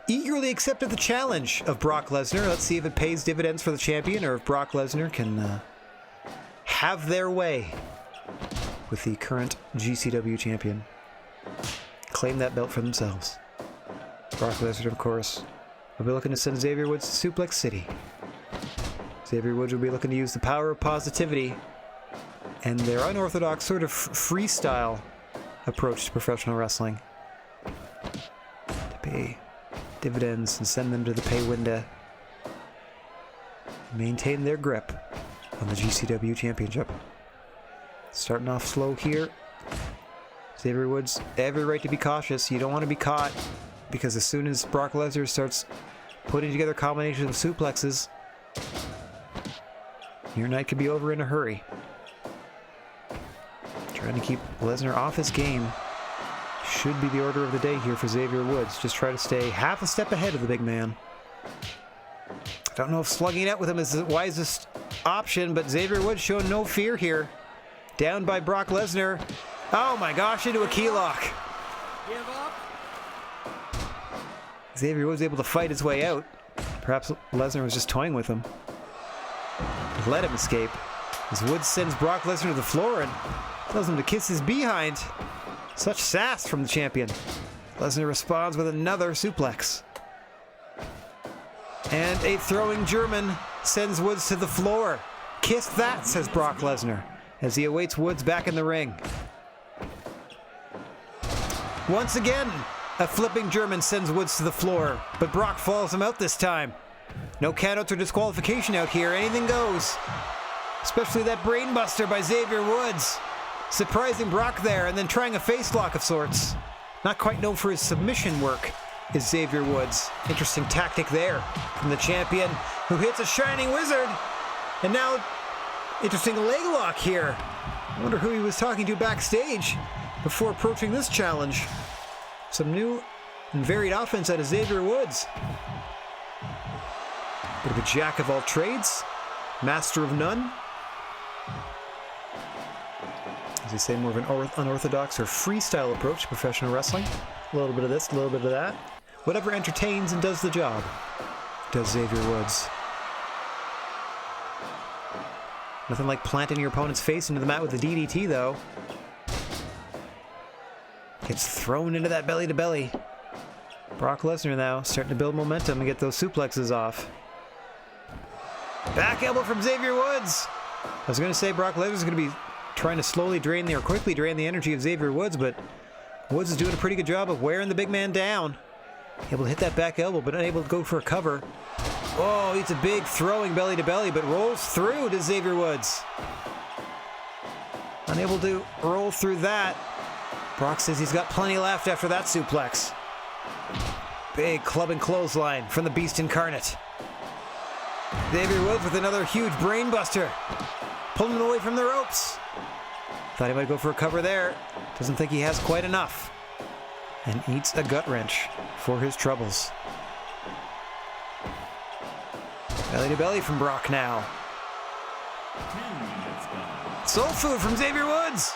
eagerly accepted the challenge of Brock Lesnar. Let's see if it pays dividends for the champion, or if Brock Lesnar can have their way with the current GCW champion. Claim that belt for themselves. Brock Lesnar, of course, will be looking to send Xavier Woods to Suplex City. Xavier Woods will be looking to use the power of positivity and their unorthodox sort of freestyle approach to professional wrestling to pay dividends and send them to the pay window. Maintain their grip on the GCW championship. Starting off slow here. Xavier Woods, every right to be cautious. You don't want to be caught, because as soon as Brock Lesnar starts putting together combinations of suplexes, your night could be over in a hurry. Trying to keep Lesnar off his game should be the order of the day here for Xavier Woods. Just try to stay half a step ahead of the big man. I don't know if slugging it out with him is the wisest option, but Xavier Woods showing no fear here. Down by Brock Lesnar. Oh my gosh, into a key lock. Give up. Xavier Woods able to fight his way out. Perhaps Lesnar was just toying with him. Let him escape. As Woods sends Brock Lesnar to the floor and tells him to kiss his behind. Such sass from the champion. Lesnar responds with another suplex. And a throwing German sends Woods to the floor. Kiss that, says Brock Lesnar, as he awaits Woods back in the ring. Once again, a flipping German sends Woods to the floor, but Brock falls him out this time. No countouts or disqualification out here. Anything goes. Especially that brainbuster by Xavier Woods. Surprising Brock there and then trying a face lock of sorts. Not quite known for his submission work is Xavier Woods. Interesting tactic there from the champion, who hits a Shining Wizard. And now, interesting leg lock here. I wonder who he was talking to backstage before approaching this challenge. Some new and varied offense out of Xavier Woods. Bit of a jack of all trades, master of none. As you say, more of an unorthodox or freestyle approach to professional wrestling. A little bit of this, a little bit of that. Whatever entertains and does the job, does Xavier Woods. Nothing like planting your opponent's face into the mat with the DDT, though. Gets thrown into that belly-to-belly. Brock Lesnar now starting to build momentum and get those suplexes off. Back elbow from Xavier Woods. I was going to say Brock Lesnar's going to be trying to slowly drain or quickly drain the energy of Xavier Woods, but Woods is doing a pretty good job of wearing the big man down. Able to hit that back elbow, but unable to go for a cover. Oh, it's a big throwing belly-to-belly, but rolls through to Xavier Woods. Unable to roll through that. Brock says he's got plenty left after that suplex. Big club and clothesline from the Beast Incarnate. Xavier Woods with another huge brainbuster. Pulling him away from the ropes. Thought he might go for a cover there. Doesn't think he has quite enough. And eats a gut wrench for his troubles. Belly to belly from Brock now. Soul food from Xavier Woods.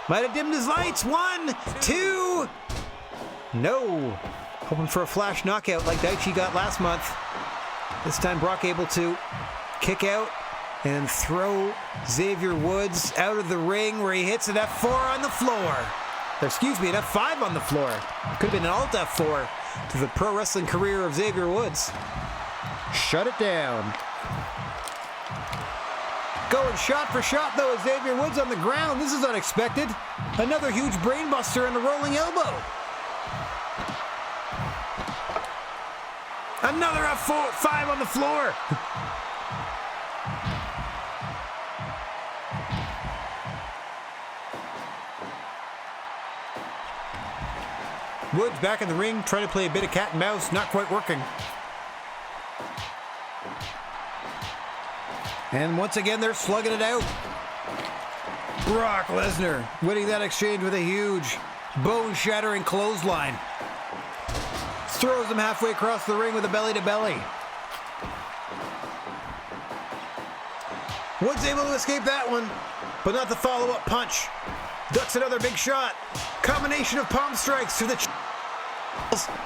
Might have dimmed his lights. 1, 2. No. Hoping for a flash knockout like Daichi got last month. This time Brock able to kick out and throw Xavier Woods out of the ring, where he hits an F4 on the floor. Or excuse me, an F5 on the floor. Could have been an Alt F4 to the pro wrestling career of Xavier Woods. Shut it down. Going shot for shot, though, as Xavier Woods on the ground. This is unexpected. Another huge brainbuster and a rolling elbow. Another F5 on the floor. Woods back in the ring, trying to play a bit of cat and mouse, not quite working. And once again, they're slugging it out. Brock Lesnar winning that exchange with a huge bone-shattering clothesline. Throws him halfway across the ring with a belly-to-belly. Woods able to escape that one, but not the follow-up punch. Ducks another big shot. Combination of palm strikes to the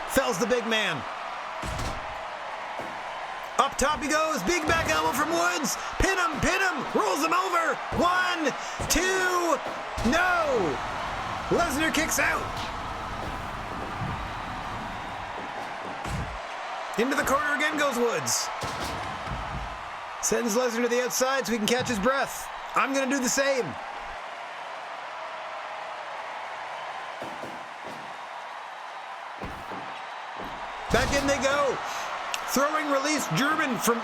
Fells the big man. Up top he goes. Big back elbow from Woods. Pin him. Rolls him over. 1, 2. No. Lesnar kicks out. Into the corner again goes Woods. Sends Lesnar to the outside so he can catch his breath. I'm going to do the same. Back in they go. Throwing release German from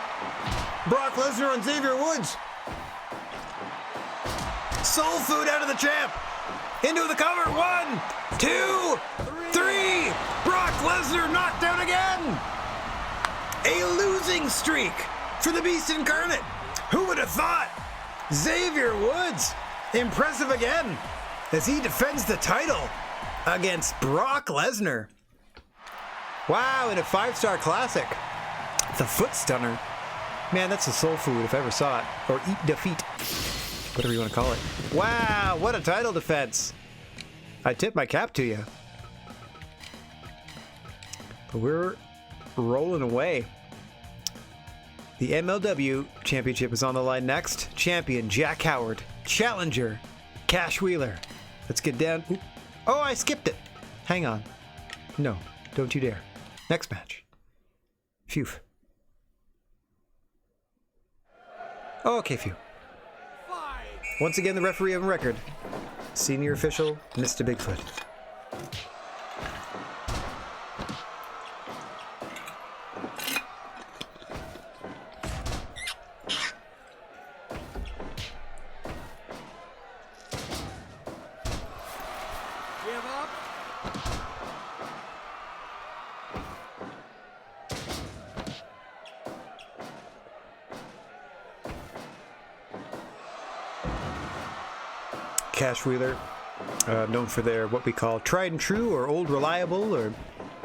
Brock Lesnar on Xavier Woods. Soul food out of the champ. Into the cover. 1, 2, 3. Brock Lesnar knocked down again. A losing streak for the Beast Incarnate. Who would have thought? Xavier Woods, impressive again as he defends the title against Brock Lesnar. Wow, in a 5-star classic. The foot stunner. Man, that's a soul food if I ever saw it. Or eat defeat. Whatever you want to call it. Wow, what a title defense. I tip my cap to you. But we're rolling away. The MLW Championship is on the line next. Champion Jack Howard. Challenger Cash Wheeler. Let's get down. Oop. Oh, I skipped it. Hang on. No, don't you dare. Next match. Phew. Okay, phew. Once again, the referee on record. Senior official, Mr. Bigfoot. Cash Wheeler, known for their what we call tried and true or old reliable or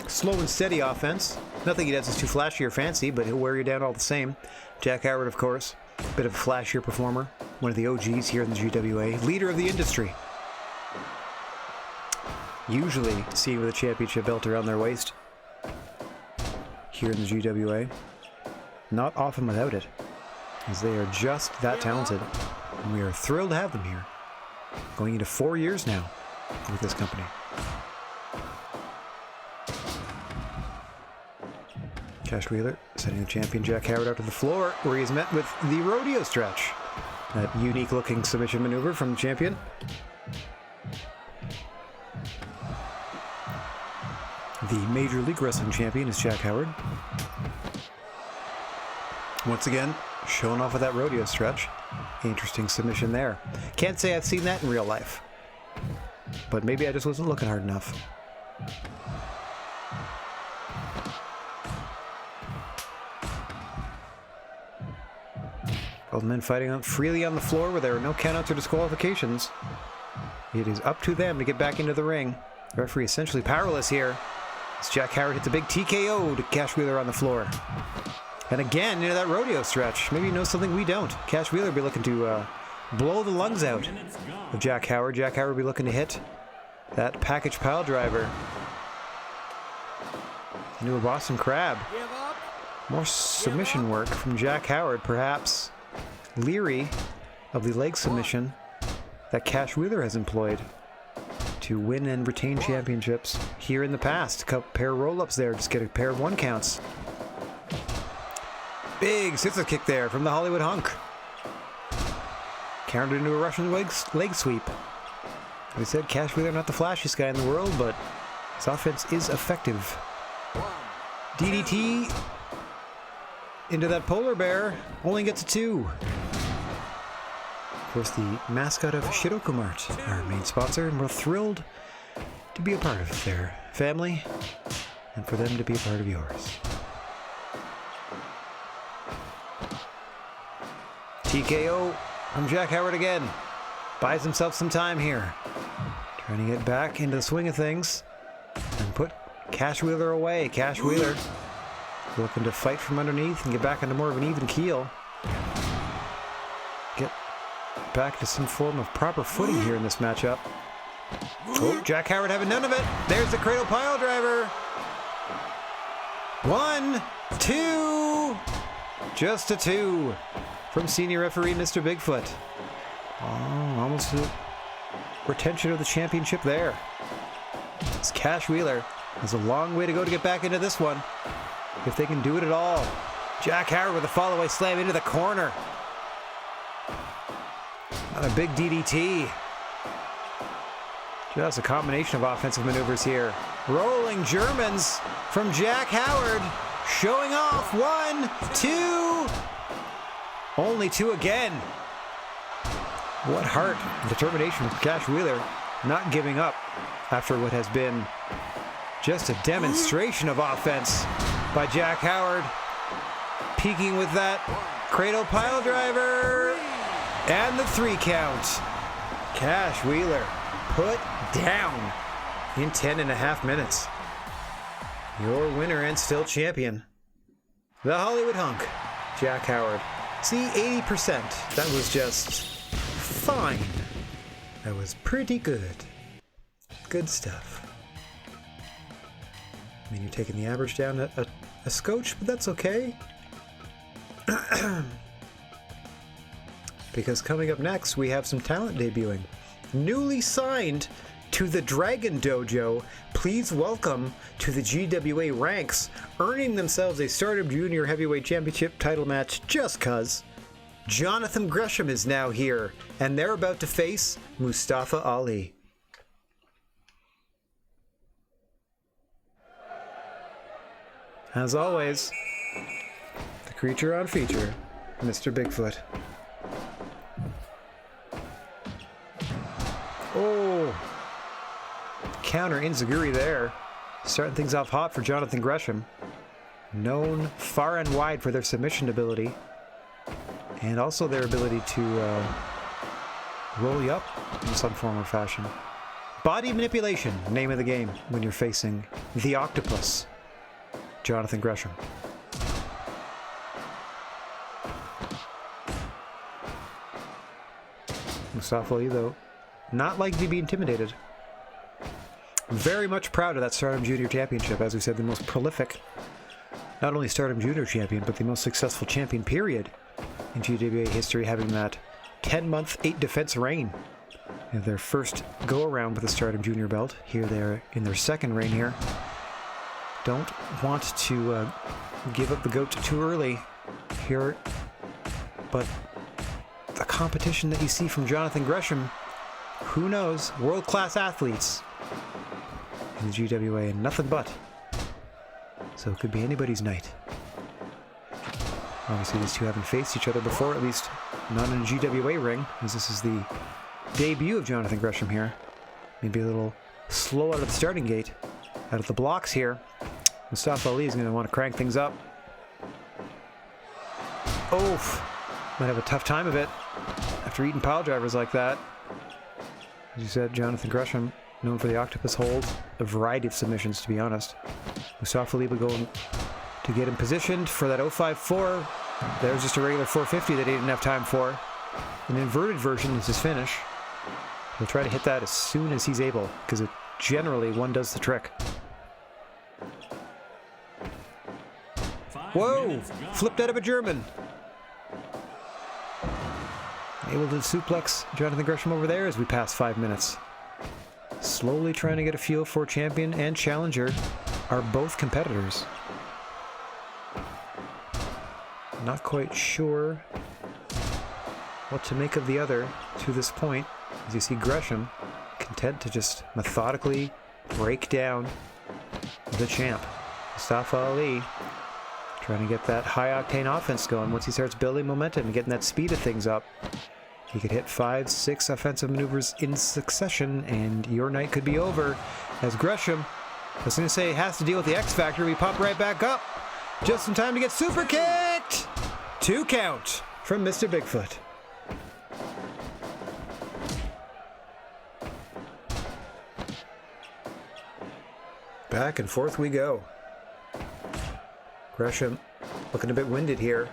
slow and steady offense. Nothing he does is too flashy or fancy, but he'll wear you down all the same. Jack Howard, of course, a bit of a flashier performer, one of the OGs here in the GWA, leader of the industry. Usually seen with a championship belt around their waist here in the GWA. Not often without it, as they are just that talented, and we are thrilled to have them here. Going into 4 years now with this company. Cash Wheeler sending the champion Jack Howard out to the floor, where he is met with the rodeo stretch. That unique looking submission maneuver from the champion. The Major League Wrestling champion is Jack Howard. Once again, showing off with that rodeo stretch. Interesting submission there. Can't say I've seen that in real life, but maybe I just wasn't looking hard enough. Both men fighting freely on the floor where there are no countouts or disqualifications. It is up to them to get back into the ring. The referee essentially powerless here as Jack Howard hits a big TKO to Cash Wheeler on the floor. And again, into that rodeo stretch. Maybe he knows something we don't. Cash Wheeler will be looking to blow the lungs out of Jack Howard. Jack Howard will be looking to hit that package pile driver into a Boston Crab. More submission work from Jack Howard, perhaps leery of the leg submission that Cash Wheeler has employed to win and retain championships here in the past. A couple pair of roll-ups there, just get a pair of 1 counts. Big scissor kick there from the Hollywood Hunk. Countered into a Russian leg sweep. Like I said, Cash Wheeler not the flashiest guy in the world, but his offense is effective. DDT into that polar bear. Only gets a 2. Of course, the mascot of Shiroko Mart, our main sponsor, and we're thrilled to be a part of their family and for them to be a part of yours. TKO from Jack Howard again. Buys himself some time here. Trying to get back into the swing of things and put Cash Wheeler away. Cash Wheeler looking to fight from underneath and get back into more of an even keel. Get back to some form of proper footing here in this matchup. Oh, Jack Howard having none of it. There's the cradle pile driver. 1, 2. Just a 2 from senior referee Mr. Bigfoot. Oh, almost a retention of the championship there. It's Cash Wheeler has a long way to go to get back into this one, if they can do it at all. Jack Howard with a fall-away slam into the corner. Not a big DDT. Just a combination of offensive maneuvers here. Rolling Germans from Jack Howard. Showing off. 1, 2. Only 2 again. What heart and determination from Cash Wheeler. Not giving up after what has been just a demonstration of offense by Jack Howard. Peaking with that cradle pile driver. And the 3 count. Cash Wheeler put down in 10.5 minutes. Your winner and still champion, the Hollywood Hunk, Jack Howard. See, 80%. That was just fine. That was pretty good. Good stuff. I mean, you're taking the average down a scotch, but that's okay. Because coming up next, we have some talent debuting. Newly signed to the Dragon Dojo, please welcome to the GWA ranks, earning themselves a Stardom Junior Heavyweight Championship title match just cuz. Jonathan Gresham is now here, and they're about to face Mustafa Ali. As always, the creature on feature, Mr. Bigfoot. Oh, counter Inzaguri there. Starting things off hot for Jonathan Gresham. Known far and wide for their submission ability. And also their ability to roll you up in some form or fashion. Body manipulation, name of the game when you're facing the octopus, Jonathan Gresham. Mustafa Ali, though, not likely to be intimidated. Very much proud of that Stardom Junior Championship. As we said, the most prolific, not only Stardom Junior champion, but the most successful champion, period, in GWA history, having that 10-month, 8-defense reign. In their first go-around with the Stardom Junior belt. Here they're in their second reign here. Don't want to give up the goat too early here, but the competition that you see from Jonathan Gresham, who knows? World-class athletes in the GWA and nothing but. So it could be anybody's night. Obviously these two haven't faced each other before, at least not in a GWA ring, as this is the debut of Jonathan Gresham here. Maybe a little slow out of the starting gate, out of the blocks here. Mustafa Ali is going to want to crank things up. Oof. Might have a tough time of it after eating pile drivers like that. As you said, Jonathan Gresham, known for the octopus hold, a variety of submissions, to be honest. Mustafa Ali going to get him positioned for that 054. There's just a regular 450 that he didn't have time for. An inverted version is his finish. He'll try to hit that as soon as he's able, because it generally one does the trick. Whoa! Flipped out of a German. Able to suplex Jonathan Gresham over there as we pass 5 minutes. Slowly trying to get a feel for champion and challenger are both competitors. Not quite sure what to make of the other to this point, as you see Gresham content to just methodically break down the champ. Mustafa Ali trying to get that high-octane offense going. Once he starts building momentum and getting that speed of things up, he could hit 5, 6 offensive maneuvers in succession, and your night could be over. As Gresham, I was going to say, has to deal with the X Factor. We pop right back up. Just in time to get super kicked! 2 count from Mr. Bigfoot. Back and forth we go. Gresham looking a bit winded here.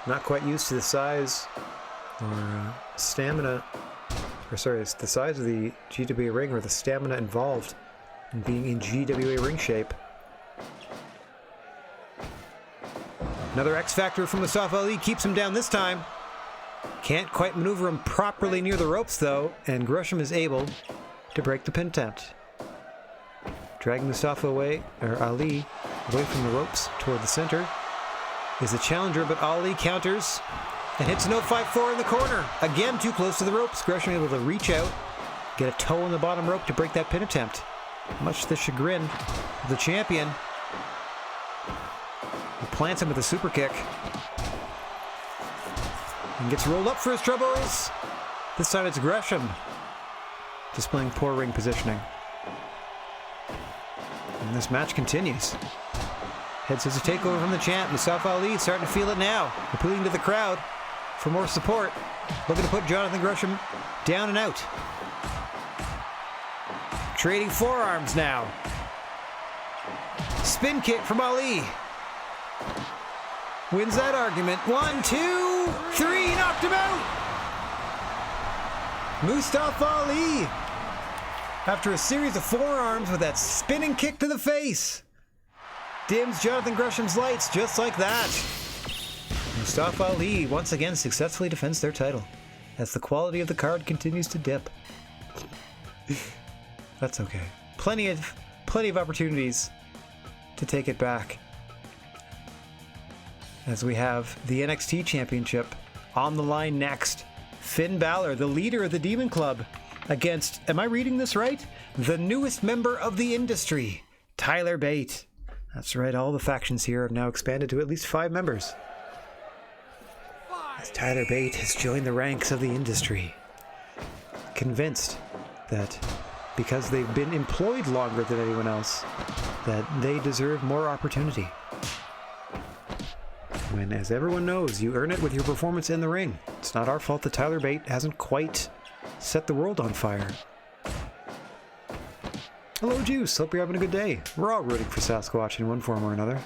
Not quite used to the size or stamina Or sorry, it's the size of the GWA ring or the stamina involved in being in GWA ring shape. Another X Factor from Mustafa Ali keeps him down this time. Can't quite maneuver him properly near the ropes though, and Gresham is able to break the pin attempt. Dragging Mustafa away, or Ali, away from the ropes toward the center is the challenger, but Ali counters and hits an 054 in the corner. Again, too close to the ropes. Gresham able to reach out, get a toe in the bottom rope to break that pin attempt. Much to the chagrin of the champion. He plants him with a super kick. And gets rolled up for his troubles. This time it's Gresham, displaying poor ring positioning. And this match continues. Head scissors takeover from the champ. Mustafa Ali starting to feel it now. Appealing to the crowd for more support. Looking to put Jonathan Gresham down and out. Trading forearms now. Spin kick from Ali. Wins that argument. 1, 2, 3. Knocked him out. Mustafa Ali. After a series of forearms with that spinning kick to the face. Dims Jonathan Gresham's lights just like that. Mustafa Ali once again successfully defends their title as the quality of the card continues to dip. That's okay. Plenty of opportunities to take it back. As we have the NXT Championship on the line next. Finn Balor, the leader of the Demon Club, against, am I reading this right? The newest member of the industry, Tyler Bate. That's right, all the factions here have now expanded to at least 5 members. As Tyler Bate has joined the ranks of the industry, convinced that because they've been employed longer than anyone else, that they deserve more opportunity. When, as everyone knows, you earn it with your performance in the ring. It's not our fault that Tyler Bate hasn't quite set the world on fire. Hello, Juice. Hope you're having a good day. We're all rooting for Sasquatch in one form or another.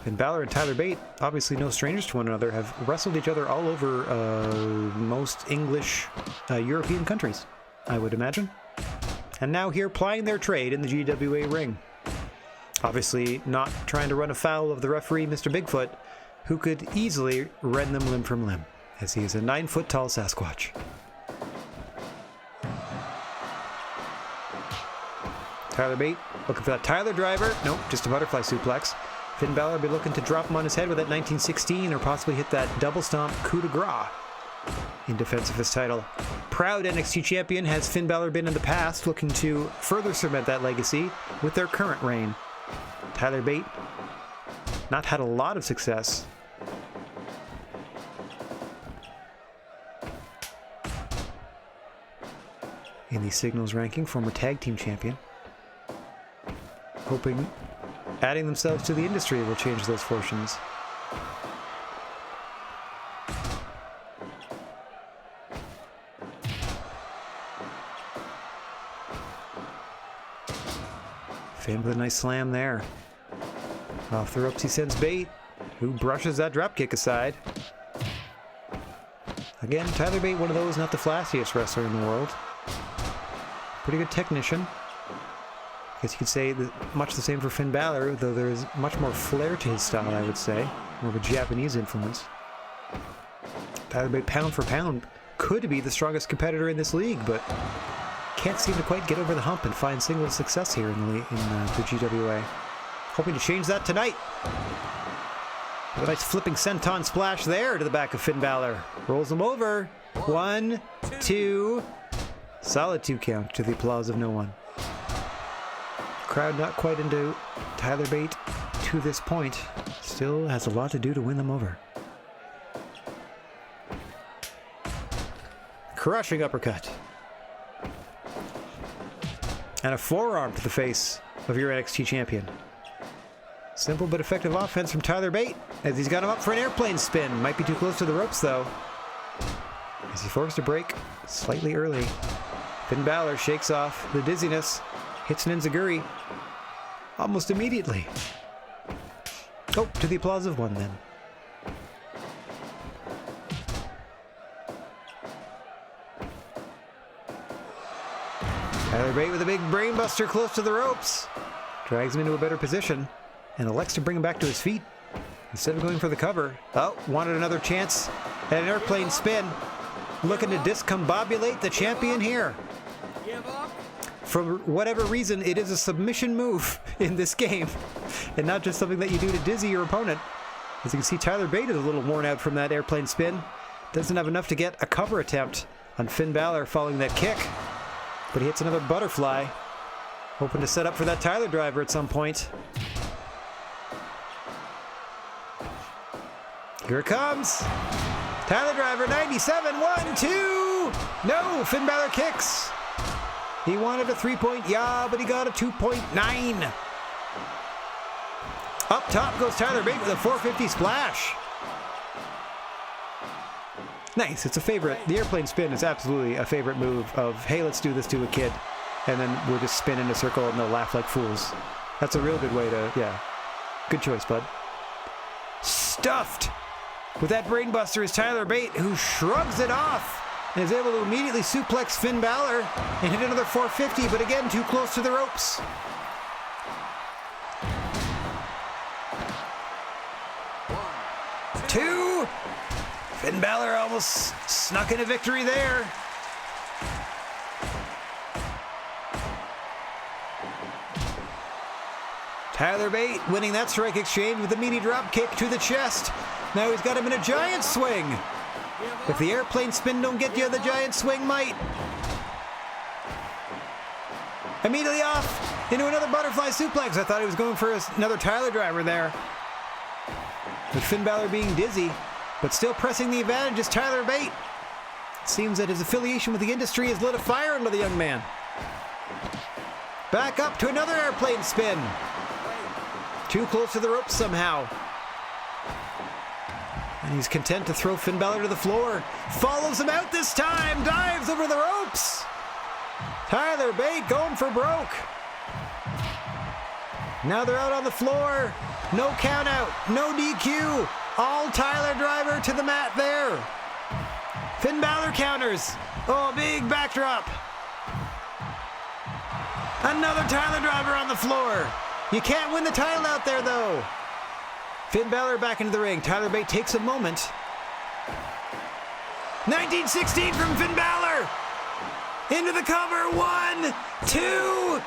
Finn Balor and Tyler Bate, obviously no strangers to one another, have wrestled each other all over most English European countries, I would imagine. And now here plying their trade in the GWA ring. Obviously not trying to run afoul of the referee, Mr. Bigfoot, who could easily rend them limb from limb, as he is a 9-foot-tall Sasquatch. Tyler Bate looking for that Tyler driver. Nope, just a butterfly suplex. Finn Balor will be looking to drop him on his head with that 1916 or possibly hit that double stomp coup de grace in defense of his title. Proud NXT champion has Finn Balor been in the past, looking to further cement that legacy with their current reign. Tyler Bate not had a lot of success. In the singles ranking, former tag team champion. Hoping adding themselves to the industry will change those fortunes. Finn with a nice slam there. Off the ropes he sends Bate, who brushes that dropkick aside. Again, Tyler Bate, one of those not the flashiest wrestler in the world. Pretty good technician. I guess you could say that much the same for Finn Balor, though there is much more flair to his style, I would say. More of a Japanese influence. Tyler Bate, pound for pound, could be the strongest competitor in this league, but can't seem to quite get over the hump and find single success here in the GWA. Hoping to change that tonight. With a nice flipping senton splash there to the back of Finn Balor. Rolls him over. 1, 2. Solid 2 count to the applause of no one. Crowd not quite into Tyler Bate to this point. Still has a lot to do to win them over. Crushing uppercut. And a forearm to the face of your NXT champion. Simple but effective offense from Tyler Bate as he's got him up for an airplane spin. Might be too close to the ropes though. As he forced a break slightly early. Finn Balor shakes off the dizziness, hits an enziguri almost immediately. Oh, to the applause of one then. Tyler Bate with a big brainbuster close to the ropes. Drags him into a better position and elects to bring him back to his feet instead of going for the cover. Oh, wanted another chance at an airplane spin. Looking to discombobulate the champion here. Give up. For whatever reason, it is a submission move in this game and not just something that you do to dizzy your opponent. As you can see, Tyler Bate is a little worn out from that airplane spin. Doesn't have enough to get a cover attempt on Finn Balor following that kick. But he hits another butterfly, hoping to set up for that Tyler driver at some point. Here it comes. Tyler driver, 97, 1, 2. No, Finn Balor kicks. He wanted a 3-point yeah, but he got a 2.9. Up top goes Tyler Bate with a 450 splash. Nice, it's a favorite. The airplane spin is absolutely a favorite move of, hey, let's do this to a kid. And then we'll just spin in a circle and they'll laugh like fools. That's a real good way to, yeah. Good choice, bud. Stuffed with that brainbuster is Tyler Bate, who shrugs it off and is able to immediately suplex Finn Balor and hit another 450, but again, too close to the ropes. Two. Finn Balor almost snuck in a victory there. Tyler Bate winning that strike exchange with a meaty drop kick to the chest. Now he's got him in a giant swing. If the airplane spin don't get you, the giant swing might. Immediately off into another butterfly suplex. I thought he was going for another Tyler driver there. With Finn Balor being dizzy, but still pressing the advantage is Tyler Bate. It seems that his affiliation with the industry has lit a fire under the young man. Back up to another airplane spin. Too close to the ropes somehow. And he's content to throw Finn Balor to the floor. Follows him out this time. Dives over the ropes. Tyler Bate going for broke. Now they're out on the floor. No count out. No DQ. All Tyler driver to the mat there. Finn Balor counters. Oh, big backdrop. Another Tyler driver on the floor. You can't win the title out there, though. Finn Balor back into the ring. Tyler Bate takes a moment. 1916 from Finn Balor. Into the cover. 1, 2.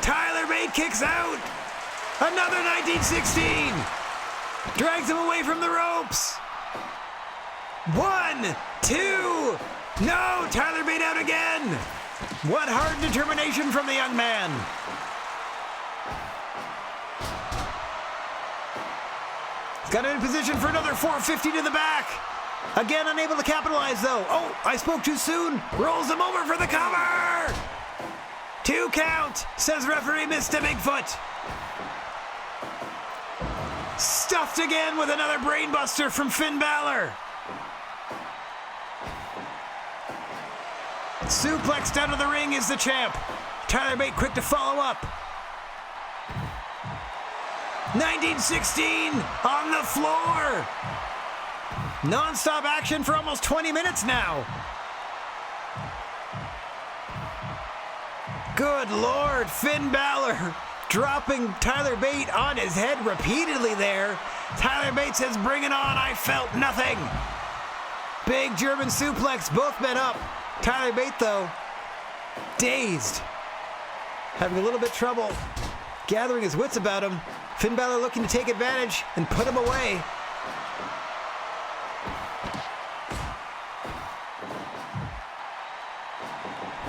Tyler Bate kicks out. Another 1916. Drags him away from the ropes. 1, 2. No, Tyler Bate out again. What hard determination from the young man. He's got it in position for another 450 to the back. Again, unable to capitalize, though. Oh, I spoke too soon. Rolls him over for the cover. 2 count, says referee Mr. Bigfoot. Stuffed again with another brainbuster from Finn Balor. Suplexed out of the ring is the champ. Tyler Bate quick to follow up. 1916 on the floor. Non-stop action for almost 20 minutes now. Good Lord, Finn Balor dropping Tyler Bate on his head repeatedly there. Tyler Bate says, bring it on, I felt nothing. Big German suplex, both men up. Tyler Bate, though, dazed. Having a little bit trouble gathering his wits about him. Finn Balor looking to take advantage and put him away.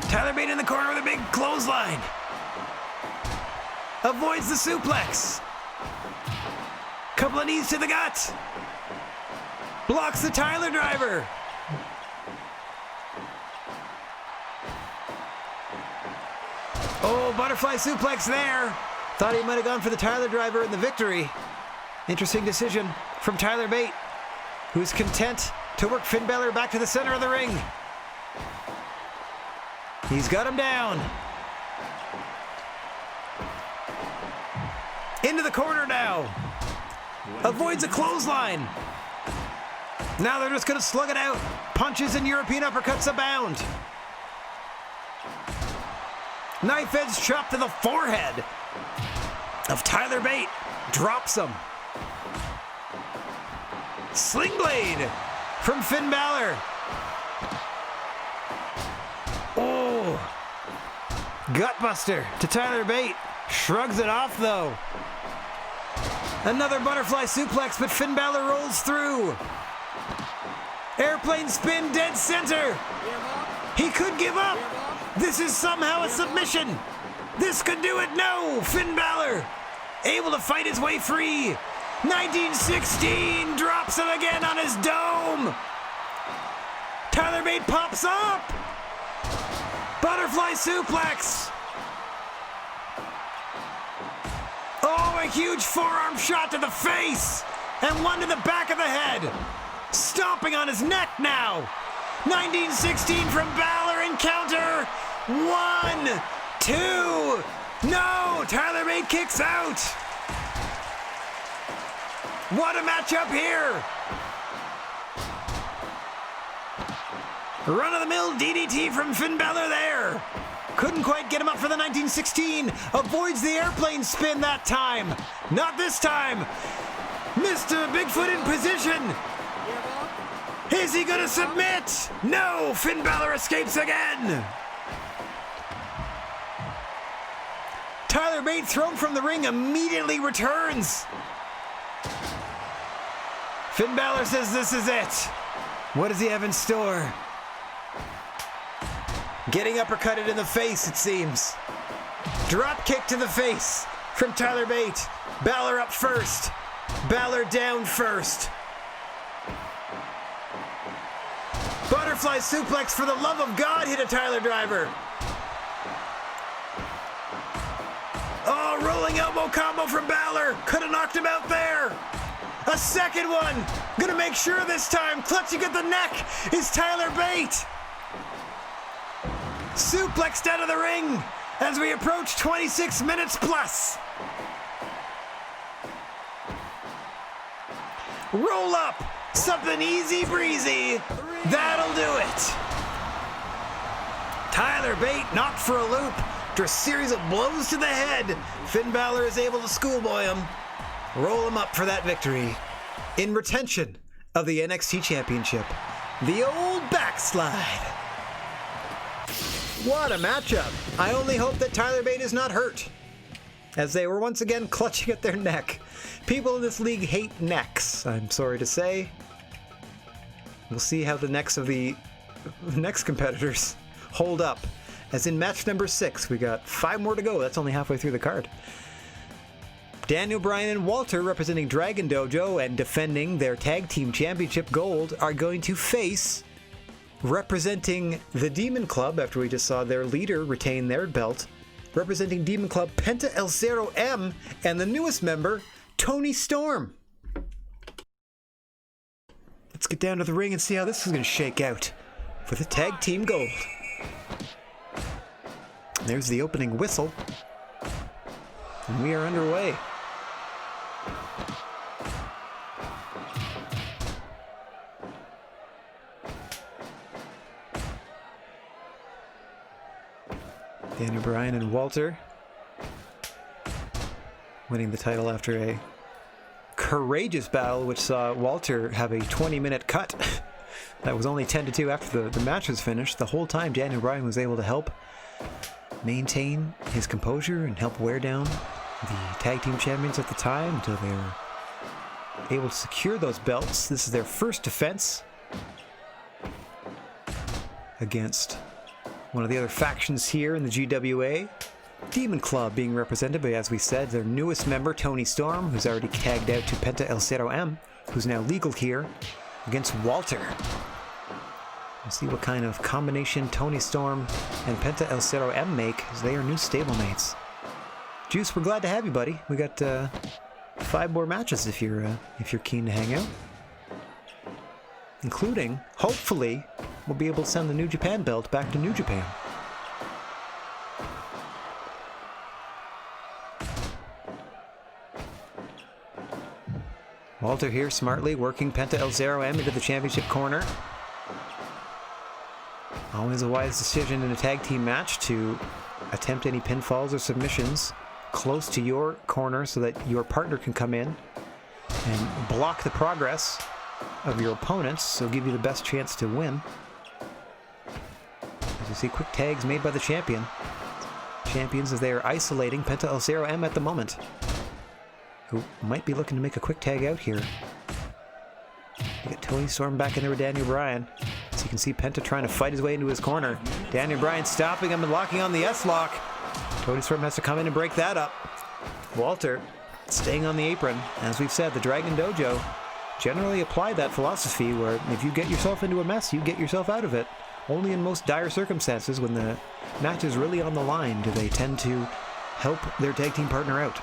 Tyler Bate in the corner with a big clothesline. Avoids the suplex. Couple of knees to the gut. Blocks the Tyler driver. Oh, butterfly suplex there. Thought he might have gone for the Tyler driver in the victory. Interesting decision from Tyler Bate, who's content to work Finn Balor back to the center of the ring. He's got him down. Into the corner now. Avoids a clothesline. Now they're just going to slug it out. Punches and European uppercuts abound. Knife edge chop to the forehead of Tyler Bate. Drops him. Sling blade from Finn Balor. Oh. Gutbuster to Tyler Bate. Shrugs it off though. Another butterfly suplex, but Finn Balor rolls through. Airplane spin dead center. He could give up. This is somehow a submission. This could do it. No, Finn Balor able to fight his way free. 1916 drops him again on his dome. Tyler Bate pops up. Butterfly suplex. Oh, a huge forearm shot to the face and one to the back of the head. Stomping on his neck now. 1916 from Balor and counter. 1, 2. No, Tyler Bate kicks out. What a matchup here. Run-of-the-mill DDT from Finn Balor there. Couldn't quite get him up for the 1916. Avoids the airplane spin that time. Not this time. Mr. Bigfoot in position. Is he gonna submit? No, Finn Balor escapes again. Tyler Bate, thrown from the ring, immediately returns. Finn Balor says this is it. What does he have in store? Getting uppercutted in the face, it seems. Drop kick to the face from Tyler Bate. Balor up first. Balor down first. Butterfly suplex for the love of God hit a Tyler driver. Oh, rolling elbow combo from Balor. Could have knocked him out there. A second one. Gonna make sure this time. Clutching at the neck is Tyler Bate. Suplexed out of the ring as we approach 26 minutes plus. Roll up. Something easy breezy. That'll do it. Tyler Bate knocked for a loop after a series of blows to the head. Finn Balor is able to schoolboy him. Roll him up for that victory in retention of the NXT Championship. The old backslide. What a matchup. I only hope that Tyler Bate is not hurt, as they were once again clutching at their neck. People in this league hate necks, I'm sorry to say. We'll see how the necks of the next competitors hold up. As in match number 6, we got 5 more to go. That's only halfway through the card. Daniel Bryan and Walter, representing Dragon Dojo and defending their tag team championship gold, are going to face, representing the Demon Club, after we just saw their leader retain their belt, representing Demon Club, Penta El Zero M, and the newest member, Tony Storm. Let's get down to the ring and see how this is going to shake out for the tag team gold. There's the opening whistle, and we are underway. Daniel Bryan and Walter winning the title after a courageous battle, which saw Walter have a 20-minute cut. That was only 10-2 after the match was finished. The whole time Daniel Bryan was able to help maintain his composure and help wear down the tag team champions at the time until they were able to secure those belts. This is their first defense against one of the other factions here in the GWA. Demon Club being represented by, as we said, their newest member, Tony Storm, who's already tagged out to Penta El Zero M, who's now legal here, against Walter. We'll see what kind of combination Tony Storm and Penta El Zero M make, as they are new stablemates. Juice, we're glad to have you, buddy. We got 5 more matches if you're keen to hang out. Including, hopefully, we'll be able to send the New Japan belt back to New Japan. Walter here smartly working Penta El Zero M into the championship corner. Always a wise decision in a tag team match to attempt any pinfalls or submissions close to your corner so that your partner can come in and block the progress of your opponents, so give you the best chance to win. As you see, quick tags made by the champion. Champions as they are isolating Penta El Zero M at the moment, who might be looking to make a quick tag out here. You get Tony Storm back in there with Daniel Bryan. As you can see, Penta trying to fight his way into his corner. Daniel Bryan stopping him and locking on the S-lock. Tony Storm has to come in and break that up. Walter staying on the apron. As we've said, the Dragon Dojo generally apply that philosophy where if you get yourself into a mess, you get yourself out of it. Only in most dire circumstances, when the match is really on the line, do they tend to help their tag team partner out.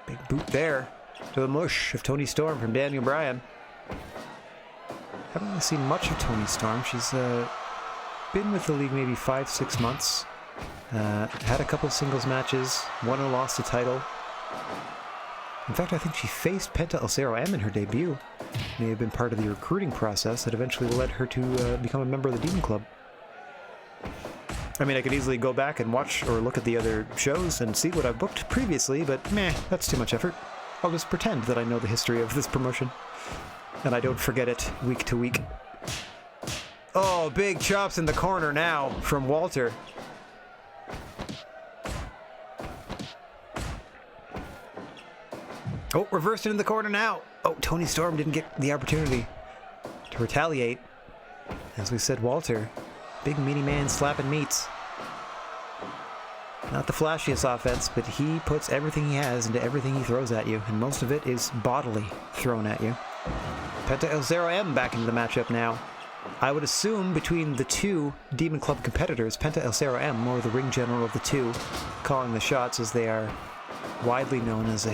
Big boot there to the mush of Tony Storm from Daniel Bryan. Haven't really seen much of Tony Storm. She's been with the league maybe 5-6 months. Had a couple singles matches, won or lost a title. In fact, I think she faced Penta El Zero M in her debut. May have been part of the recruiting process that eventually led her to become a member of the Demon Club. I mean, I could easily go back and watch or look at the other shows and see what I've booked previously, but meh, that's too much effort. I'll just pretend that I know the history of this promotion, and I don't forget it week to week. Oh, big chops in the corner now from Walter. Oh, reversed it in the corner now. Oh, Tony Storm didn't get the opportunity to retaliate. As we said, Walter, big meaty man slapping meats. Not the flashiest offense, but he puts everything he has into everything he throws at you, and most of it is bodily thrown at you. Penta El Zero M back into the matchup now. I would assume between the two Demon Club competitors, Penta El Zero M, more the ring general of the two, calling the shots, as they are widely known as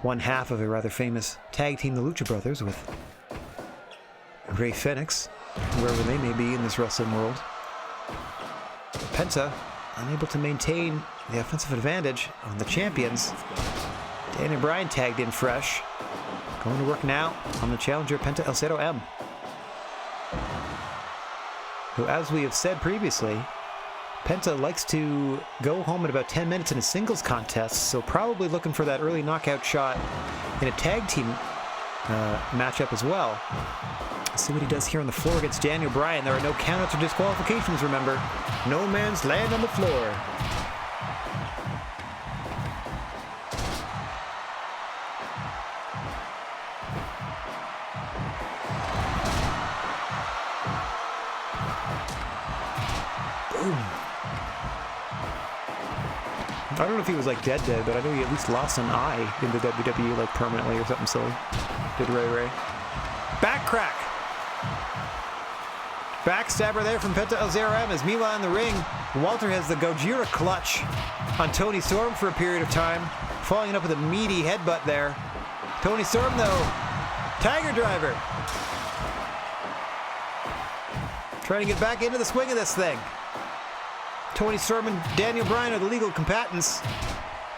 one half of a rather famous tag team, the Lucha Brothers, with Rey Fenix, wherever they may be in this wrestling world. Penta unable to maintain the offensive advantage on the champions. Daniel Bryan tagged in fresh. Going to work now on the challenger, Penta El Zero M, who, as we have said previously, Penta likes to go home in about 10 minutes in a singles contest, so probably looking for that early knockout shot in a tag team matchup as well. Let's see what he does here on the floor against Daniel Bryan. There are no countouts or disqualifications, remember. No man's land on the floor. I don't know if he was like dead, but I know he at least lost an eye in the WWE, like permanently or something silly. Did Ray. Back crack! Backstabber there from Penta El Zero M, as meanwhile in the ring, Walter has the Gojira clutch on Tony Storm for a period of time, following it up with a meaty headbutt there. Tony Storm though, Tiger Driver. Trying to get back into the swing of this thing. Tony Storm and Daniel Bryan are the legal combatants.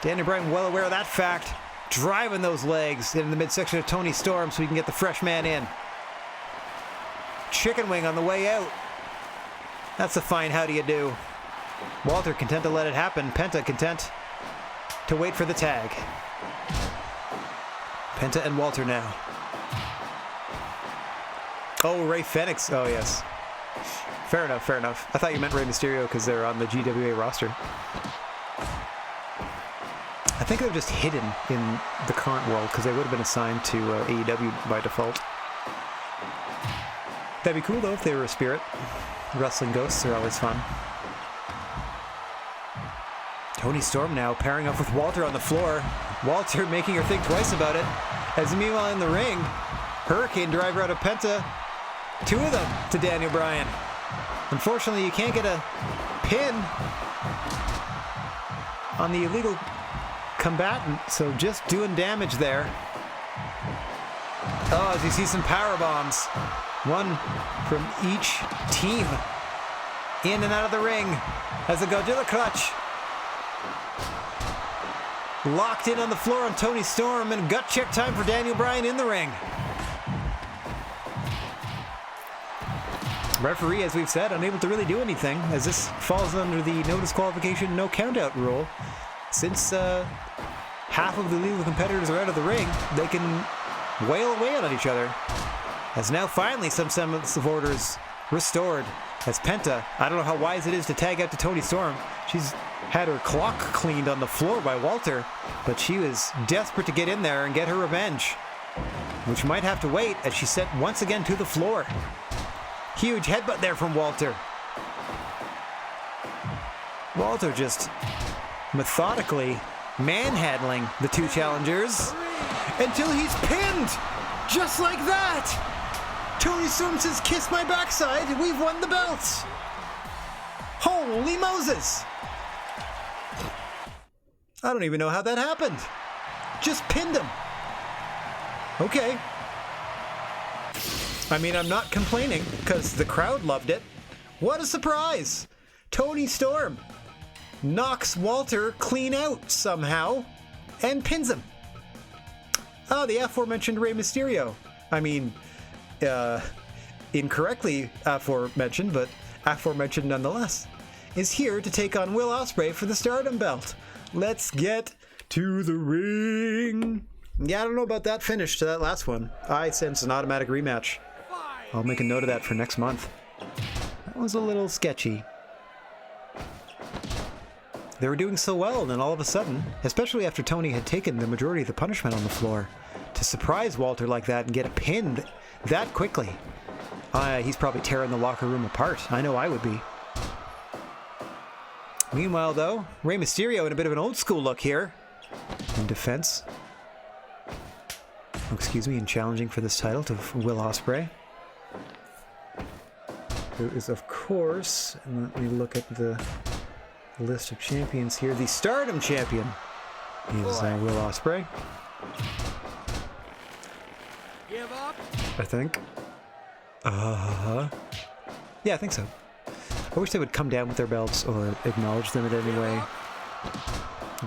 Daniel Bryan, well aware of that fact, driving those legs in the midsection of Tony Storm so he can get the fresh man in. Chicken wing on the way out. That's a fine how do you do. Walter content to let it happen. Penta content to wait for the tag. Penta and Walter now. Oh, Rey Fenix. Oh, yes. Fair enough. I thought you meant Rey Mysterio because they're on the GWA roster. I think they're just hidden in the current world because they would have been assigned to AEW by default. That'd be cool though if they were a spirit. Wrestling ghosts are always fun. Tony Storm now pairing up with Walter on the floor. Walter making her think twice about it. As meanwhile in the ring, Hurricane Driver out of Penta. Two of them to Daniel Bryan. Unfortunately, you can't get a pin on the illegal combatant, so just doing damage there. Oh, as you see some power bombs. One from each team. In and out of the ring as the Godzilla clutch. Locked in on the floor on Toni Storm, and gut check time for Daniel Bryan in the ring. Referee, as we've said, unable to really do anything, as this falls under the no disqualification, no countout rule. Since half of the legal competitors are out of the ring, they can wail away on each other. As now finally some semblance of order is restored. As Penta, I don't know how wise it is to tag out to Toni Storm. She's had her clock cleaned on the floor by Walter, but she was desperate to get in there and get her revenge, which might have to wait as she's sent once again to the floor. Huge headbutt there from Walter. Walter just methodically manhandling the two challengers until he's pinned, just like that. Toni Storm says, "Kiss my backside, we've won the belts." Holy Moses. I don't even know how that happened. Just pinned him. Okay. I mean, I'm not complaining because the crowd loved it. What a surprise. Toni Storm knocks Walter clean out somehow and pins him. Oh, the aforementioned Rey Mysterio. I mean, incorrectly aforementioned, but aforementioned nonetheless, is here to take on Will Ospreay for the Stardom belt. Let's get to the ring. Yeah, I don't know about that finish to that last one. I sense an automatic rematch. I'll make a note of that for next month. That was a little sketchy. They were doing so well, and then all of a sudden, especially after Toni had taken the majority of the punishment on the floor, to surprise Walter like that and get a pin that quickly, he's probably tearing the locker room apart. I know I would be. Meanwhile, though, Rey Mysterio in a bit of an old school look here. In defense. Oh, excuse me, in challenging for this title to Will Ospreay. Who is, of course, and let me look at the list of champions here. The Stardom champion is Will Ospreay. Give up. I think. Yeah, I think so. I wish they would come down with their belts or acknowledge them in any way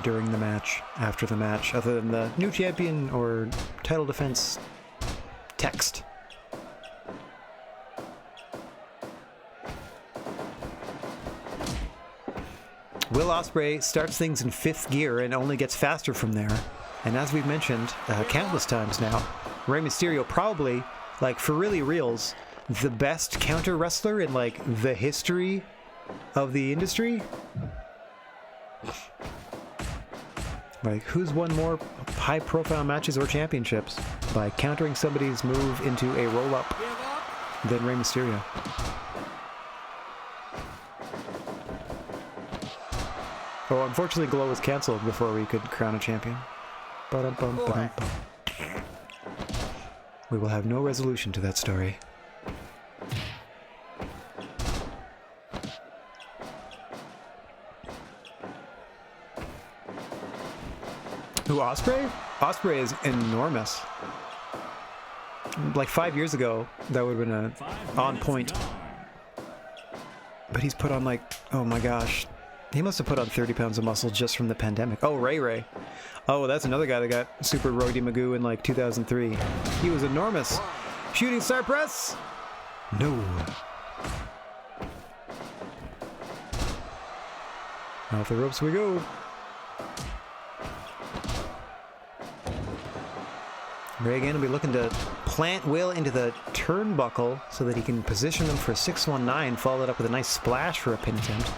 during the match, after the match, other than the new champion or title defense text. Will Ospreay starts things in 5th gear and only gets faster from there. And as we've mentioned countless times now, Rey Mysterio probably, like for really reals, the best counter wrestler in like the history of the industry. Like, who's won more high-profile matches or championships by countering somebody's move into a roll-up than Rey Mysterio? Oh, unfortunately, Glow was canceled before we could crown a champion. Ba-dum-bum. We will have no resolution to that story. Who, Ospreay? Ospreay is enormous. Like 5 years ago, that would have been on point. But he's put on like, oh my gosh. He must have put on 30 pounds of muscle just from the pandemic. Oh, Ray. Oh, that's another guy that got super Roy D. Magoo in like 2003. He was enormous. Shooting star press? No. Off the ropes we go. Ray again will be looking to plant Will into the turnbuckle so that he can position them for a 619, followed up with a nice splash for a pin attempt.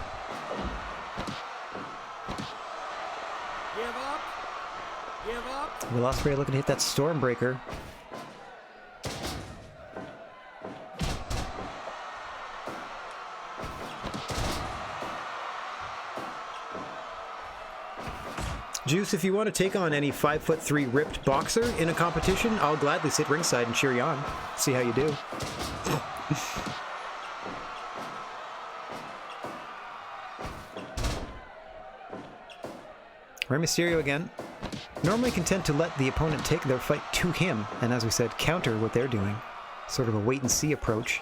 Give up. Will Ospreay looking to hit that Stormbreaker. Juice, if you want to take on any 5'3" ripped boxer in a competition, I'll gladly sit ringside and cheer you on. See how you do. Rey Mysterio again. Normally content to let the opponent take their fight to him, and as we said, counter what they're doing. Sort of a wait-and-see approach.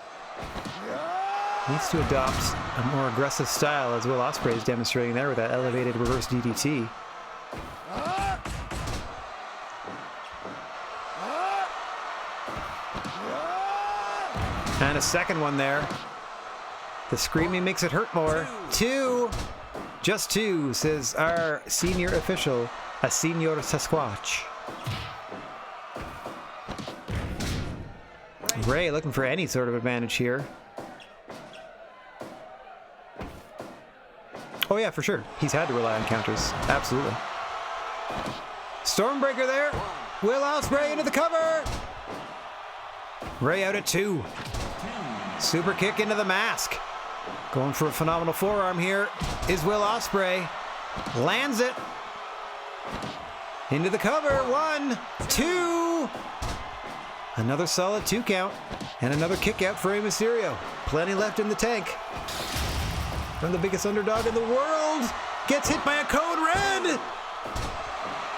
Needs to adopt a more aggressive style, as Will Ospreay is demonstrating there with that elevated reverse DDT. And a second one there. The screaming makes it hurt more. 2. Just 2, says our senior official, a Senior Sasquatch. Ray looking for any sort of advantage here. Oh yeah, for sure. He's had to rely on counters. Absolutely. Stormbreaker there. Will Ospreay into the cover. Ray out at 2. Super kick into the mask. Going for a phenomenal forearm here is Will Ospreay. Lands it. Into the cover. 1, 2. Another solid 2 count. And another kick out for Rey Mysterio. Plenty left in the tank. From the biggest underdog in the world. Gets hit by a code red.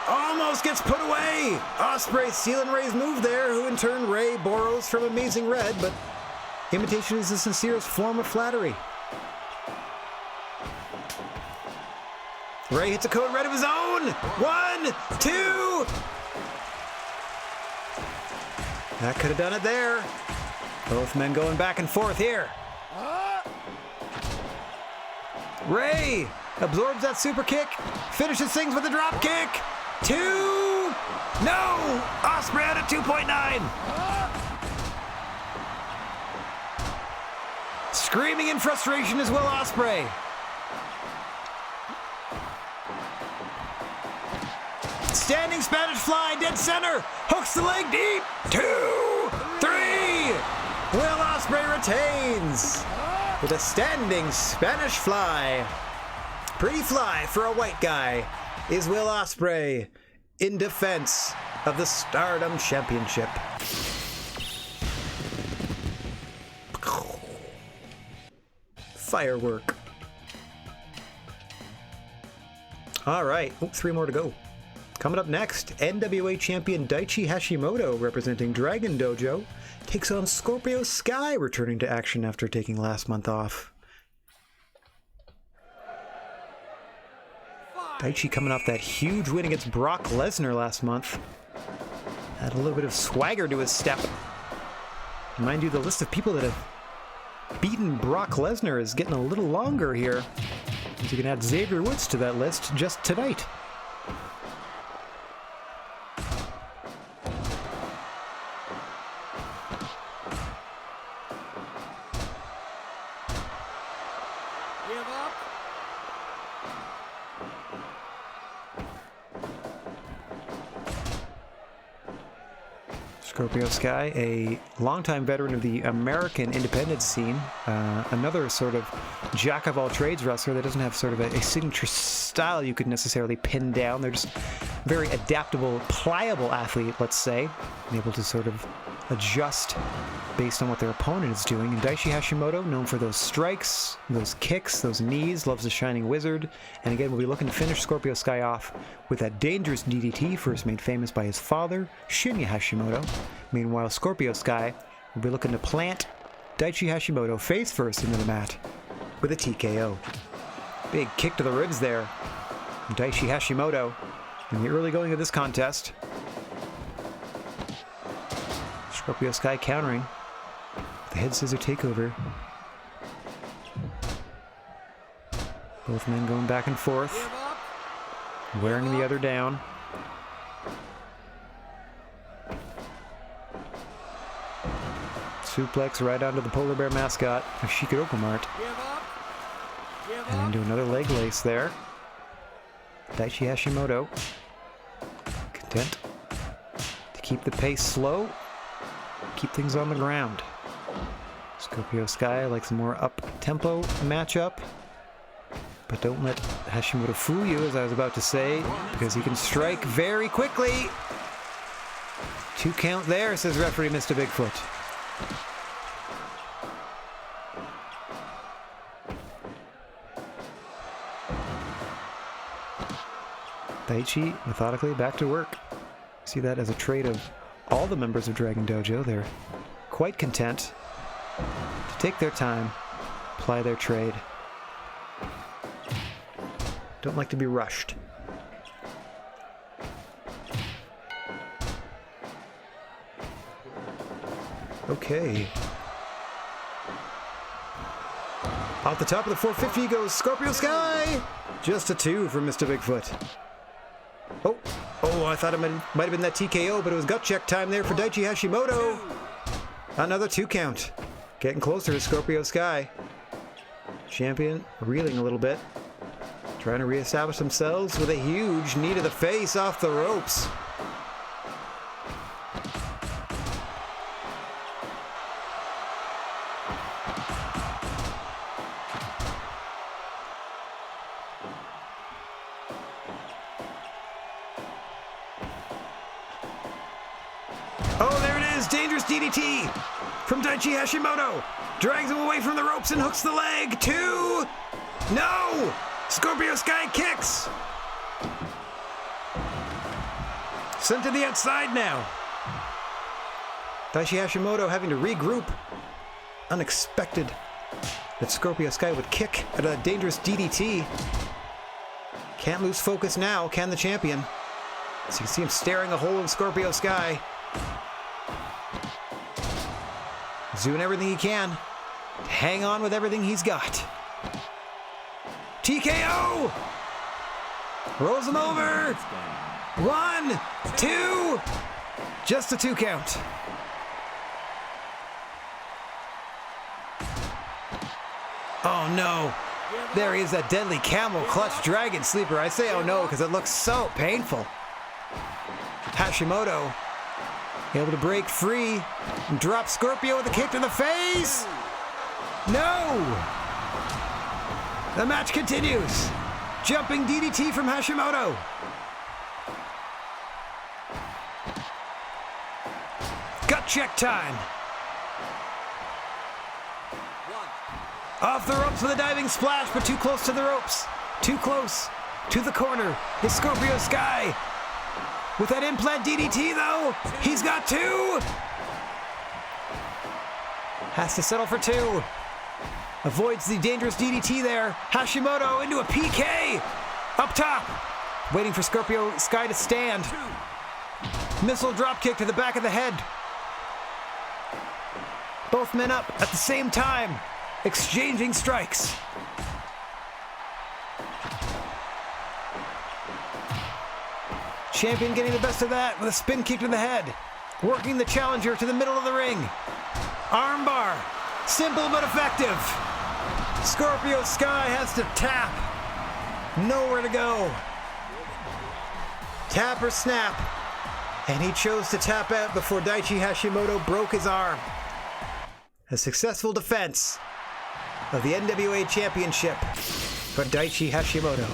Almost gets put away. Ospreay stealing Ray's move there, who in turn Ray borrows from Amazing Red, but imitation is the sincerest form of flattery. Ray hits a code red of his own. 1, 2. That could have done it there. Both men going back and forth here. Ray absorbs that super kick, finishes things with a drop kick. 2. No! Ospreay out at 2.9. Screaming in frustration is Will Ospreay. Standing Spanish fly, dead center. Hooks the leg deep. 2, 3. Will Ospreay retains with a standing Spanish fly. Pretty fly for a white guy is Will Ospreay in defense of the Stardom Championship. Firework. All right, 3 more to go. Coming up next, NWA champion Daichi Hashimoto, representing Dragon Dojo, takes on Scorpio Sky, returning to action after taking last month off. Daichi coming off that huge win against Brock Lesnar last month. Had a little bit of swagger to his step. Mind you, the list of people that have beaten Brock Lesnar is getting a little longer here. You can add Xavier Woods to that list just tonight. Scorpio Sky, a longtime veteran of the American independent scene, another sort of jack-of-all-trades wrestler that doesn't have sort of a signature style you could necessarily pin down. They're just very adaptable, pliable athlete, let's say, and able to sort of adjust based on what their opponent is doing. And Daichi Hashimoto, known for those strikes, those kicks, those knees, loves the Shining Wizard. And again, we'll be looking to finish Scorpio Sky off with that dangerous DDT, first made famous by his father, Shinya Hashimoto. Meanwhile, Scorpio Sky will be looking to plant Daichi Hashimoto face first into the mat with a TKO. Big kick to the ribs there from Daichi Hashimoto in the early going of this contest. Scorpio Sky countering the head scissor takeover. Both men going back and forth, wearing the other down. Suplex right onto the polar bear mascot of Shikoroku Mart. And into another leg lace there. Daichi Hashimoto content to keep the pace slow, keep things on the ground. Scorpio Sky likes a more up-tempo matchup, but don't let Hashimoto fool you, as I was about to say, because he can strike very quickly. 2 count there, says referee Mr. Bigfoot. Daichi methodically back to work. See that as a trait of all the members of Dragon Dojo. They're quite content to take their time, apply their trade. Don't like to be rushed. Okay. Off the top of the 450 goes Scorpio Sky. Just a 2 from Mr. Bigfoot. Oh, I thought it might have been that TKO, but it was gut check time there for Daichi Hashimoto. Another 2 count. Getting closer to Scorpio Sky. Champion reeling a little bit. Trying to reestablish themselves with a huge knee to the face off the ropes. Oh, there it is! Dangerous DDT from Daichi Hashimoto. Drags him away from the ropes and hooks the leg. 2! No! Scorpio Sky kicks! Sent to the outside now. Daichi Hashimoto having to regroup. Unexpected that Scorpio Sky would kick at a dangerous DDT. Can't lose focus now, can the champion? So you can see him staring a hole in Scorpio Sky. He's doing everything he can to hang on with everything he's got. TKO! Rolls him over! 1, 2! Just a 2 count. Oh no. There is that deadly camel clutch dragon sleeper. I say oh no because it looks so painful. Hashimoto able to break free and drop Scorpio with a kick to the face. No! The match continues. Jumping DDT from Hashimoto. Gut check time. Off the ropes with a diving splash, but too close to the ropes. Too close to the corner. Is Scorpio Sky. With that implant DDT, though, he's got 2. Has to settle for 2. Avoids the dangerous DDT there. Hashimoto into a PK. Up top. Waiting for Scorpio Sky to stand. Missile dropkick to the back of the head. Both men up at the same time. Exchanging strikes. Champion getting the best of that with a spin kick to the head. Working the challenger to the middle of the ring. Armbar. Simple but effective. Scorpio Sky has to tap. Nowhere to go. Tap or snap. And he chose to tap out before Daichi Hashimoto broke his arm. A successful defense of the NWA Championship for Daichi Hashimoto.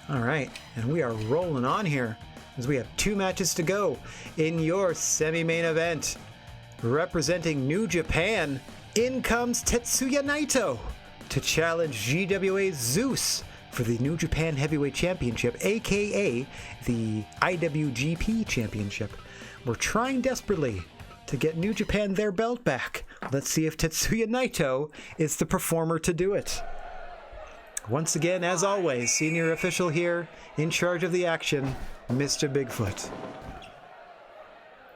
All right, and we are rolling on here as we have 2 matches to go in your semi-main event. Representing New Japan, in comes Tetsuya Naito to challenge GWA Zeus for the New Japan Heavyweight Championship, aka the IWGP Championship. We're trying desperately to get New Japan their belt back. Let's see if Tetsuya Naito is the performer to do it. Once again, as always, senior official here, in charge of the action, Mr. Bigfoot.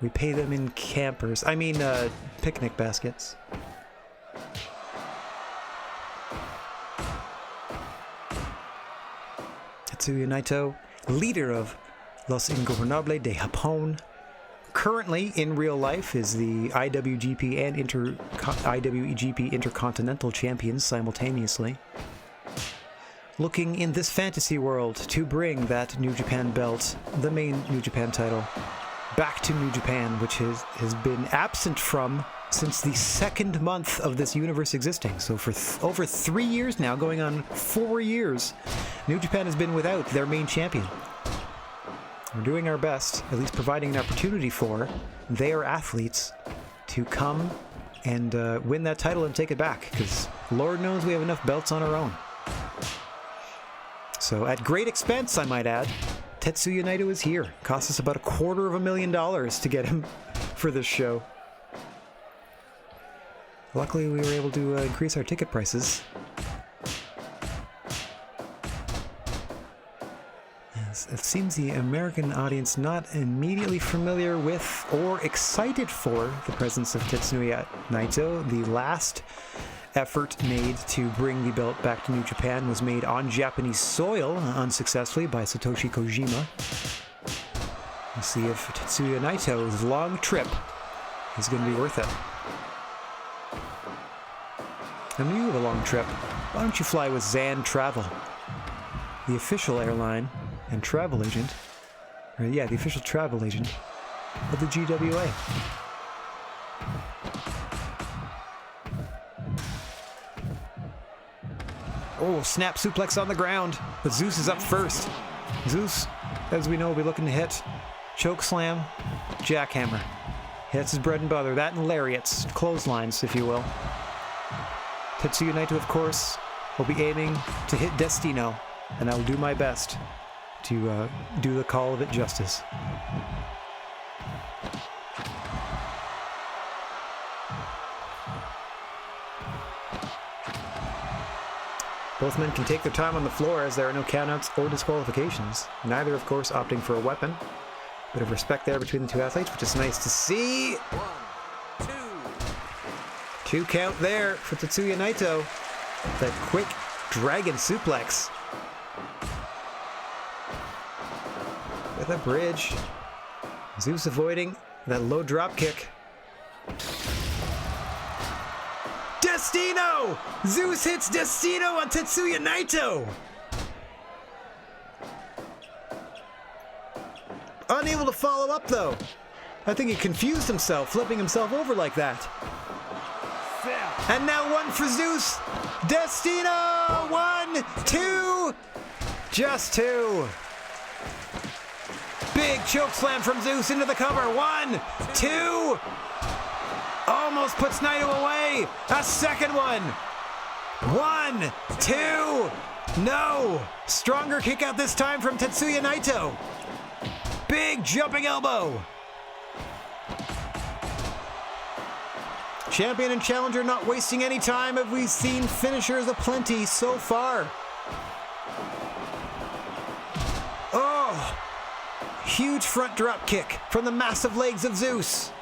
We pay them in picnic baskets. Tetsuya Naito, leader of Los Ingobernables de Japón. Currently, in real life, is the IWGP and IWGP Intercontinental Champions simultaneously. Looking in this fantasy world to bring that New Japan belt, the main New Japan title, back to New Japan, which has been absent from since the 2nd month of this universe existing. So for over 3 years now, going on 4 years, New Japan has been without their main champion. We're doing our best, at least providing an opportunity for their athletes to come and win that title and take it back, because Lord knows we have enough belts on our own. So at great expense, I might add, Tetsuya Naito is here. Cost us about $250,000 to get him for this show. Luckily, we were able to increase our ticket prices. As It seems the American audience not immediately familiar with or excited for the presence of Tetsuya Naito. The last effort made to bring the belt back to New Japan was made on Japanese soil unsuccessfully by Satoshi Kojima. We'll see if Tetsuya Naito's long trip is going to be worth it. I mean, you have a long trip. Why don't you fly with Zan Travel, the official airline and travel agent, the official travel agent of the GWA. Oh, snap suplex on the ground, but Zeus is up first. Zeus, as we know, will be looking to hit choke slam, jackhammer. That's his bread and butter. That and lariats, clotheslines, if you will. Tetsuya Naito, of course, will be aiming to hit Destino, and I will do my best to do the call of it justice. Both men can take their time on the floor as there are no countouts or disqualifications. Neither, of course, opting for a weapon. Bit of respect there between the two athletes, which is nice to see. 1, 2. 2 count there for Tetsuya Naito. That quick dragon suplex. With a bridge. Zeus avoiding that low drop kick. Destino! Zeus hits Destino on Tetsuya Naito! Unable to follow up, though. I think he confused himself, flipping himself over like that. And now one for Zeus. Destino! 1, 2. Just 2. Big choke slam from Zeus into the cover. 1, 2. Almost puts Naito away. A second one. 1, 2. No. Stronger kick out this time from Tetsuya Naito. Big jumping elbow. Champion and challenger not wasting any time. Have we seen finishers aplenty so far? Oh. Huge front drop kick from the massive legs of Zeus.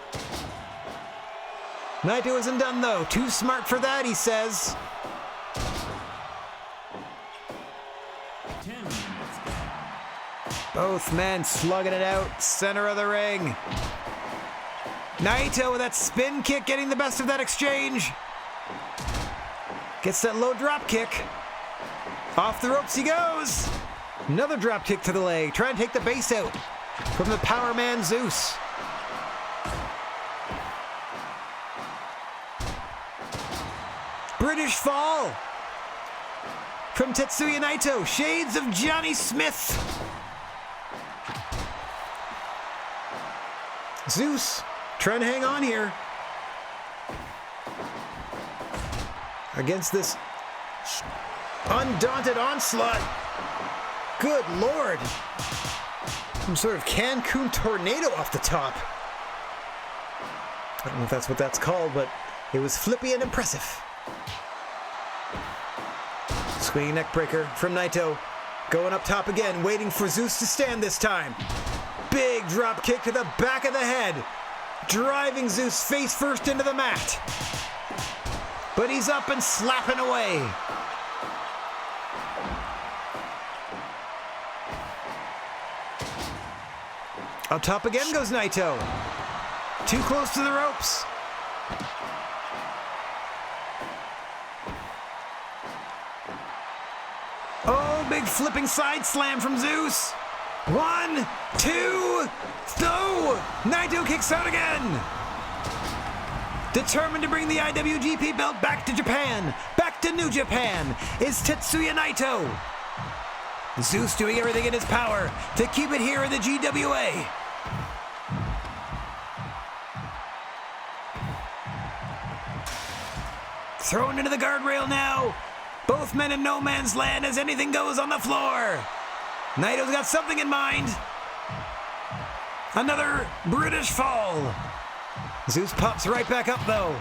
Naito isn't done though. Too smart for that, he says. 10 minutes down. Both men slugging it out. Center of the ring. Naito with that spin kick getting the best of that exchange. Gets that low drop kick. Off the ropes he goes. Another drop kick to the leg. Trying to take the base out from the power man Zeus. British fall from Tetsuya Naito. Shades of Johnny Smith. Zeus trying to hang on here against this undaunted onslaught. Good Lord. Some sort of Cancun tornado off the top. I don't know if that's what that's called, but it was flippy and impressive. Swinging neck breaker from Naito. Going up top again, waiting for Zeus to stand this time. Big drop kick to the back of the head. Driving Zeus face first into the mat. But he's up and slapping away. Up top again goes Naito. Too close to the ropes. Oh, big flipping side slam from Zeus. 1, 2, no! Naito kicks out again. Determined to bring the IWGP belt back to Japan, back to New Japan, is Tetsuya Naito. Zeus doing everything in his power to keep it here in the GWA. Thrown into the guardrail now. Both men in no man's land as anything goes on the floor. Naito's got something in mind. Another British fall. Zeus pops right back up though.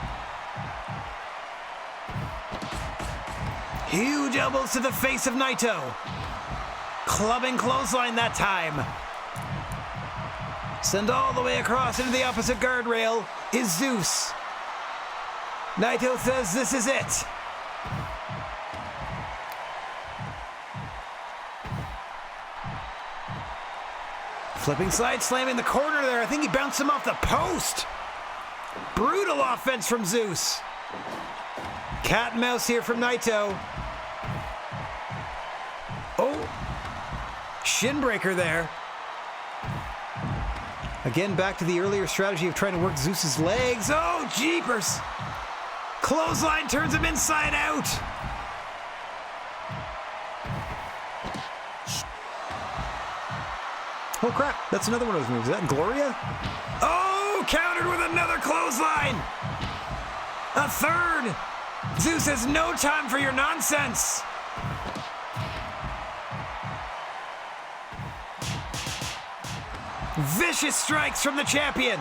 Huge elbows to the face of Naito. Clubbing clothesline that time. Send all the way across into the opposite guardrail is Zeus. Naito says this is it. Flipping side slam in the corner there. I think he bounced him off the post. Brutal offense from Zeus. Cat and mouse here from Naito. Oh, shin breaker there. Again, back to the earlier strategy of trying to work Zeus's legs. Oh, jeepers. Clothesline turns him inside out. Oh crap, that's another one of those moves. Is that Gloria? Oh, countered with another clothesline. A third. Zeus has no time for your nonsense. Vicious strikes from the champion.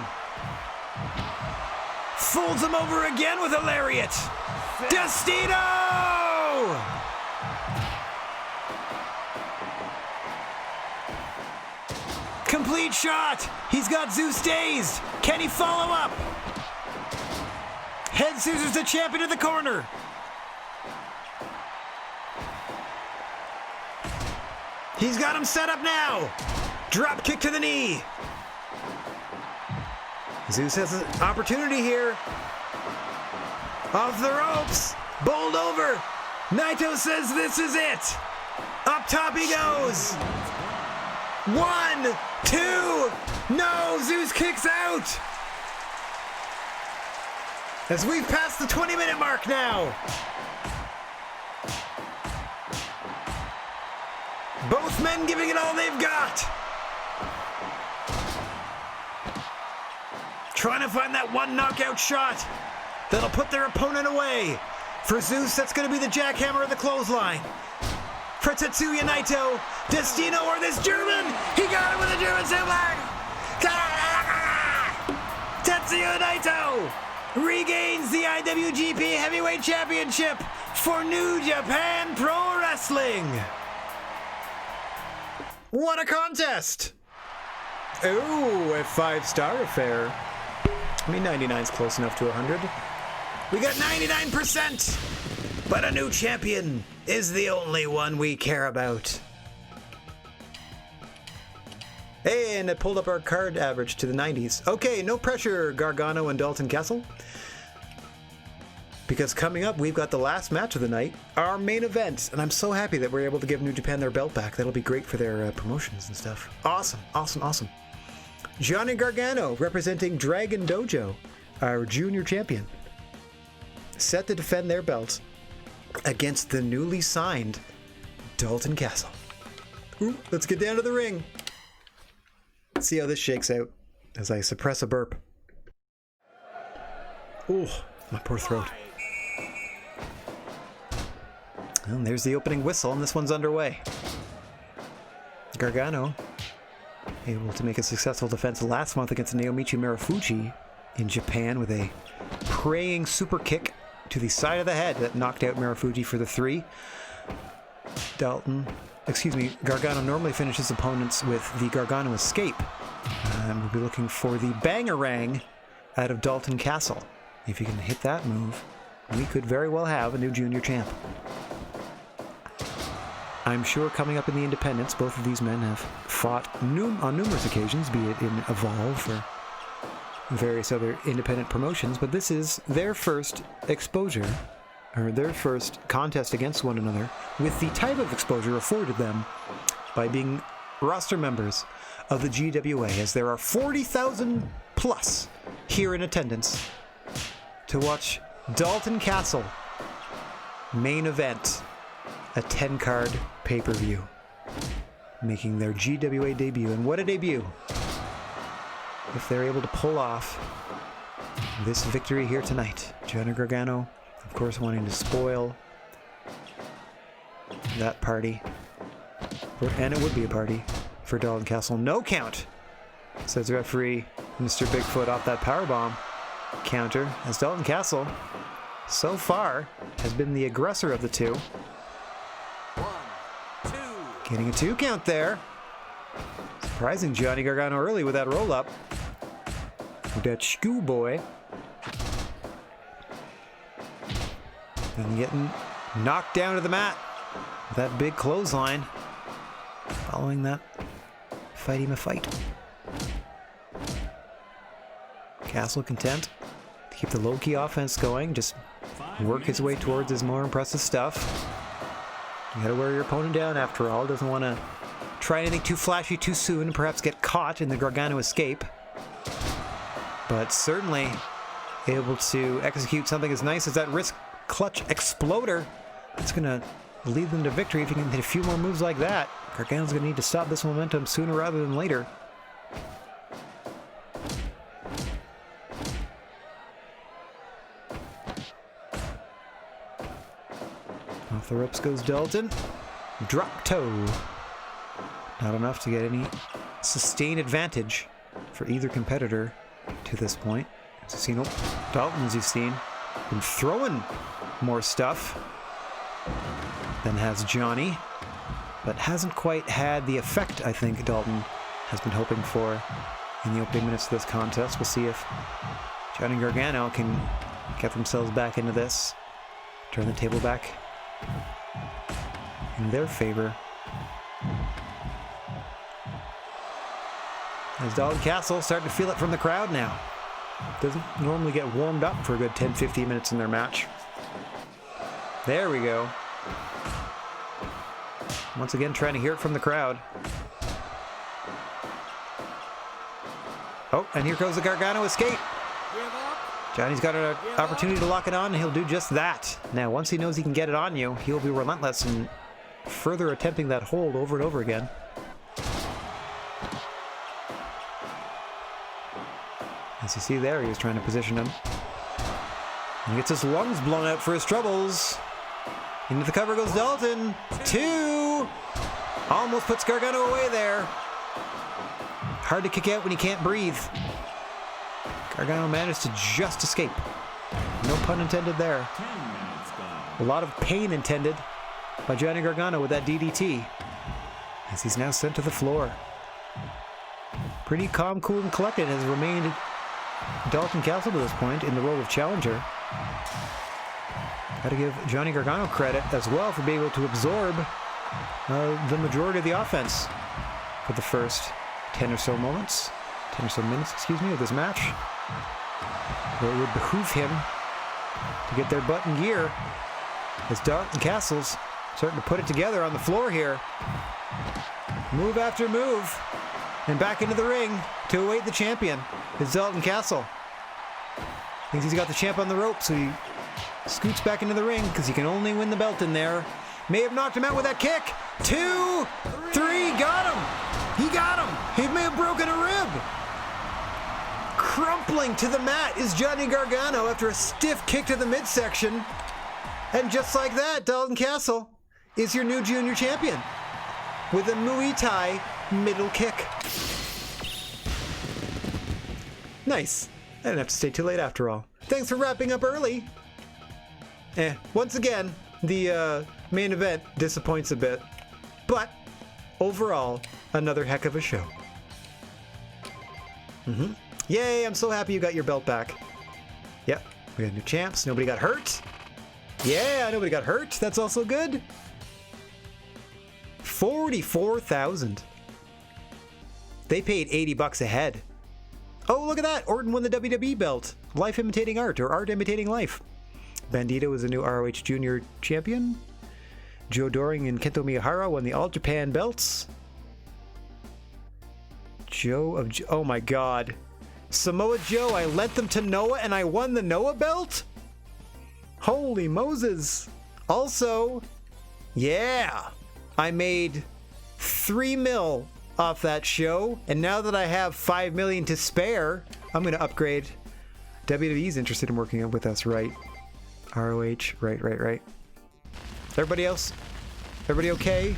Folds him over again with a lariat. Destino! Complete shot. He's got Zeus dazed. Can he follow up? Head scissors the champion to the corner. He's got him set up now. Drop kick to the knee. Zeus has an opportunity here. Off the ropes. Bowled over. Naito says this is it. Up top he goes. 1, 2. No, Zeus kicks out. As we've passed the 20-minute mark now. Both men giving it all they've got. Trying to find that one knockout shot that'll put their opponent away. For Zeus, that's going to be the jackhammer of the clothesline. For Tetsuya Naito, Destino or this German. He got it with a German suplex. Tetsuya Naito regains the IWGP Heavyweight Championship for New Japan Pro Wrestling. What a contest! Ooh, a 5-star affair. I mean, 99's close enough to 100. We got 99%, but a new champion is the only one we care about. Hey, and it pulled up our card average to the 90s. Okay, no pressure, Gargano and Dalton Castle. Because coming up, we've got the last match of the night, our main event. And I'm so happy that we're able to give New Japan their belt back. That'll be great for their promotions and stuff. Awesome, awesome, awesome. Johnny Gargano, representing Dragon Dojo, our junior champion, set to defend their belts against the newly signed Dalton Castle. Ooh, let's get down to the ring. Let's see how this shakes out as I suppress a burp. Ooh, my poor throat. And there's the opening whistle, and this one's underway. Gargano able to make a successful defense last month against Naomichi Marufuji in Japan with a praying super kick to the side of the head that knocked out Marufuji for the 3. Gargano normally finishes opponents with the Gargano Escape. We'll be looking for the Bangarang out of Dalton Castle. If you can hit that move, we could very well have a new junior champ. I'm sure coming up in the independents, both of these men have fought on numerous occasions, be it in Evolve or various other independent promotions, but this is their first exposure, or their first contest against one another, with the type of exposure afforded them by being roster members of the GWA, as there are 40,000 plus here in attendance to watch Dalton Castle main event a 10-card pay-per-view, making their GWA debut. And what a debut if they're able to pull off this victory here tonight. Johnny Gargano, of course, wanting to spoil that party, and it would be a party for Dalton Castle. No count, says referee Mr. Bigfoot off that powerbomb counter, as Dalton Castle so far has been the aggressor of the two. Getting a 2 count there. Surprising Johnny Gargano early with that roll up. With that schoolboy. And getting knocked down to the mat. With that big clothesline. Following that fight him a fight. Castle content to keep the low-key offense going. Just work his way towards his more impressive stuff. You gotta wear your opponent down after all. Doesn't want to try anything too flashy too soon and perhaps get caught in the Gargano escape. But certainly able to execute something as nice as that wrist clutch exploder. That's gonna lead them to victory if you can hit a few more moves like that. Gargano's gonna need to stop this momentum sooner rather than later. Off the ropes goes Dalton. Drop toe. Not enough to get any sustained advantage for either competitor to this point. As you've seen, Dalton, as you've seen, been throwing more stuff than has Johnny, but hasn't quite had the effect I think Dalton has been hoping for in the opening minutes of this contest. We'll see if Johnny and Gargano can get themselves back into this, turn the table back in their favor. As Dalton Castle starting to feel it from the crowd now. Doesn't normally get warmed up for a good 10-15 minutes in their match. There we go. Once again trying to hear it from the crowd. Oh, and here goes the Gargano escape. Johnny's got an opportunity to lock it on, and he'll do just that. Now, once he knows he can get it on you, he'll be relentless in further attempting that hold over and over again. As you see there, he was trying to position him. And he gets his lungs blown out for his troubles. Into the cover goes Dalton. 2! Almost puts Gargano away there. Hard to kick out when you can't breathe. Gargano managed to just escape. No pun intended there. 10 minutes gone. A lot of pain intended by Johnny Gargano with that DDT. As he's now sent to the floor. Pretty calm, cool, and collected has remained Dalton Castle to this point in the role of challenger. Got to give Johnny Gargano credit as well for being able to absorb the majority of the offense for the first 10 or so minutes, of this match. Where it would behoove him to get their butt in gear as Dalton Castle's starting to put it together on the floor here. Move after move. And back into the ring to await the champion is Dalton Castle. Thinks he's got the champ on the rope, so he scoots back into the ring because he can only win the belt in there. May have knocked him out with that kick. 2, 3, got him. He got him. He may have broken a rib. Crumpling to the mat is Johnny Gargano after a stiff kick to the midsection. And just like that, Dalton Castle is your new junior champion with a Muay Thai middle kick. Nice. I didn't have to stay too late after all. Thanks for wrapping up early. Once again, the main event disappoints a bit. But overall, another heck of a show. Yay, I'm so happy you got your belt back. Yep, we got new champs. Nobody got hurt. Yeah, nobody got hurt. That's also good. 44,000. They paid $80 a head. Oh, look at that. Orton won the WWE belt. Life imitating art, or art imitating life. Bandito is the new ROH Junior champion. Joe Doring and Kento Miyahara won the All Japan belts. Oh my god. Samoa Joe, I lent them to Noah and I won the Noah belt? Holy Moses. Also, yeah, I made $3 million off that show, and now that I have $5 million to spare, I'm going to upgrade. WWE's interested in working with us, right? ROH, right. Everybody else? Everybody okay?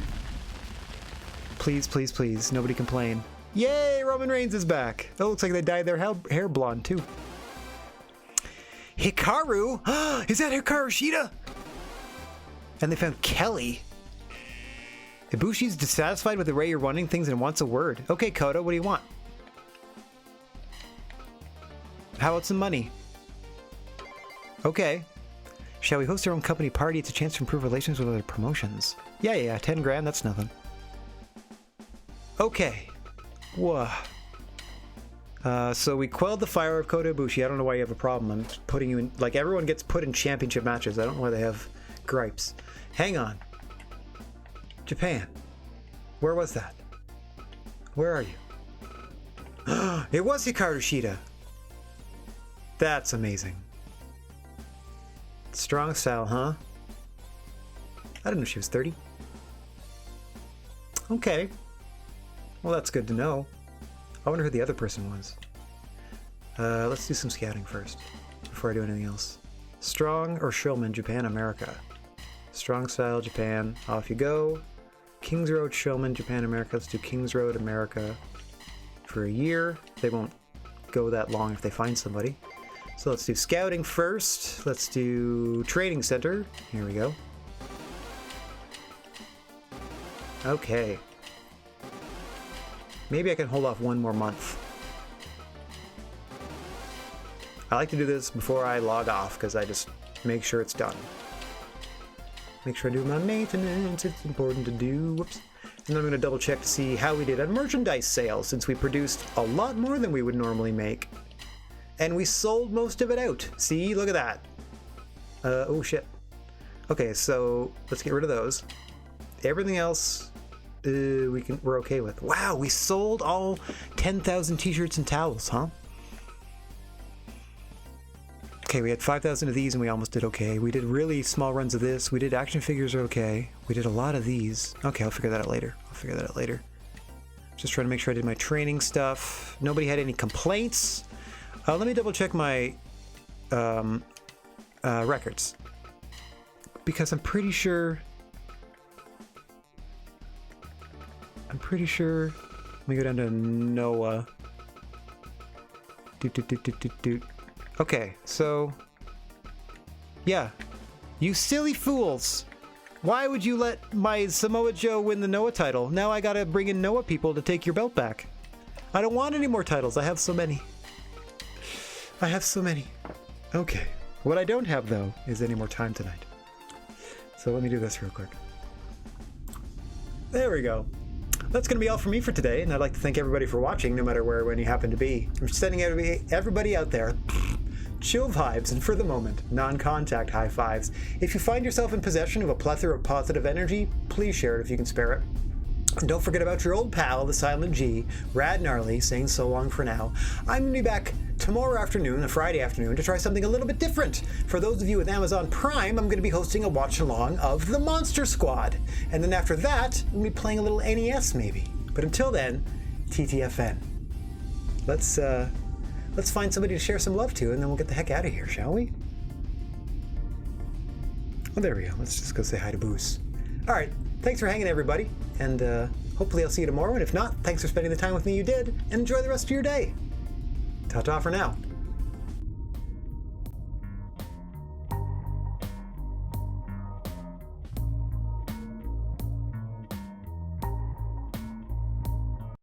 Please, nobody complain. Yay, Roman Reigns is back. Oh, looks like they dyed their hair blonde too. Hikaru? Is that Hikaru Shida? And they found Kelly. Ibushi's dissatisfied with the way you're running things and wants a word. Okay, Kodo, what do you want? How about some money? Okay. Shall we host our own company party? It's a chance to improve relations with other promotions. Yeah, 10 grand, that's nothing. Okay. Whoa. So we quelled the fire of Kota Ibushi. I don't know why you have a problem. I'm putting you in... Like, everyone gets put in championship matches. I don't know why they have gripes. Hang on. Japan. Where was that? Where are you? It was Hikaru Shida. That's amazing. Strong style, huh? I didn't know she was 30. Okay. Well, that's good to know. I wonder who the other person was. Let's do some scouting first, before I do anything else. Strong or Showman, Japan, America. Strong style, Japan. Off you go. Kings Road, Showman, Japan, America. Let's do Kings Road, America for a year. They won't go that long if they find somebody. So let's do scouting first. Let's do training center. Here we go. Okay. Maybe I can hold off one more month. I like to do this before I log off because I just make sure it's done. Make sure I do my maintenance. It's important to do. Whoops. And then I'm going to double check to see how we did on merchandise sales since we produced a lot more than we would normally make. And we sold most of it out. See, look at that. Oh shit. Okay, so let's get rid of those. Everything else we're okay with. Wow, we sold all 10,000 t-shirts and towels, huh? Okay, we had 5,000 of these and we almost did okay. We did really small runs of this. We did action figures are okay. We did a lot of these. Okay, I'll figure that out later. Just trying to make sure I did my training stuff. Nobody had any complaints. Let me double check my records. Because I'm pretty sure... Let me go down to Noah. Okay, so... Yeah. You silly fools! Why would you let my Samoa Joe win the Noah title? Now I gotta bring in Noah people to take your belt back. I don't want any more titles. I have so many. Okay. What I don't have, though, is any more time tonight. So let me do this real quick. There we go. That's going to be all for me for today, and I'd like to thank everybody for watching, no matter where or when you happen to be. I'm sending everybody out there chill vibes, and for the moment, non-contact high fives. If you find yourself in possession of a plethora of positive energy, please share it if you can spare it. And don't forget about your old pal, the Silent G, Rad Gnarly, saying so long for now. I'm going to be back tomorrow afternoon, a Friday afternoon, to try something a little bit different. For those of you with Amazon Prime, I'm going to be hosting a watch-along of The Monster Squad. And then after that, I'm going to be playing a little NES maybe. But until then, TTFN. Let's find somebody to share some love to, and then we'll get the heck out of here, shall we? Oh, there we go. Let's just go say hi to Boos. All right. Thanks for hanging, everybody. And hopefully I'll see you tomorrow. And if not, thanks for spending the time with me you did. And enjoy the rest of your day. Ta-ta for now.